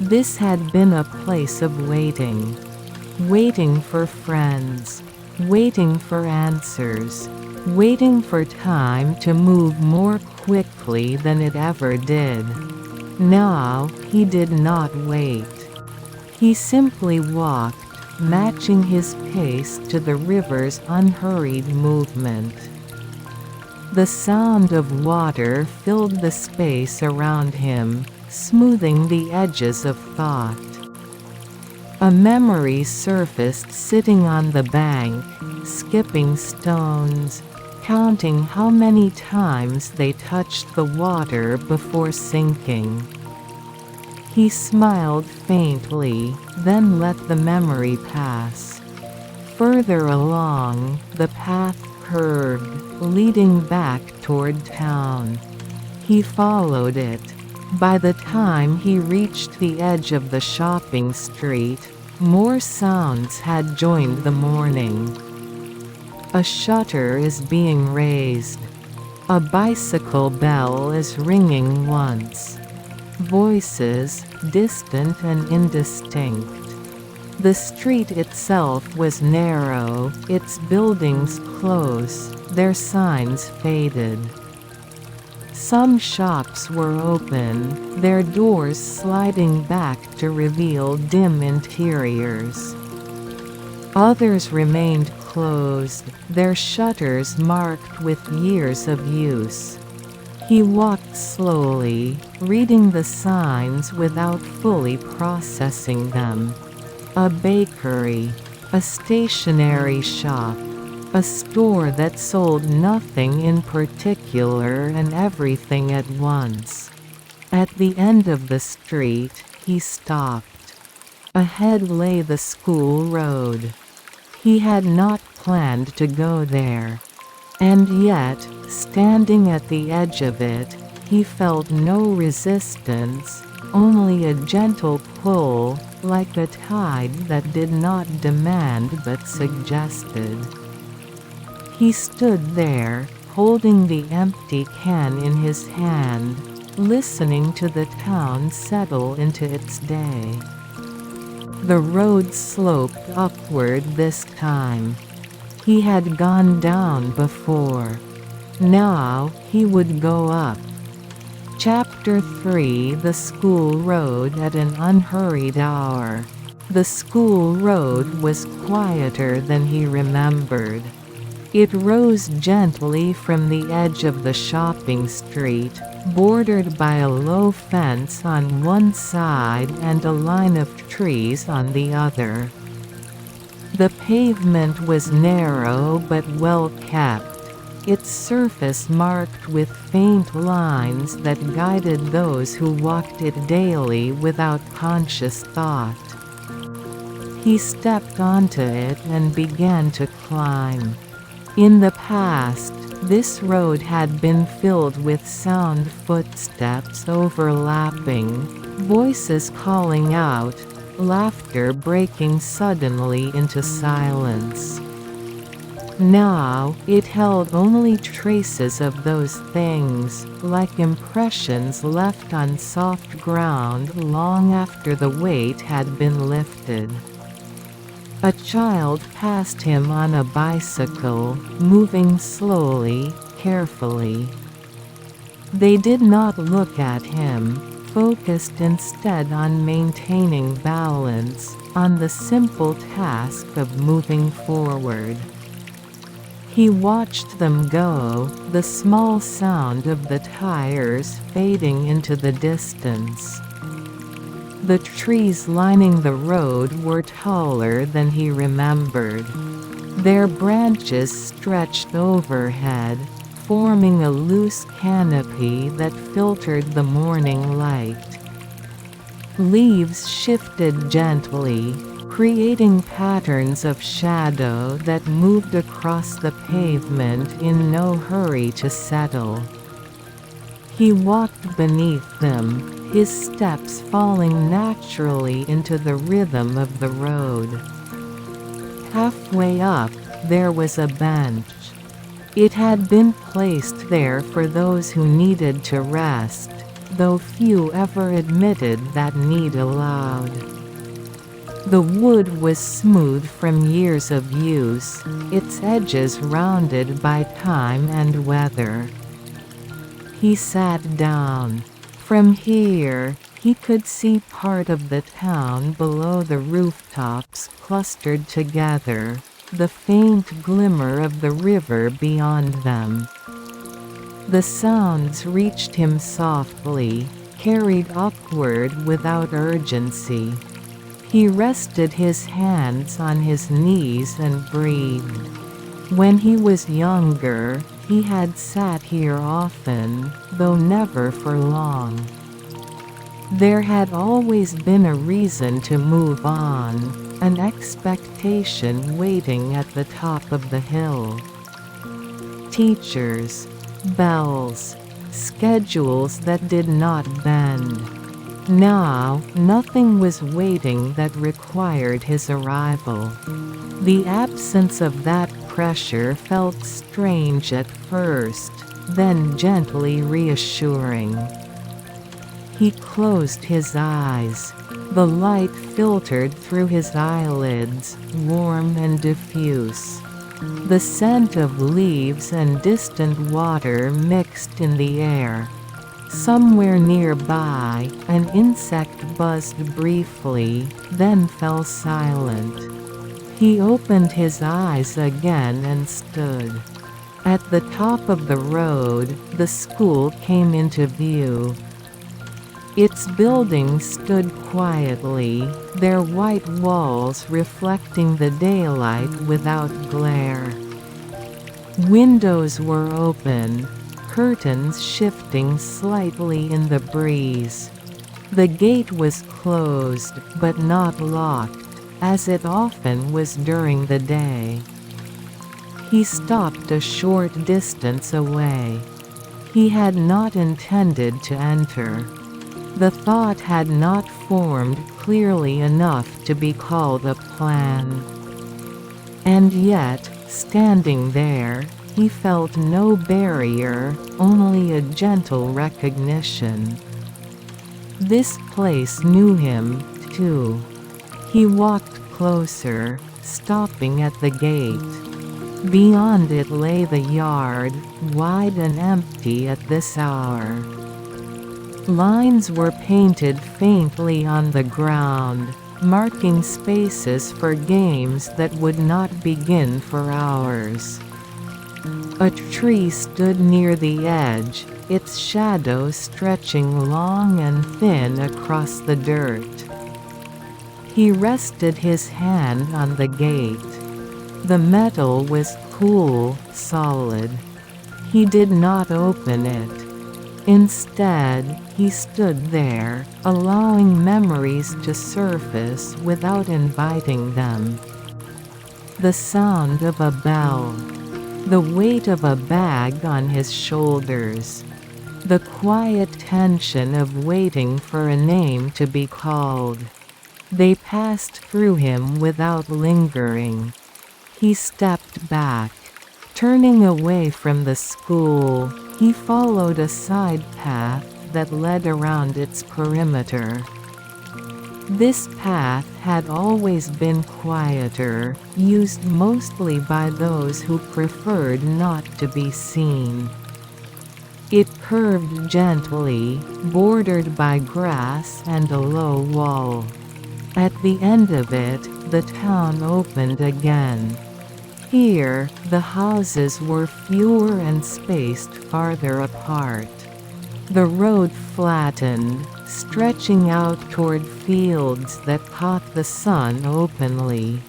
This had been a place of waiting. Waiting for friends. Waiting for answers. Waiting for time to move more quickly than it ever did. Now, he did not wait. He simply walked, matching his pace to the river's unhurried movement. The sound of water filled the space around him, smoothing the edges of thought. A memory surfaced sitting on the bank, skipping stones, counting how many times they touched the water before sinking. He smiled faintly, then let the memory pass. Further along, the path curved, leading back toward town. He followed it. By the time he reached the edge of the shopping street, more sounds had joined the morning. A shutter is being raised. A bicycle bell is ringing once. Voices, distant and indistinct. The street itself was narrow, its buildings close, their signs faded. Some shops were open, their doors sliding back to reveal dim interiors. Others remained closed, their shutters marked with years of use. He walked slowly, reading the signs without fully processing them. A bakery, a stationery shop, a store that sold nothing in particular and everything at once. At the end of the street, he stopped. Ahead lay the school road. He had not planned to go there. And yet, standing at the edge of it, he felt no resistance, only a gentle pull, like a tide that did not demand but suggested. He stood there, holding the empty can in his hand, listening to the town settle into its day. The road sloped upward this time. He had gone down before. Now, he would go up. Chapter 3 The School Road at an unhurried hour. The school road was quieter than he remembered. It rose gently from the edge of the shopping street, bordered by a low fence on one side and a line of trees on the other. The pavement was narrow but well kept, its surface marked with faint lines that guided those who walked it daily without conscious thought. He stepped onto it and began to climb. In the past, this road had been filled with sound footsteps overlapping, voices calling out, laughter breaking suddenly into silence. Now, it held only traces of those things, like impressions left on soft ground long after the weight had been lifted. A child passed him on a bicycle, moving slowly, carefully. They did not look at him, focused instead on maintaining balance, on the simple task of moving forward. He watched them go, the small sound of the tires fading into the distance. The trees lining the road were taller than he remembered. Their branches stretched overhead, forming a loose canopy that filtered the morning light. Leaves shifted gently, creating patterns of shadow that moved across the pavement in no hurry to settle. He walked beneath them, his steps falling naturally into the rhythm of the road. Halfway up, there was a bench. It had been placed there for those who needed to rest, though few ever admitted that need aloud. The wood was smooth from years of use, its edges rounded by time and weather. He sat down. From here, he could see part of the town below the rooftops clustered together, the faint glimmer of the river beyond them. The sounds reached him softly, carried upward without urgency. He rested his hands on his knees and breathed. When he was younger, he had sat here often, though never for long. There had always been a reason to move on, an expectation waiting at the top of the hill. Teachers, bells, schedules that did not bend. Now, nothing was waiting that required his arrival. The absence of that pressure felt strange at first, then gently reassuring. He closed his eyes. The light filtered through his eyelids, warm and diffuse. The scent of leaves and distant water mixed in the air. Somewhere nearby, an insect buzzed briefly, then fell silent. He opened his eyes again and stood. At the top of the road, the school came into view. Its buildings stood quietly, their white walls reflecting the daylight without glare. Windows were open, curtains shifting slightly in the breeze. The gate was closed, but not locked, as it often was during the day. He stopped a short distance away. He had not intended to enter. The thought had not formed clearly enough to be called a plan. And yet, standing there, he felt no barrier, only a gentle recognition. This place knew him, too. He walked closer, stopping at the gate. Beyond it lay the yard, wide and empty at this hour. Lines were painted faintly on the ground, marking spaces for games that would not begin for hours. A tree stood near the edge, its shadow stretching long and thin across the dirt. He rested his hand on the gate. The metal was cool, solid. He did not open it. Instead, he stood there, allowing memories to surface without inviting them. The sound of a bell. The weight of a bag on his shoulders. The quiet tension of waiting for a name to be called. They passed through him without lingering. He stepped back. Turning away from the school, he followed a side path that led around its perimeter. This path had always been quieter, used mostly by those who preferred not to be seen. It curved gently, bordered by grass and a low wall. At the end of it, the town opened again. Here, the houses were fewer and spaced farther apart. The road flattened, stretching out toward fields that caught the sun openly.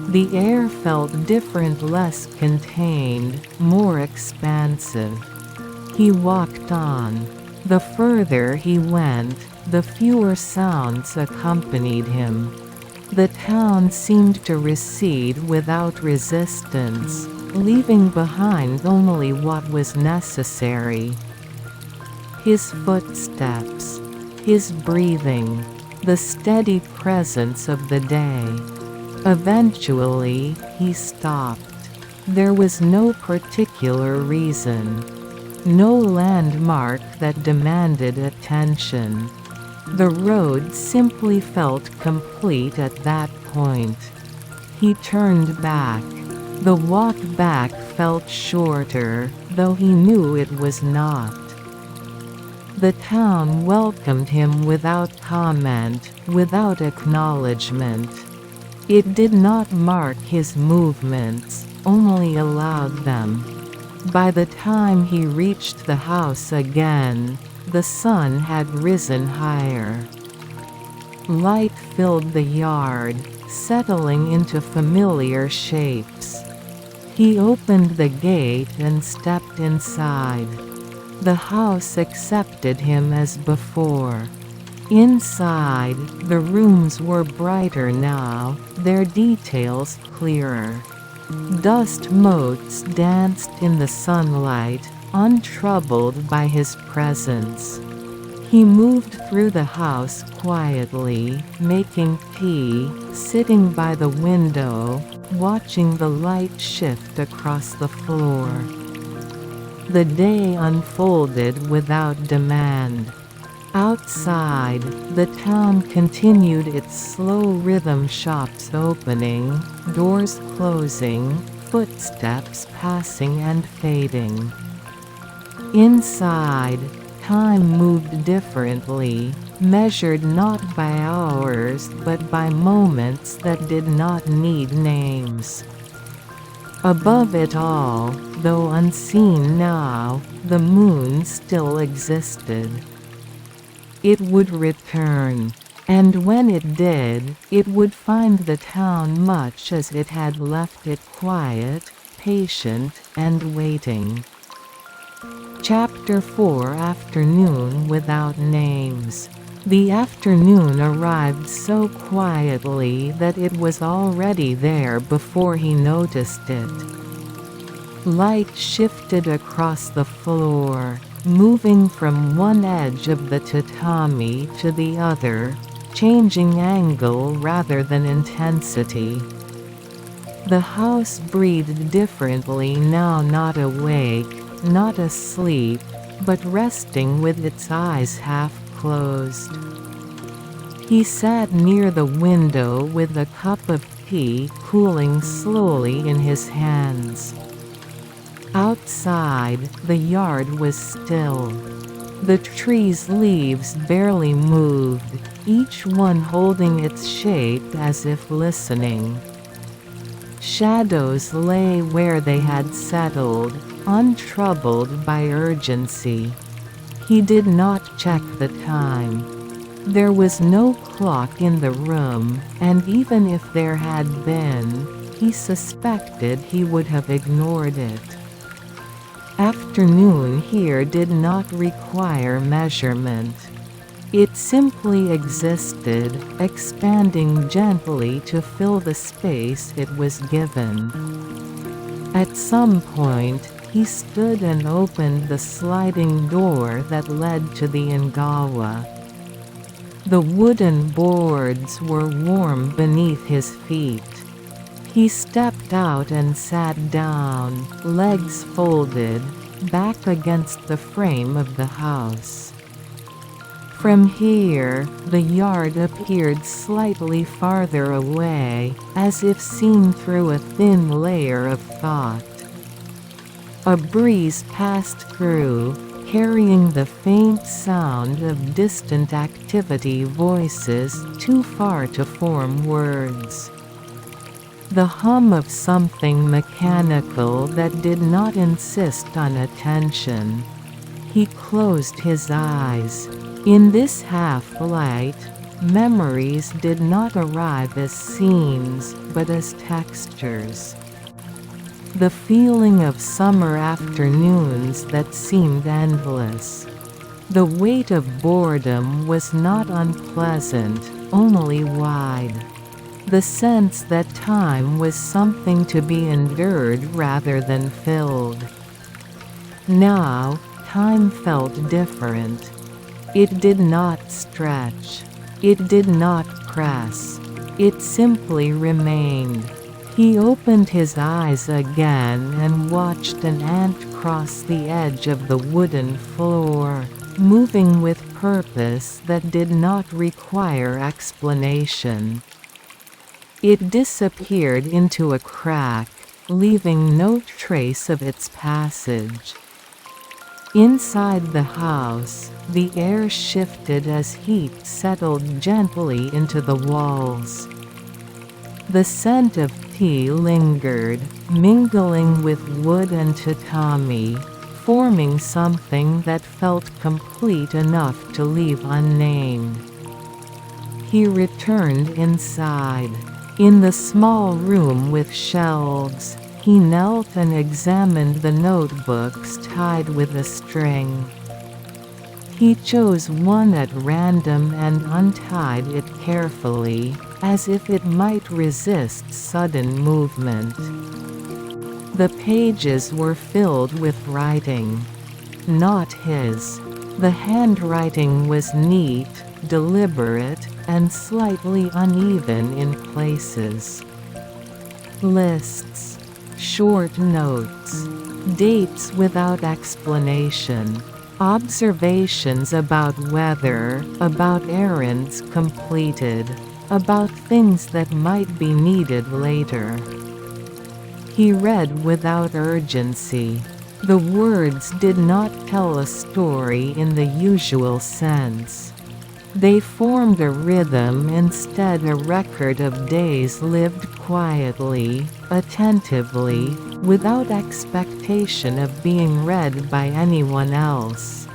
The air felt different, less contained, more expansive. He walked on. The further he went, the fewer sounds accompanied him. The town seemed to recede without resistance, leaving behind only what was necessary. His footsteps, his breathing, the steady presence of the day. Eventually, he stopped. There was no particular reason. No landmark that demanded attention. The road simply felt complete at that point. He turned back. The walk back felt shorter, though he knew it was not. The town welcomed him without comment, without acknowledgement. It did not mark his movements, only allowed them. By the time he reached the house again, the sun had risen higher. Light filled the yard, settling into familiar shapes. He opened the gate and stepped inside. The house accepted him as before. Inside, the rooms were brighter now, their details clearer. Dust motes danced in the sunlight, untroubled by his presence. He moved through the house quietly, making tea, sitting by the window, watching the light shift across the floor. The day unfolded without demand. Outside, the town continued its slow rhythm, shops opening, doors closing, footsteps passing and fading. Inside, time moved differently, measured not by hours but by moments that did not need names. Above it all, though unseen now, the moon still existed. It would return. And when it did, it would find the town much as it had left it, quiet, patient, and waiting. Chapter 4 Afternoon Without Names. The afternoon arrived so quietly that it was already there before he noticed it. Light shifted across the floor, moving from one edge of the tatami to the other, changing angle rather than intensity. The house breathed differently now, not awake, not asleep, but resting with its eyes half closed. He sat near the window with a cup of tea cooling slowly in his hands. Outside, the yard was still. The trees' leaves barely moved, each one holding its shape as if listening. Shadows lay where they had settled, untroubled by urgency. He did not check the time. There was no clock in the room, and even if there had been, he suspected he would have ignored it. Afternoon here did not require measurement. It simply existed, expanding gently to fill the space it was given. At some point, he stood and opened the sliding door that led to the Ingawa. The wooden boards were warm beneath his feet. He stepped out and sat down, legs folded, back against the frame of the house. From here, the yard appeared slightly farther away, as if seen through a thin layer of thought. A breeze passed through, carrying the faint sound of distant activity, voices too far to form words. The hum of something mechanical that did not insist on attention. He closed his eyes. In this half-light, memories did not arrive as scenes, but as textures. The feeling of summer afternoons that seemed endless. The weight of boredom was not unpleasant, only wide. The sense that time was something to be endured rather than filled. Now, time felt different. It did not stretch. It did not press. It simply remained. He opened his eyes again and watched an ant cross the edge of the wooden floor, moving with purpose that did not require explanation. It disappeared into a crack, leaving no trace of its passage. Inside the house, the air shifted as heat settled gently into the walls. The scent of tea lingered, mingling with wood and tatami, forming something that felt complete enough to leave unnamed. He returned inside. In the small room with shelves, he knelt and examined the notebooks tied with a string. He chose one at random and untied it carefully, as if it might resist sudden movement. The pages were filled with writing. Not his. The handwriting was neat, deliberate, and slightly uneven in places. Lists. Short notes. Dates without explanation. Observations about weather, about errands completed, about things that might be needed later. He read without urgency. The words did not tell a story in the usual sense. They formed a rhythm, instead a record of days lived quietly, attentively, without expectation of being read by anyone else.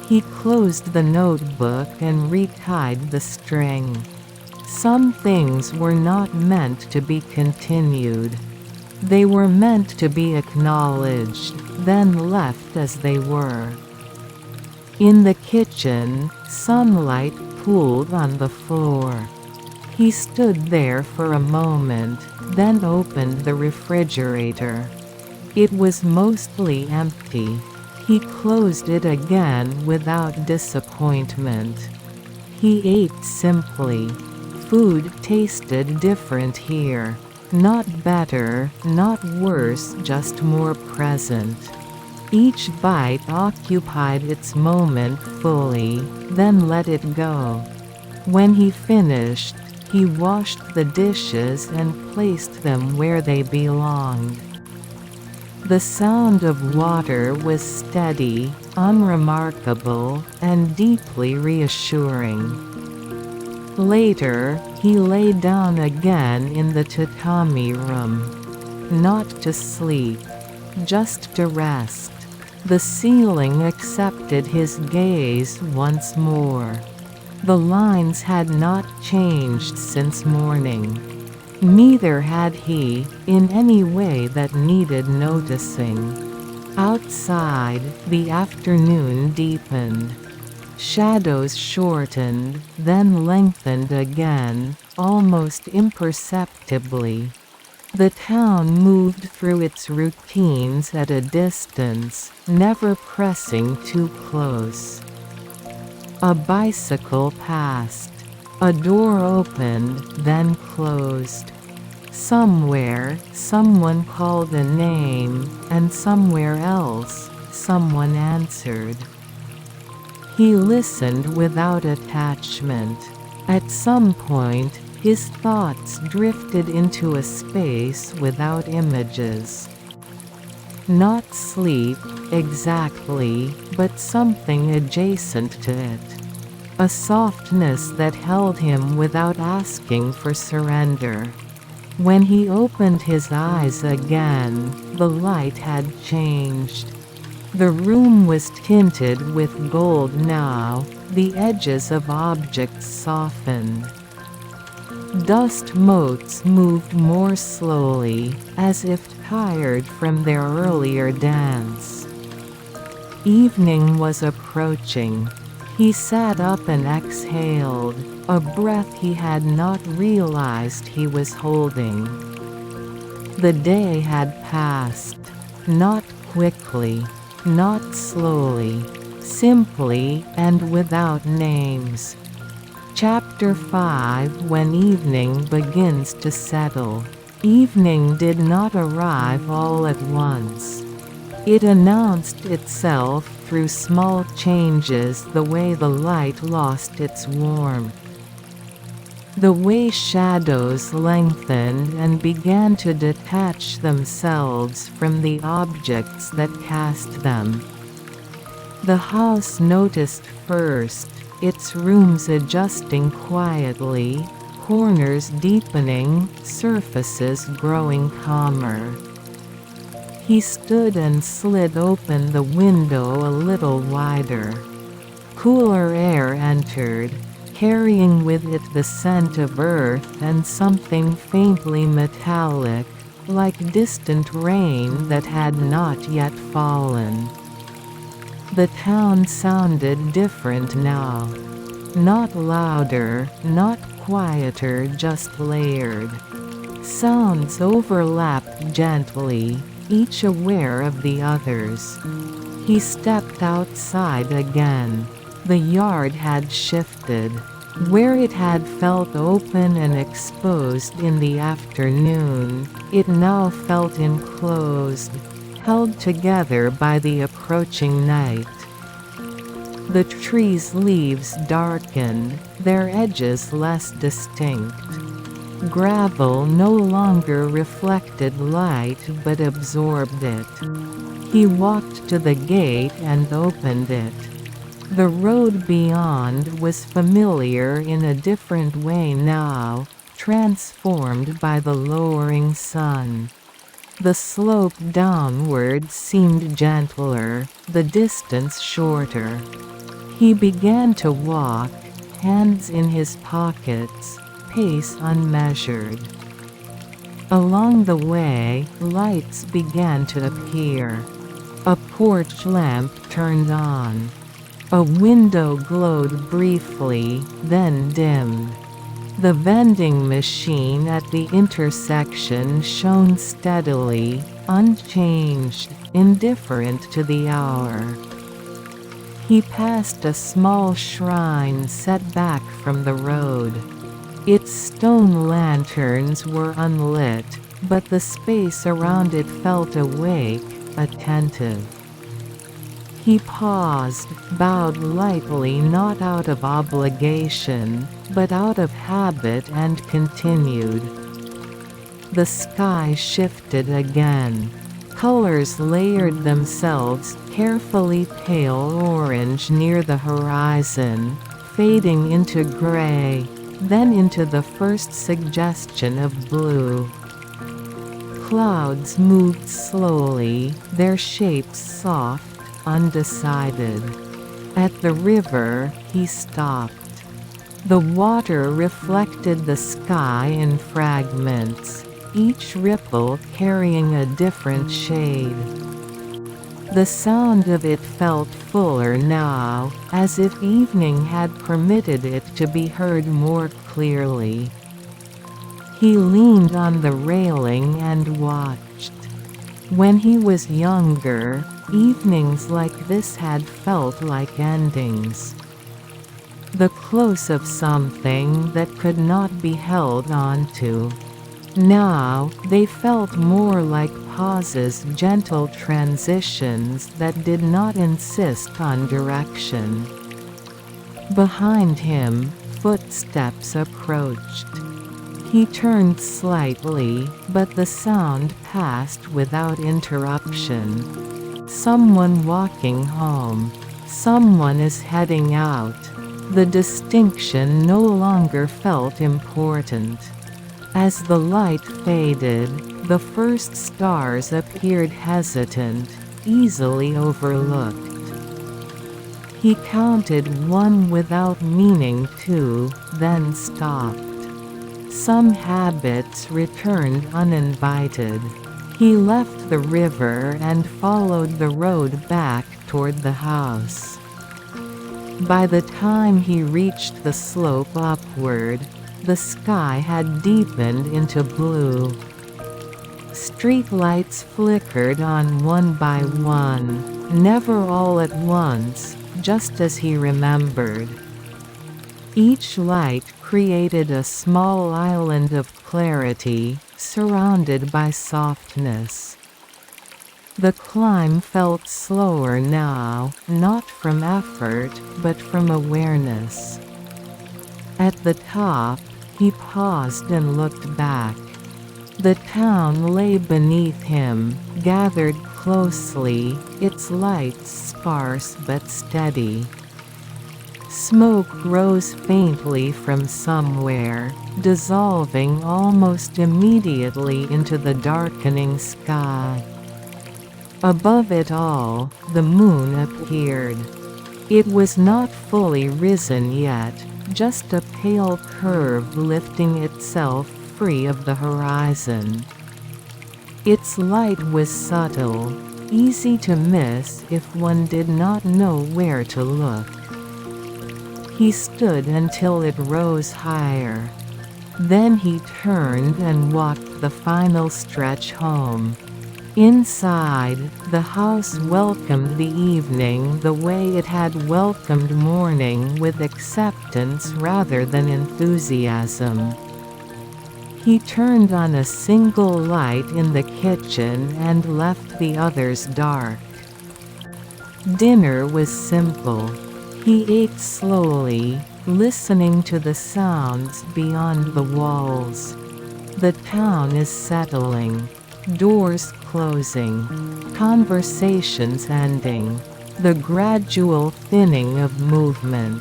He closed the notebook and retied the string. Some things were not meant to be continued. They were meant to be acknowledged, then left as they were. In the kitchen, sunlight pooled on the floor. He stood there for a moment, then opened the refrigerator. It was mostly empty. He closed it again without disappointment. He ate simply. Food tasted different here. Not better, not worse, just more present. Each bite occupied its moment fully, then let it go. When he finished, he washed the dishes and placed them where they belonged. The sound of water was steady, unremarkable, and deeply reassuring. Later, he lay down again in the tatami room. Not to sleep. Just to rest. The ceiling accepted his gaze once more. The lines had not changed since morning. Neither had he, in any way that needed noticing. Outside, the afternoon deepened. Shadows shortened, then lengthened again, almost imperceptibly. The town moved through its routines at a distance, never pressing too close. A bicycle passed. A door opened, then closed. Somewhere, someone called a name, and somewhere else, someone answered. He listened without attachment. At some point, his thoughts drifted into a space without images. Not sleep, exactly, but something adjacent to it. A softness that held him without asking for surrender. When he opened his eyes again, the light had changed. The room was tinted with gold now, the edges of objects softened. Dust motes moved more slowly, as if tired from their earlier dance. Evening was approaching. He sat up and exhaled, a breath he had not realized he was holding. The day had passed. Not quickly. Not slowly. Simply and without names. Chapter 5. When evening begins to settle. Evening did not arrive all at once. It announced itself through small changes, the way the light lost its warmth, the way shadows lengthened and began to detach themselves from the objects that cast them. The house noticed first, its rooms adjusting quietly, corners deepening, surfaces growing calmer. He stood and slid open the window a little wider. Cooler air entered, carrying with it the scent of earth and something faintly metallic, like distant rain that had not yet fallen. The town sounded different now. Not louder, not quieter, just layered. Sounds overlapped gently, each aware of the others. He stepped outside again. The yard had shifted. Where it had felt open and exposed in the afternoon, it now felt enclosed, held together by the approaching night. The trees' leaves darkened, their edges less distinct. Gravel no longer reflected light but absorbed it. He walked to the gate and opened it. The road beyond was familiar in a different way now, transformed by the lowering sun. The slope downward seemed gentler, the distance shorter. He began to walk, hands in his pockets, pace unmeasured. Along the way, lights began to appear. A porch lamp turned on. A window glowed briefly, then dimmed. The vending machine at the intersection shone steadily, unchanged, indifferent to the hour. He passed a small shrine set back from the road. Its stone lanterns were unlit, but the space around it felt awake, attentive. He paused, bowed lightly, not out of obligation, but out of habit, and continued. The sky shifted again. Colors layered themselves, carefully pale orange near the horizon, fading into gray, then into the first suggestion of blue. Clouds moved slowly, their shapes soft, undecided. At the river, he stopped. The water reflected the sky in fragments, each ripple carrying a different shade. The sound of it felt fuller now, as if evening had permitted it to be heard more clearly. He leaned on the railing and watched. When he was younger, evenings like this had felt like endings. The close of something that could not be held onto. Now, they felt more like pauses, gentle transitions that did not insist on direction. Behind him, footsteps approached. He turned slightly, but the sound passed without interruption. Someone walking home. Someone is heading out. The distinction no longer felt important. As the light faded, the first stars appeared hesitant, easily overlooked. He counted one without meaning to, then stopped. Some habits returned uninvited. He left the river and followed the road back toward the house. By the time he reached the slope upward, the sky had deepened into blue. Streetlights flickered on one by one, never all at once, just as he remembered. Each light created a small island of clarity, surrounded by softness. The climb felt slower now, not from effort, but from awareness. At the top, he paused and looked back. The town lay beneath him, gathered closely, its lights sparse but steady. Smoke rose faintly from somewhere, dissolving almost immediately into the darkening sky. Above it all, the moon appeared. It was not fully risen yet, just a pale curve lifting itself free of the horizon. Its light was subtle, easy to miss if one did not know where to look. He stood until it rose higher. Then he turned and walked the final stretch home. Inside, the house welcomed the evening the way it had welcomed morning, with acceptance rather than enthusiasm. He turned on a single light in the kitchen and left the others dark. Dinner was simple. He ate slowly, listening to the sounds beyond the walls. The town is settling. Doors closing. Conversations ending. The gradual thinning of movement.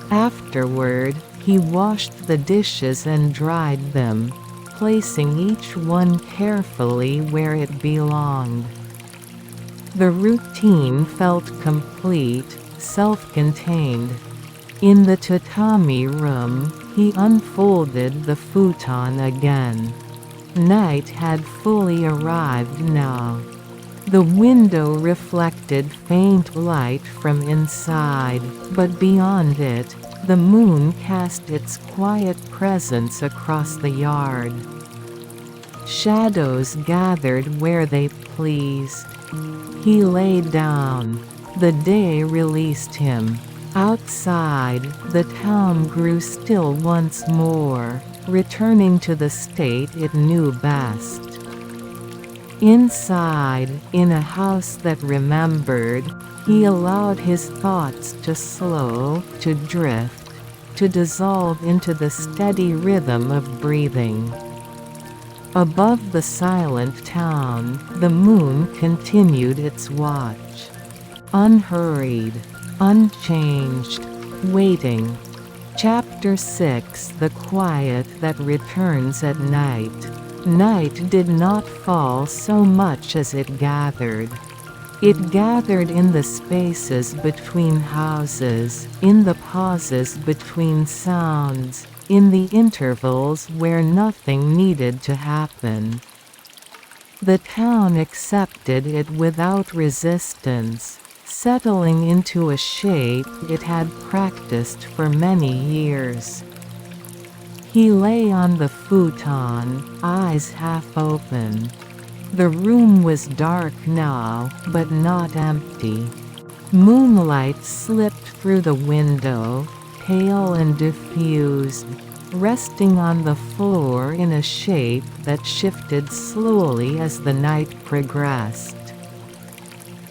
Afterward, he washed the dishes and dried them, placing each one carefully where it belonged. The routine felt complete, self-contained. In the tatami room, he unfolded the futon again. Night had fully arrived now. The window reflected faint light from inside, but beyond it, the moon cast its quiet presence across the yard. Shadows gathered where they pleased. He lay down. The day released him. Outside, the town grew still once more, returning to the state it knew best. Inside, in a house that remembered, he allowed his thoughts to slow, to drift, to dissolve into the steady rhythm of breathing. Above the silent town, the moon continued its watch. Unhurried, unchanged, waiting. Chapter 6: The Quiet That Returns at Night. Night did not fall so much as it gathered. It gathered in the spaces between houses, in the pauses between sounds, in the intervals where nothing needed to happen. The town accepted it without resistance, settling into a shape it had practiced for many years. He lay on the futon, eyes half open. The room was dark now, but not empty. Moonlight slipped through the window, pale and diffused, resting on the floor in a shape that shifted slowly as the night progressed.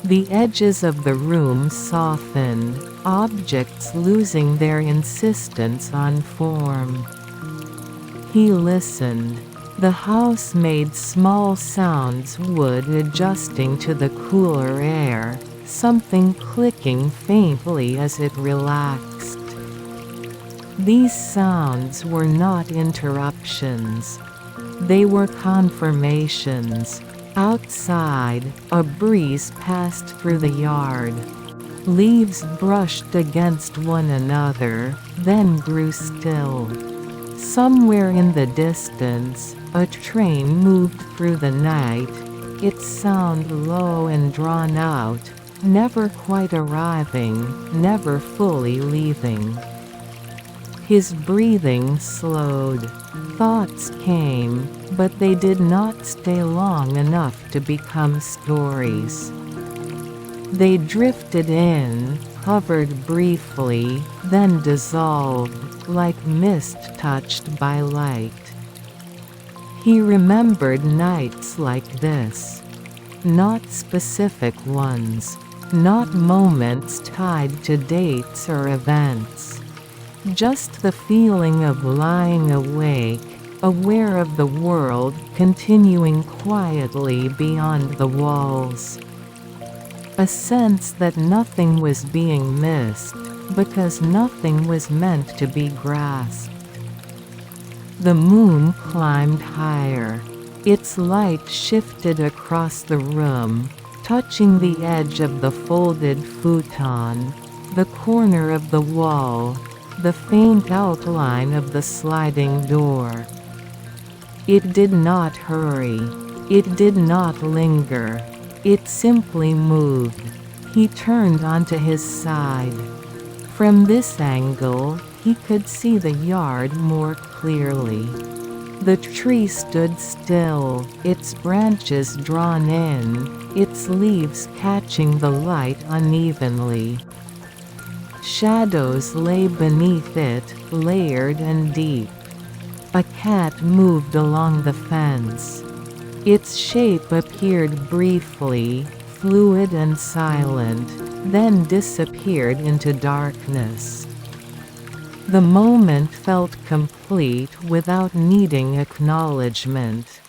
The edges of the room softened, objects losing their insistence on form. He listened. The house made small sounds, wood adjusting to the cooler air, something clicking faintly as it relaxed. These sounds were not interruptions. They were confirmations. Outside, a breeze passed through the yard. Leaves brushed against one another, then grew still. Somewhere in the distance, a train moved through the night, its sound low and drawn out, never quite arriving, never fully leaving. His breathing slowed. Thoughts came, but they did not stay long enough to become stories. They drifted in, hovered briefly, then dissolved, like mist touched by light. He remembered nights like this. Not specific ones. Not moments tied to dates or events. Just the feeling of lying awake, aware of the world continuing quietly beyond the walls. A sense that nothing was being missed, because nothing was meant to be grasped. The moon climbed higher. Its light shifted across the room, touching the edge of the folded futon, the corner of the wall, the faint outline of the sliding door. It did not hurry. It did not linger. It simply moved. He turned onto his side. From this angle, he could see the yard more clearly. The tree stood still, its branches drawn in, its leaves catching the light unevenly. Shadows lay beneath it, layered and deep. A cat moved along the fence. Its shape appeared briefly, fluid and silent, then disappeared into darkness. The moment felt complete without needing acknowledgement.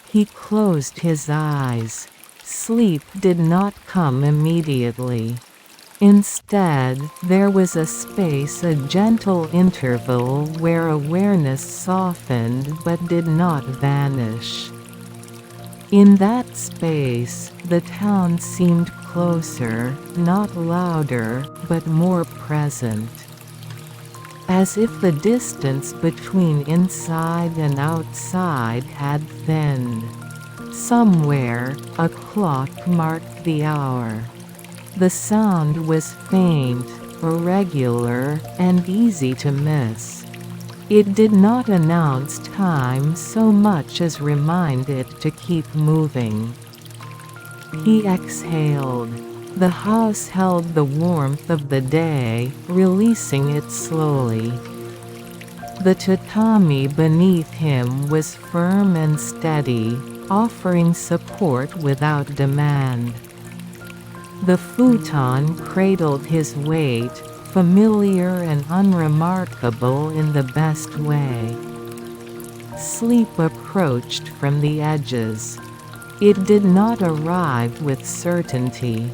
He closed his eyes. Sleep did not come immediately. Instead, there was a space, a gentle interval where awareness softened but did not vanish. In that space, the town seemed closer, not louder, but more present. As if the distance between inside and outside had thinned. Somewhere, a clock marked the hour. The sound was faint, irregular, and easy to miss. It did not announce time so much as remind it to keep moving. He exhaled. The house held the warmth of the day, releasing it slowly. The tatami beneath him was firm and steady, offering support without demand. The futon cradled his weight, familiar and unremarkable in the best way. Sleep approached from the edges. It did not arrive with certainty.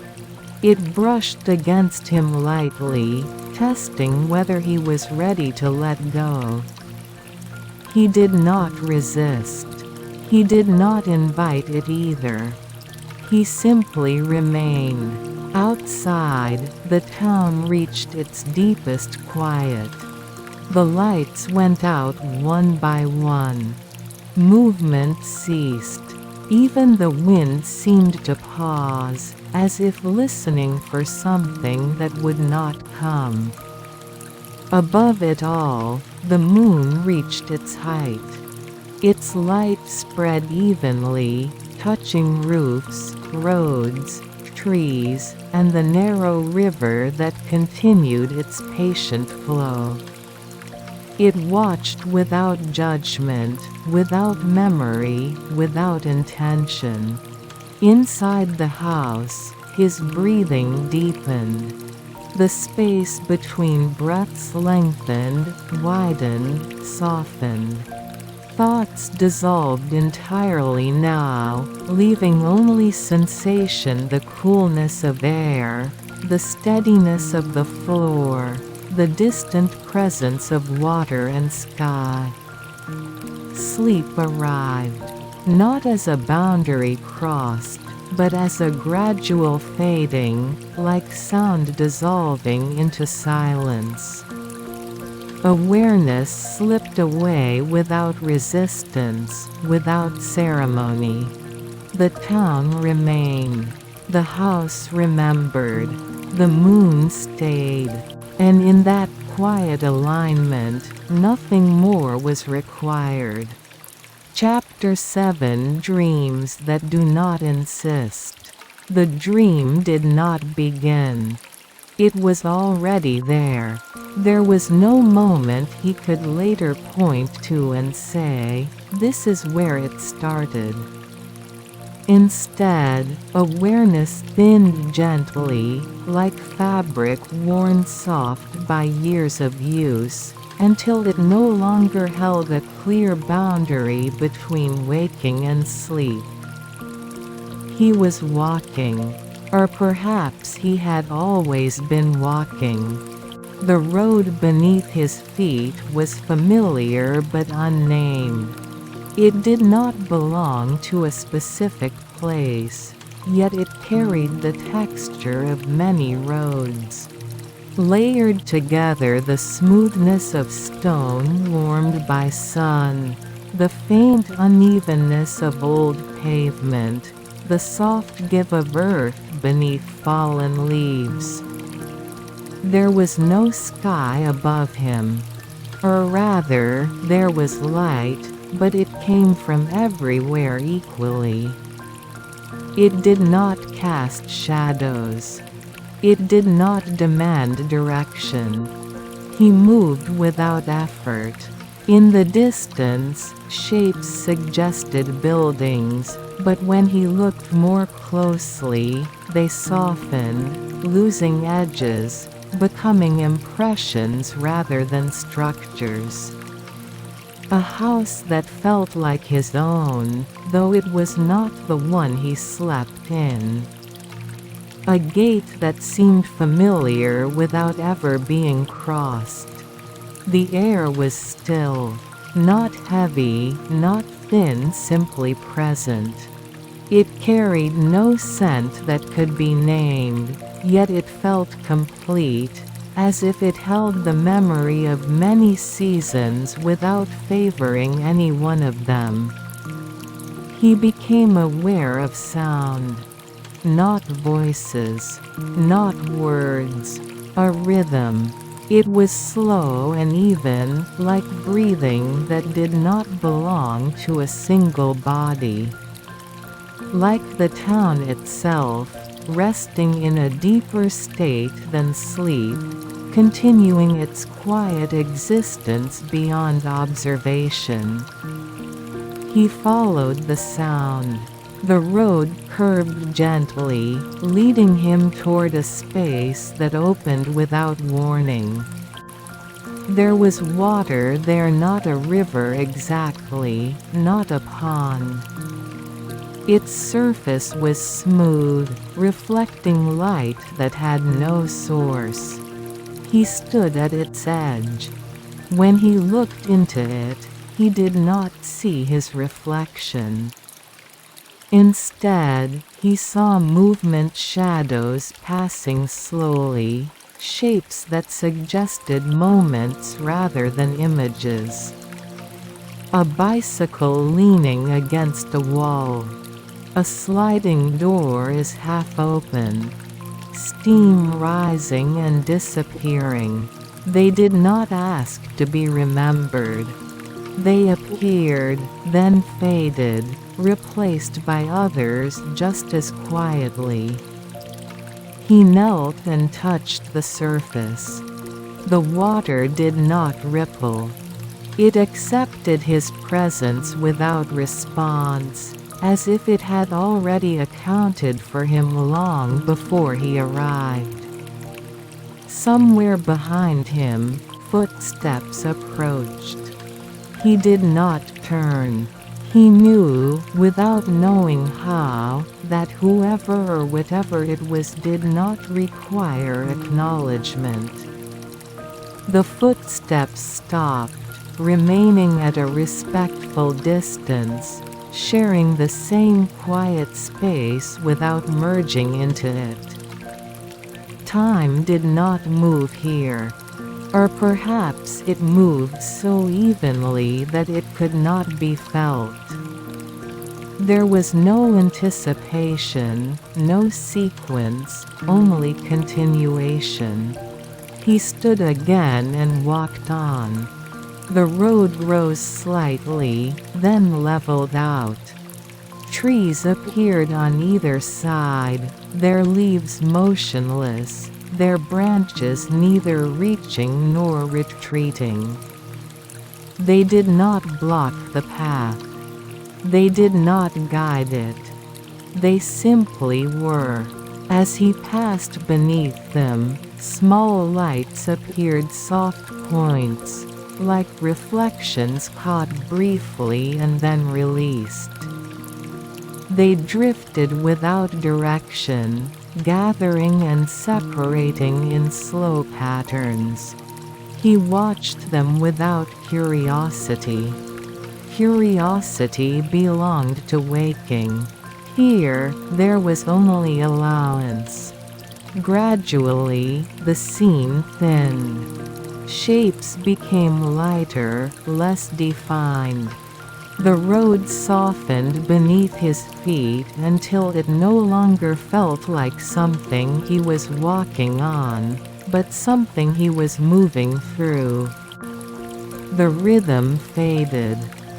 It brushed against him lightly, testing whether he was ready to let go. He did not resist. He did not invite it either. He simply remained. Outside, the town reached its deepest quiet. The lights went out one by one. Movement ceased. Even the wind seemed to pause, as if listening for something that would not come. Above it all, the moon reached its height. Its light spread evenly, touching roofs, roads, trees, and the narrow river that continued its patient flow. It watched without judgment, without memory, without intention. Inside the house, his breathing deepened. The space between breaths lengthened, widened, softened. Thoughts dissolved entirely now, leaving only sensation: the coolness of air, the steadiness of the floor, the distant presence of water and sky. Sleep arrived. not as a boundary crossed, but as a gradual fading, like sound dissolving into silence. Awareness slipped away without resistance, without ceremony. The town remained. The house remembered. The moon stayed. And in that quiet alignment, nothing more was required. Chapter 7: Dreams that do not insist. The dream did not begin. It was already there. There was no moment he could later point to and say, "This is where it started." Instead, awareness thinned gently, like fabric worn soft by years of use, until it no longer held a clear boundary between waking and sleep. He was walking. Or perhaps he had always been walking. The road beneath his feet was familiar but unnamed. It did not belong to a specific place, yet it carried the texture of many roads. Layered together, the smoothness of stone warmed by sun, the faint unevenness of old pavement, the soft give of earth beneath fallen leaves. There was no sky above him. Or rather, there was light, but it came from everywhere equally. It did not cast shadows. It did not demand direction. He moved without effort. In the distance, shapes suggested buildings, but when he looked more closely, they softened, losing edges, becoming impressions rather than structures. A house that felt like his own, though it was not the one he slept in. A gate that seemed familiar without ever being crossed. The air was still. Not heavy, not thin, simply present. It carried no scent that could be named, yet it felt complete, as if it held the memory of many seasons without favoring any one of them. He became aware of sound. Not voices, not words, a rhythm. It was slow and even, like breathing that did not belong to a single body. Like the town itself, resting in a deeper state than sleep, continuing its quiet existence beyond observation. He followed the sound. The road curved gently, leading him toward a space that opened without warning. There was water there, not a river exactly, not a pond. Its surface was smooth, reflecting light that had no source. He stood at its edge. When he looked into it, he did not see his reflection. Instead, he saw movement, shadows passing slowly, shapes that suggested moments rather than images. A bicycle leaning against a wall. A sliding door is half open. Steam rising and disappearing. They did not ask to be remembered. They appeared, then faded, replaced by others just as quietly. He knelt and touched the surface. The water did not ripple. It accepted his presence without response, as if it had already accounted for him long before he arrived. Somewhere behind him, footsteps approached. He did not turn. He knew, without knowing how, that whoever or whatever it was did not require acknowledgement. The footsteps stopped, remaining at a respectful distance, sharing the same quiet space without merging into it. Time did not move here. Or perhaps it moved so evenly that it could not be felt. There was no anticipation, no sequence, only continuation. He stood again and walked on. The road rose slightly, then leveled out. Trees appeared on either side, their leaves motionless, their branches neither reaching nor retreating. They did not block the path. They did not guide it. They simply were. As he passed beneath them, small lights appeared, soft points, like reflections caught briefly and then released. They drifted without direction, gathering and separating in slow patterns. He watched them without curiosity. Curiosity belonged to waking. Here, there was only allowance. Gradually, the scene thinned. Shapes became lighter, less defined. The road softened beneath his feet until it no longer felt like something he was walking on, but something he was moving through. The rhythm faded.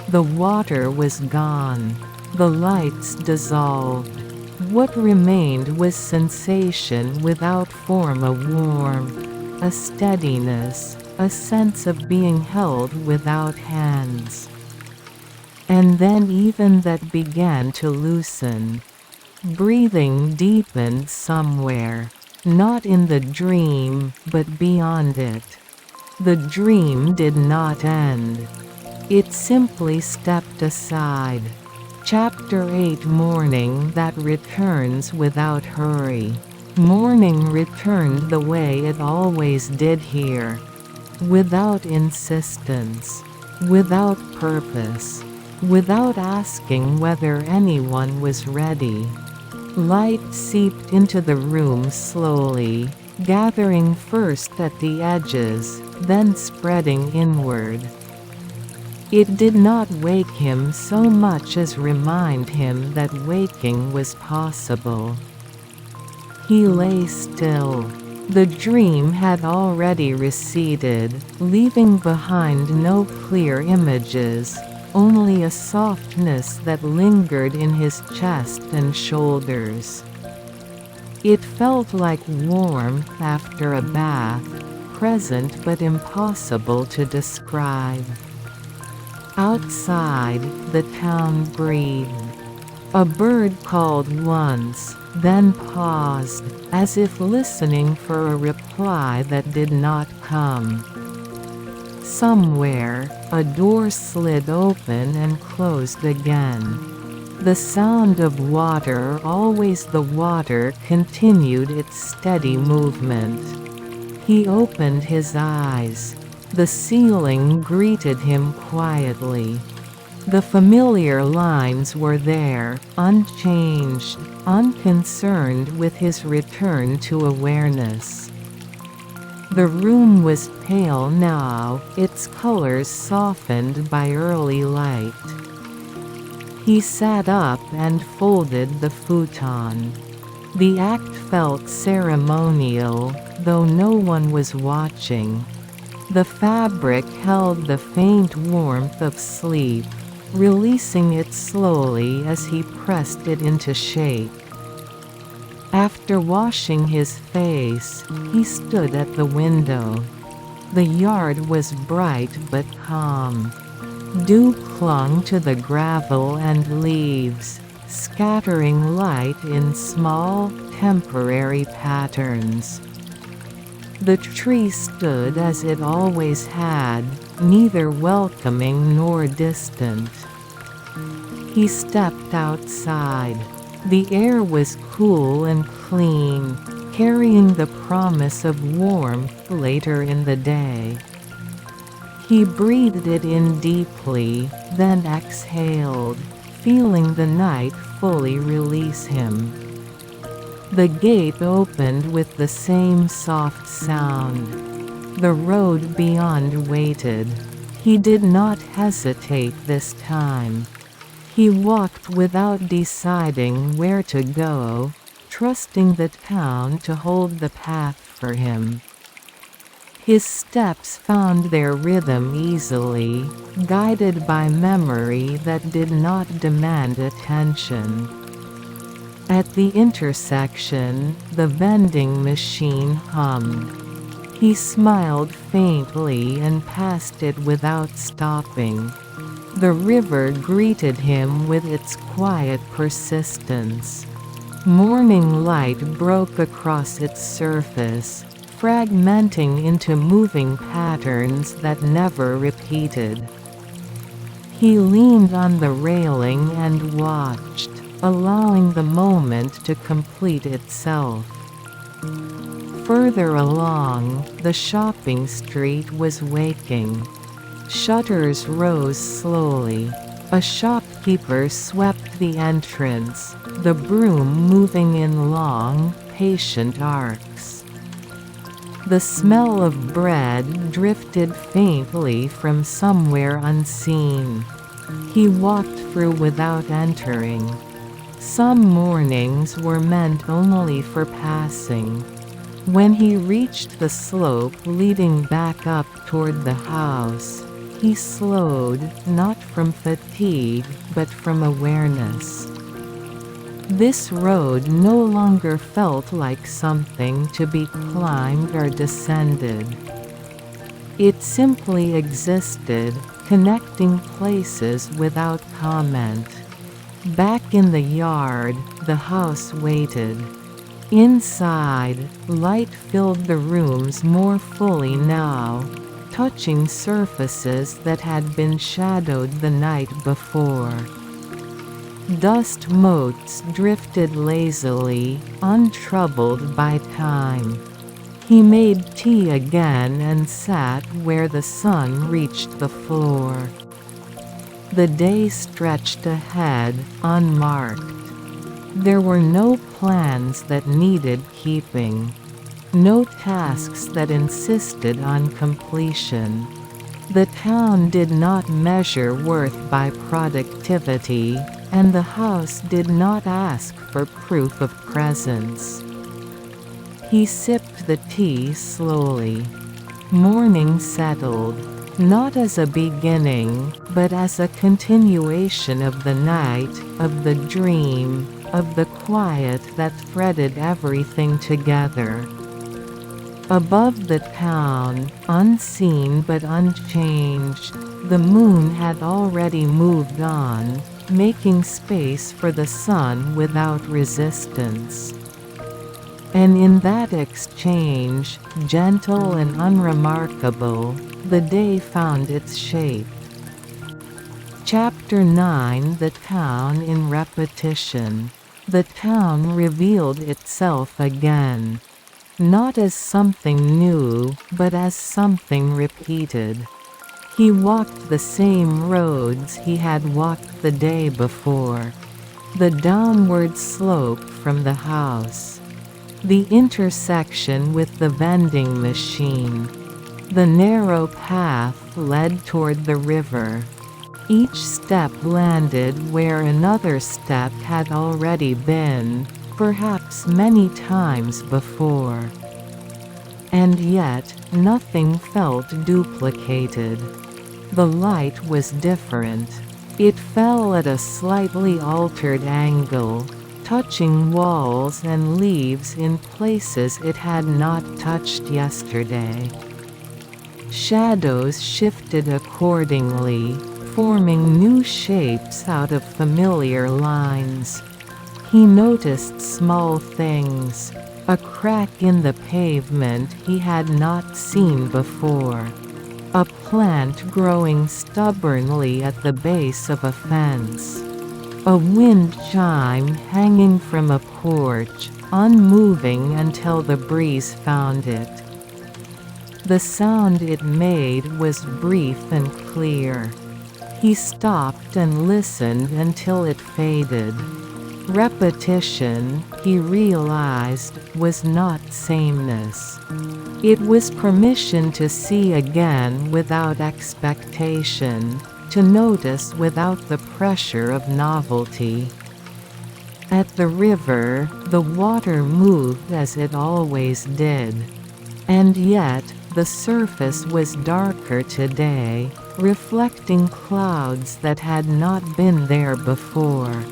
The water was gone. The lights dissolved. What remained was sensation without form, a warmth, a steadiness, a sense of being held without hands. And then even that began to loosen. Breathing deepened somewhere. Not in the dream, but beyond it. The dream did not end. It simply stepped aside. Chapter 8 Morning that returns without hurry. Morning returned the way it always did here. Without insistence. Without purpose. Without asking whether anyone was ready. Light seeped into the room slowly, gathering first at the edges, then spreading inward. It did not wake him so much as remind him that waking was possible. He lay still. The dream had already receded, leaving behind no clear images, only a softness that lingered in his chest and shoulders. It felt like warmth after a bath, present but impossible to describe. Outside, the town breathed. A bird called once, then paused, as if listening for a reply that did not come. Somewhere, a door slid open and closed again. The sound of water, always the water, continued its steady movement. He opened his eyes. The ceiling greeted him quietly. The familiar lines were there, unchanged, unconcerned with his return to awareness. The room was pale now, its colors softened by early light. He sat up and folded the futon. The act felt ceremonial, though no one was watching. The fabric held the faint warmth of sleep, releasing it slowly as he pressed it into shape. After washing his face, he stood at the window. The yard was bright but calm. Dew clung to the gravel and leaves, scattering light in small, temporary patterns. The tree stood as it always had, neither welcoming nor distant. He stepped outside. The air was cool and clean, carrying the promise of warmth later in the day. He breathed it in deeply, then exhaled, feeling the night fully release him. The gate opened with the same soft sound. The road beyond waited. He did not hesitate this time. He walked without deciding where to go, trusting the town to hold the path for him. His steps found their rhythm easily, guided by memory that did not demand attention. At the intersection, the vending machine hummed. He smiled faintly and passed it without stopping. The river greeted him with its quiet persistence. Morning light broke across its surface, fragmenting into moving patterns that never repeated. He leaned on the railing and watched, allowing the moment to complete itself. Further along, the shopping street was waking. Shutters rose slowly. A shopkeeper swept the entrance, the broom moving in long, patient arcs. The smell of bread drifted faintly from somewhere unseen. He walked through without entering. Some mornings were meant only for passing. When he reached the slope leading back up toward the house, he slowed, not from fatigue, but from awareness. This road no longer felt like something to be climbed or descended. It simply existed, connecting places without comment. Back in the yard, the house waited. Inside, light filled the rooms more fully now, touching surfaces that had been shadowed the night before. Dust motes drifted lazily, untroubled by time. He made tea again and sat where the sun reached the floor. The day stretched ahead, unmarked. There were no plans that needed keeping. No tasks that insisted on completion. The town did not measure worth by productivity, and the house did not ask for proof of presence. He sipped the tea slowly. Morning settled, not as a beginning, but as a continuation of the night, of the dream, of the quiet that threaded everything together. Above the town, unseen but unchanged, the moon had already moved on, making space for the sun without resistance. And in that exchange, gentle and unremarkable, the day found its shape. Chapter 9: The Town in Repetition. The town revealed itself again. Not as something new, but as something repeated. He walked the same roads he had walked the day before. The downward slope from the house. The intersection with the vending machine. The narrow path led toward the river. Each step landed where another step had already been, perhaps many times before. And yet, nothing felt duplicated. The light was different. It fell at a slightly altered angle, touching walls and leaves in places it had not touched yesterday. Shadows shifted accordingly, forming new shapes out of familiar lines. He noticed small things, a crack in the pavement he had not seen before, a plant growing stubbornly at the base of a fence, a wind chime hanging from a porch, unmoving until the breeze found it. The sound it made was brief and clear. He stopped and listened until it faded. Repetition, he realized, was not sameness. It was permission to see again without expectation, to notice without the pressure of novelty. At the river, the water moved as it always did. And yet, the surface was darker today, reflecting clouds that had not been there before.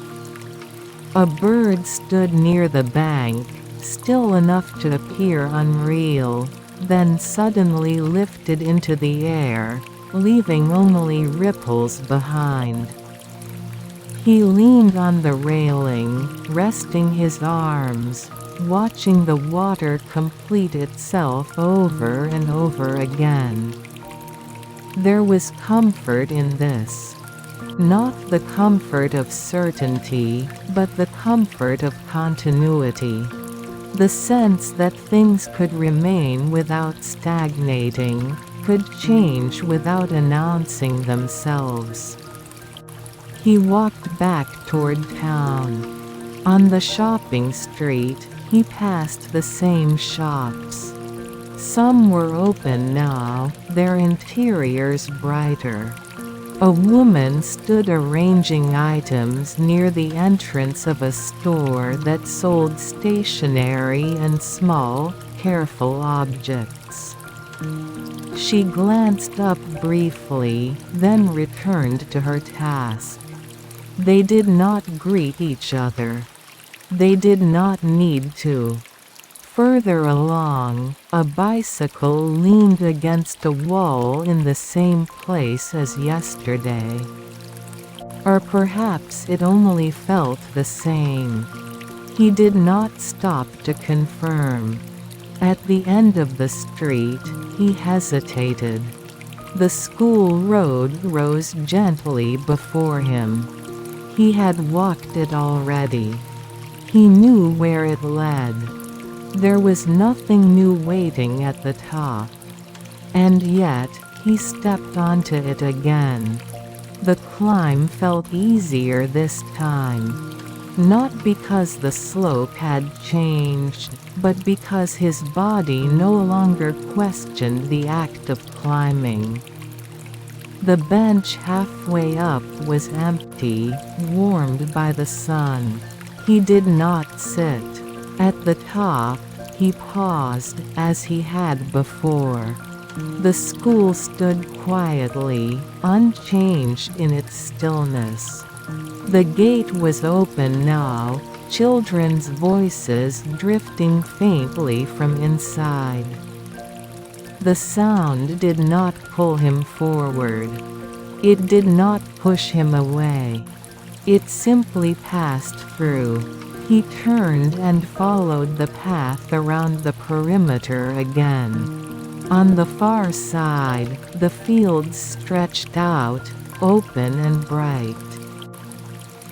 A bird stood near the bank, still enough to appear unreal, then suddenly lifted into the air, leaving only ripples behind. He leaned on the railing, resting his arms, watching the water complete itself over and over again. There was comfort in this. Not the comfort of certainty, but the comfort of continuity. The sense that things could remain without stagnating, could change without announcing themselves. He walked back toward town. On the shopping street, he passed the same shops. Some were open now, their interiors brighter. A woman stood arranging items near the entrance of a store that sold stationery and small, careful objects. She glanced up briefly, then returned to her task. They did not greet each other. They did not need to. Further along, a bicycle leaned against a wall in the same place as yesterday. Or perhaps it only felt the same. He did not stop to confirm. At the end of the street, he hesitated. The school road rose gently before him. He had walked it already. He knew where it led. There was nothing new waiting at the top. And yet, he stepped onto it again. The climb felt easier this time. Not because the slope had changed, but because his body no longer questioned the act of climbing. The bench halfway up was empty, warmed by the sun. He did not sit. At the top, he paused, as he had before. The school stood quietly, unchanged in its stillness. The gate was open now, children's voices drifting faintly from inside. The sound did not pull him forward. It did not push him away. It simply passed through. He turned and followed the path around the perimeter again. On the far side, the fields stretched out, open and bright.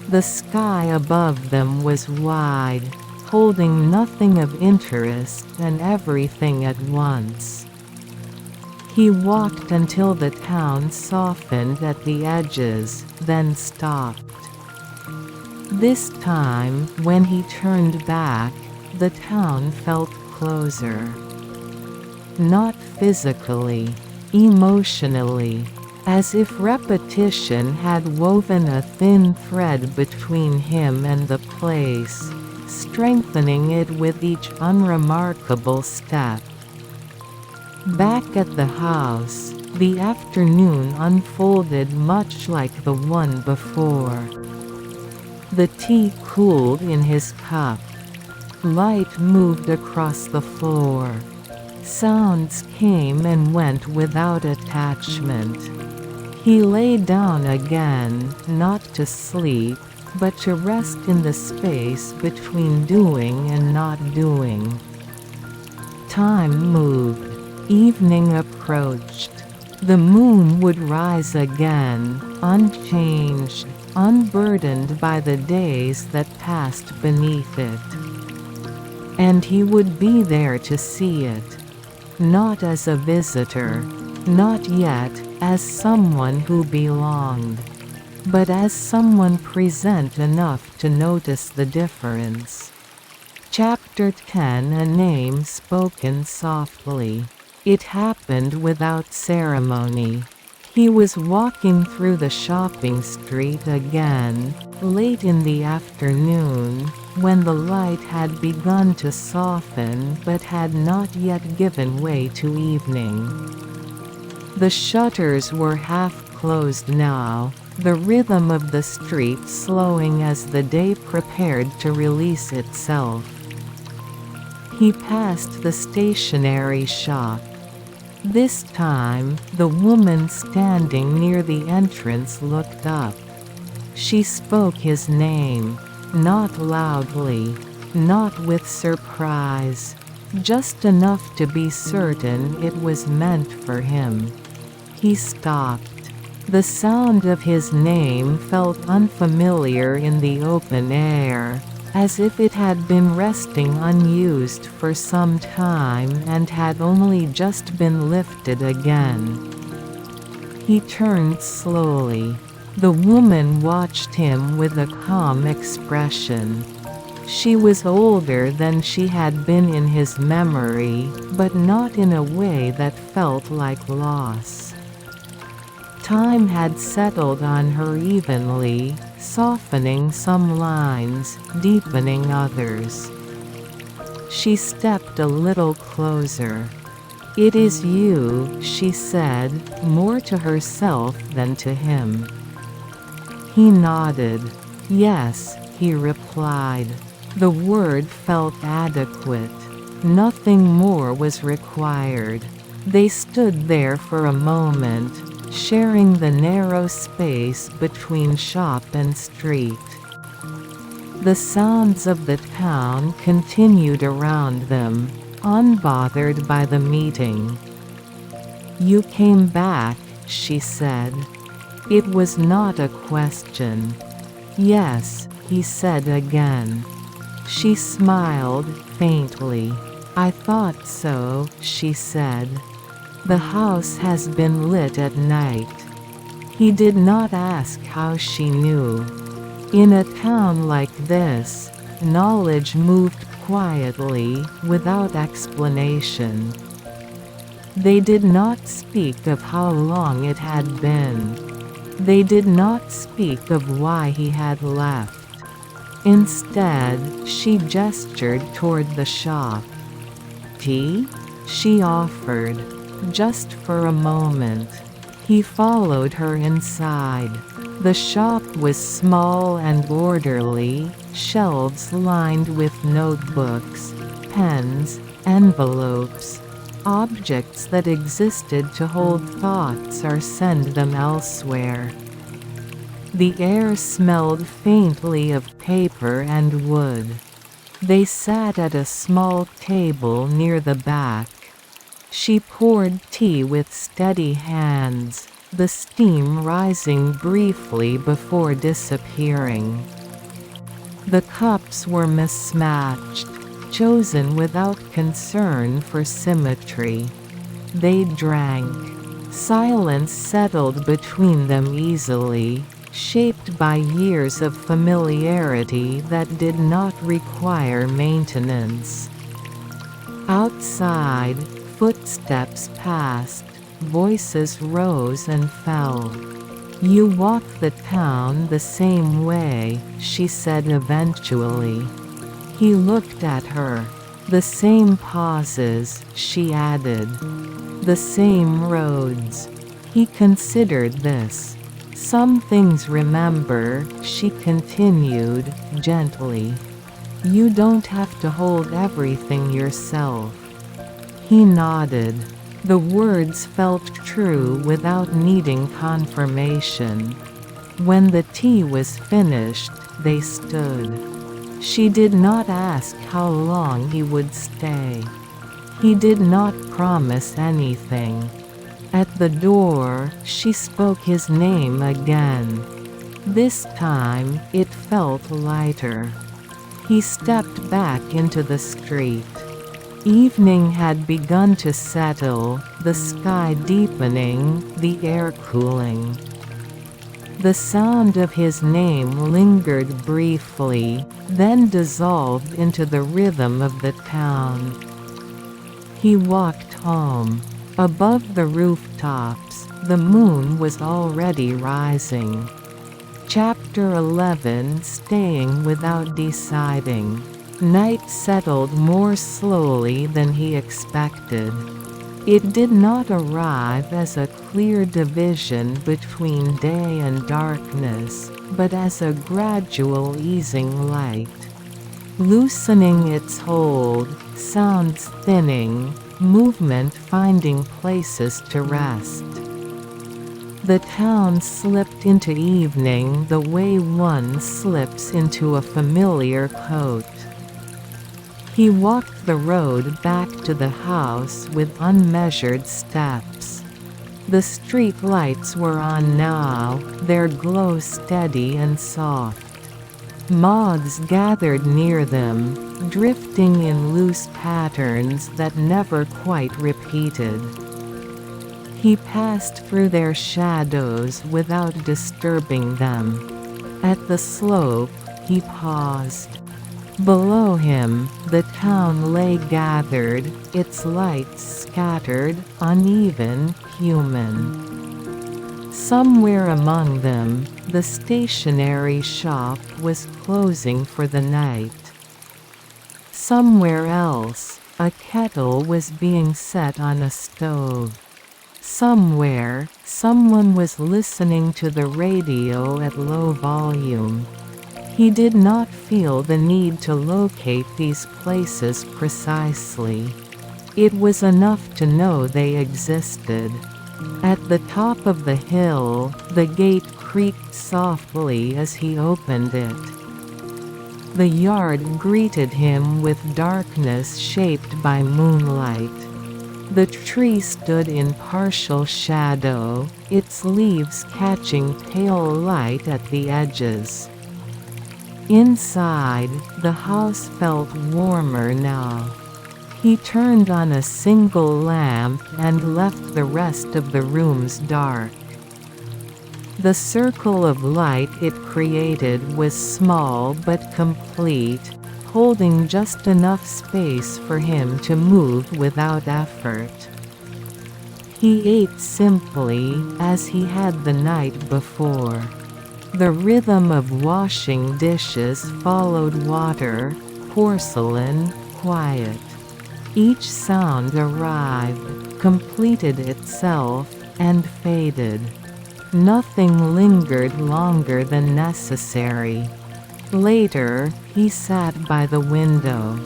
The sky above them was wide, holding nothing of interest and everything at once. He walked until the town softened at the edges, then stopped. This time, when he turned back, the town felt closer. Not physically, emotionally, as if repetition had woven a thin thread between him and the place, strengthening it with each unremarkable step. Back at the house, the afternoon unfolded much like the one before. The tea cooled in his cup. Light moved across the floor. Sounds came and went without attachment. He lay down again, not to sleep, but to rest in the space between doing and not doing. Time moved. Evening approached. The moon would rise again, unchanged, unburdened by the days that passed beneath it. And he would be there to see it. Not as a visitor. Not yet, as someone who belonged, but as someone present enough to notice the difference. Chapter 10. A name spoken softly. It happened without ceremony. He was walking through the shopping street again, late in the afternoon, when the light had begun to soften but had not yet given way to evening. The shutters were half closed now, the rhythm of the street slowing as the day prepared to release itself. He passed the stationery shop. This time, the woman standing near the entrance looked up. She spoke his name, not loudly, not with surprise, just enough to be certain it was meant for him. He stopped. The sound of his name felt unfamiliar in the open air, as if it had been resting unused for some time and had only just been lifted again. He turned slowly. The woman watched him with a calm expression. She was older than she had been in his memory, but not in a way that felt like loss. Time had settled on her evenly, softening some lines, deepening others. She stepped a little closer. "It is you," she said, more to herself than to him. He nodded. "Yes," he replied. The word felt adequate. Nothing more was required. They stood there for a moment, sharing the narrow space between shop and street. The sounds of the town continued around them, unbothered by the meeting. "You came back," she said. It was not a question. "Yes," he said again. She smiled, faintly. "I thought so," she said. "The house has been lit at night." He did not ask how she knew. In a town like this, knowledge moved quietly, without explanation. They did not speak of how long it had been. They did not speak of why he had left. Instead, she gestured toward the shop. "Tea?" she offered. Just for a moment. He followed her inside. The shop was small and orderly, shelves lined with notebooks, pens, envelopes, objects that existed to hold thoughts or send them elsewhere. The air smelled faintly of paper and wood. They sat at a small table near the back. She poured tea with steady hands, the steam rising briefly before disappearing. The cups were mismatched, chosen without concern for symmetry. They drank. Silence settled between them easily, shaped by years of familiarity that did not require maintenance. Outside, footsteps passed, voices rose and fell. "You walk the town the same way," she said eventually. He looked at her. "The same pauses," she added. "The same roads." He considered this. "Some things remember," she continued, gently. "You don't have to hold everything yourself." He nodded. The words felt true without needing confirmation. When the tea was finished, they stood. She did not ask how long he would stay. He did not promise anything. At the door, she spoke his name again. This time, it felt lighter. He stepped back into the street. Evening had begun to settle, the sky deepening, the air cooling. The sound of his name lingered briefly, then dissolved into the rhythm of the town. He walked home. Above the rooftops, the moon was already rising. Chapter 11 Staying Without Deciding. Night settled more slowly than he expected. It did not arrive as a clear division between day and darkness, but as a gradual easing light. Loosening its hold, sounds thinning, movement finding places to rest. The town slipped into evening the way one slips into a familiar coat. He walked the road back to the house with unmeasured steps. The street lights were on now, their glow steady and soft. Moths gathered near them, drifting in loose patterns that never quite repeated. He passed through their shadows without disturbing them. At the slope, he paused. Below him, the town lay gathered, its lights scattered, uneven, human. Somewhere among them, the stationery shop was closing for the night. Somewhere else, a kettle was being set on a stove. Somewhere, someone was listening to the radio at low volume. He did not feel the need to locate these places precisely. It was enough to know they existed. At the top of the hill, the gate creaked softly as he opened it. The yard greeted him with darkness shaped by moonlight. The tree stood in partial shadow, its leaves catching pale light at the edges. Inside, the house felt warmer now. He turned on a single lamp and left the rest of the rooms dark. The circle of light it created was small but complete, holding just enough space for him to move without effort. He ate simply, as he had the night before. The rhythm of washing dishes followed water, porcelain, quiet. Each sound arrived, completed itself, and faded. Nothing lingered longer than necessary. Later, he sat by the window.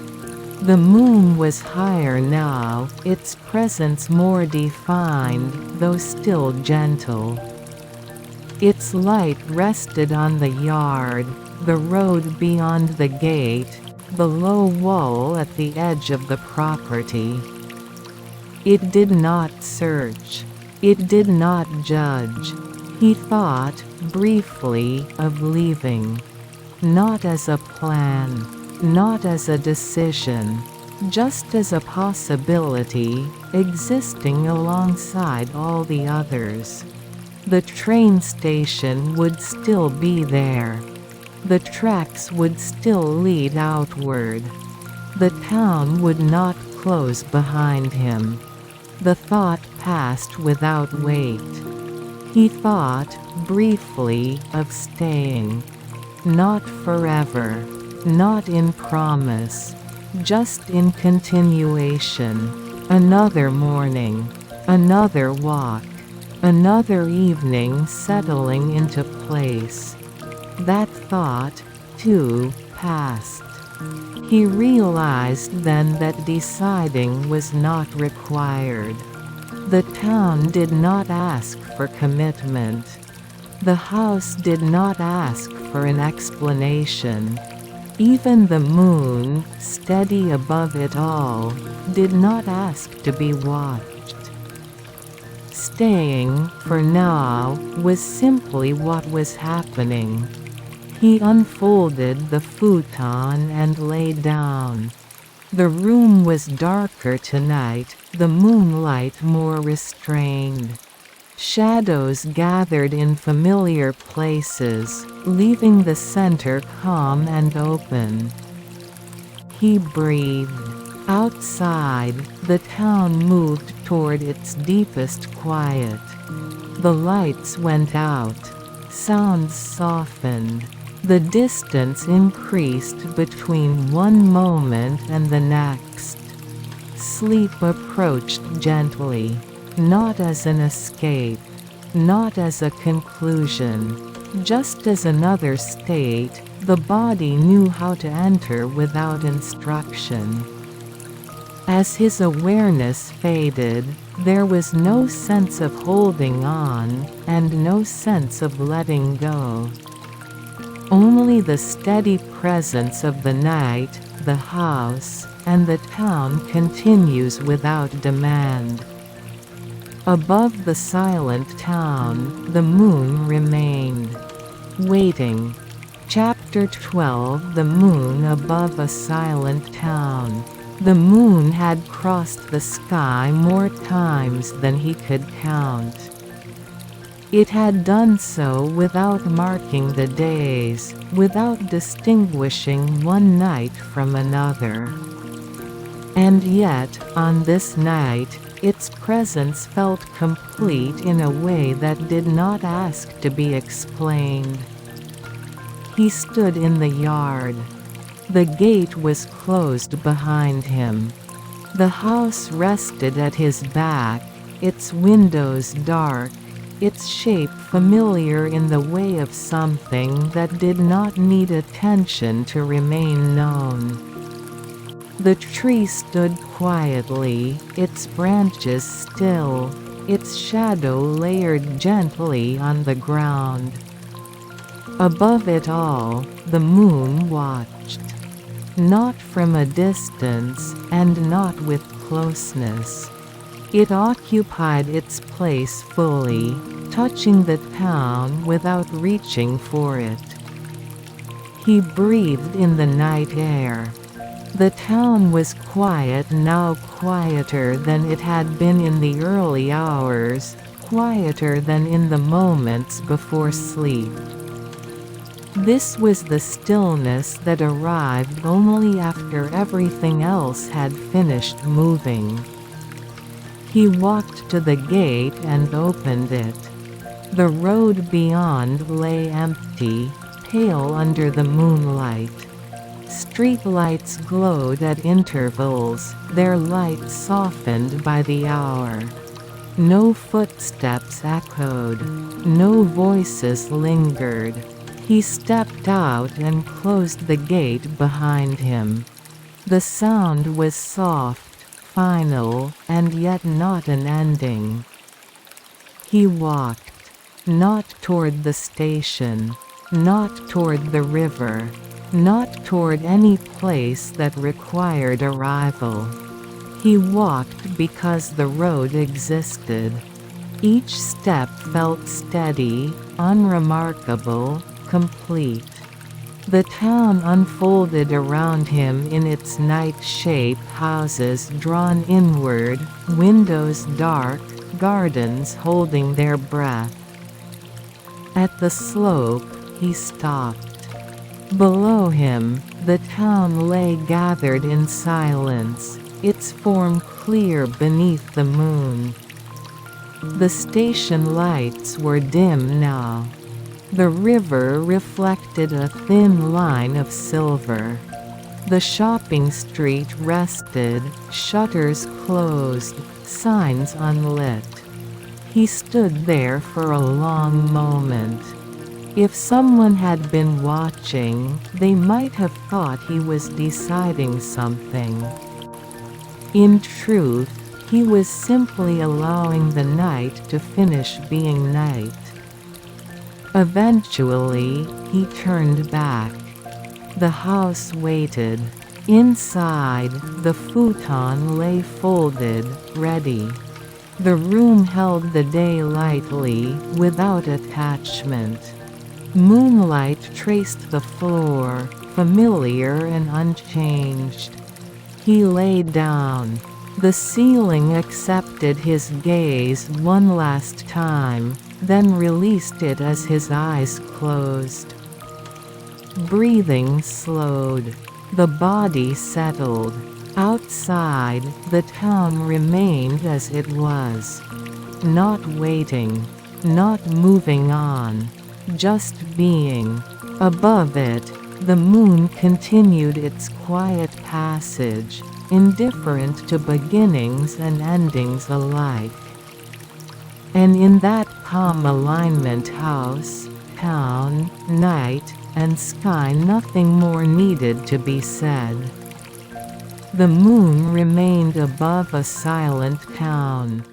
The moon was higher now, its presence more defined, though still gentle. Its light rested on the yard, the road beyond the gate, the low wall at the edge of the property. It did not search. It did not judge. He thought, briefly, of leaving. Not as a plan. Not as a decision. Just as a possibility, existing alongside all the others. The train station would still be there. The tracks would still lead outward. The town would not close behind him. The thought passed without weight. He thought, briefly, of staying. Not forever. Not in promise. Just in continuation. Another morning. Another walk. Another evening settling into place. That thought, too, passed. He realized then that deciding was not required. The town did not ask for commitment. The house did not ask for an explanation. Even the moon, steady above it all, did not ask to be watched. Staying, for now, was simply what was happening. He unfolded the futon and lay down. The room was darker tonight, the moonlight more restrained. Shadows gathered in familiar places, leaving the center calm and open. He breathed. Outside, the town moved toward its deepest quiet. The lights went out. Sounds softened. The distance increased between one moment and the next. Sleep approached gently, not as an escape, not as a conclusion, just as another state the body knew how to enter without instruction. As his awareness faded, there was no sense of holding on, and no sense of letting go. Only the steady presence of the night, the house, and the town continues without demand. Above the silent town, the moon remained. Waiting. Chapter 12 The Moon Above a Silent Town. The moon had crossed the sky more times than he could count. It had done so without marking the days, without distinguishing one night from another. And yet, on this night, its presence felt complete in a way that did not ask to be explained. He stood in the yard. The gate was closed behind him. The house rested at his back, its windows dark, its shape familiar in the way of something that did not need attention to remain known. The tree stood quietly, its branches still, its shadow layered gently on the ground. Above it all, the moon watched. Not from a distance, and not with closeness. It occupied its place fully, touching the town without reaching for it. He breathed in the night air. The town was quiet now, quieter than it had been in the early hours, quieter than in the moments before sleep. This was the stillness that arrived only after everything else had finished moving. He walked to the gate and opened it. The road beyond lay empty, pale under the moonlight. Streetlights glowed at intervals, their light softened by the hour. No footsteps echoed, no voices lingered. He stepped out and closed the gate behind him. The sound was soft, final, and yet not an ending. He walked, not toward the station, not toward the river, not toward any place that required arrival. He walked because the road existed. Each step felt steady, unremarkable, complete. The town unfolded around him in its night shape, houses drawn inward, windows dark, gardens holding their breath. At the slope, he stopped. Below him, the town lay gathered in silence, its form clear beneath the moon. The station lights were dim now. The river reflected a thin line of silver. The shopping street rested, shutters closed, signs unlit. He stood there for a long moment. If someone had been watching, they might have thought he was deciding something. In truth, he was simply allowing the night to finish being night. Eventually, he turned back. The house waited. Inside, the futon lay folded, ready. The room held the day lightly, without attachment. Moonlight traced the floor, familiar and unchanged. He lay down. The ceiling accepted his gaze one last time, then released it as his eyes closed. Breathing slowed. The body settled. Outside, the town remained as it was. Not waiting. Not moving on. Just being. Above it, the moon continued its quiet passage, indifferent to beginnings and endings alike. And in that calm alignment, house, town, night, and sky, nothing more needed to be said. The moon remained above a silent town.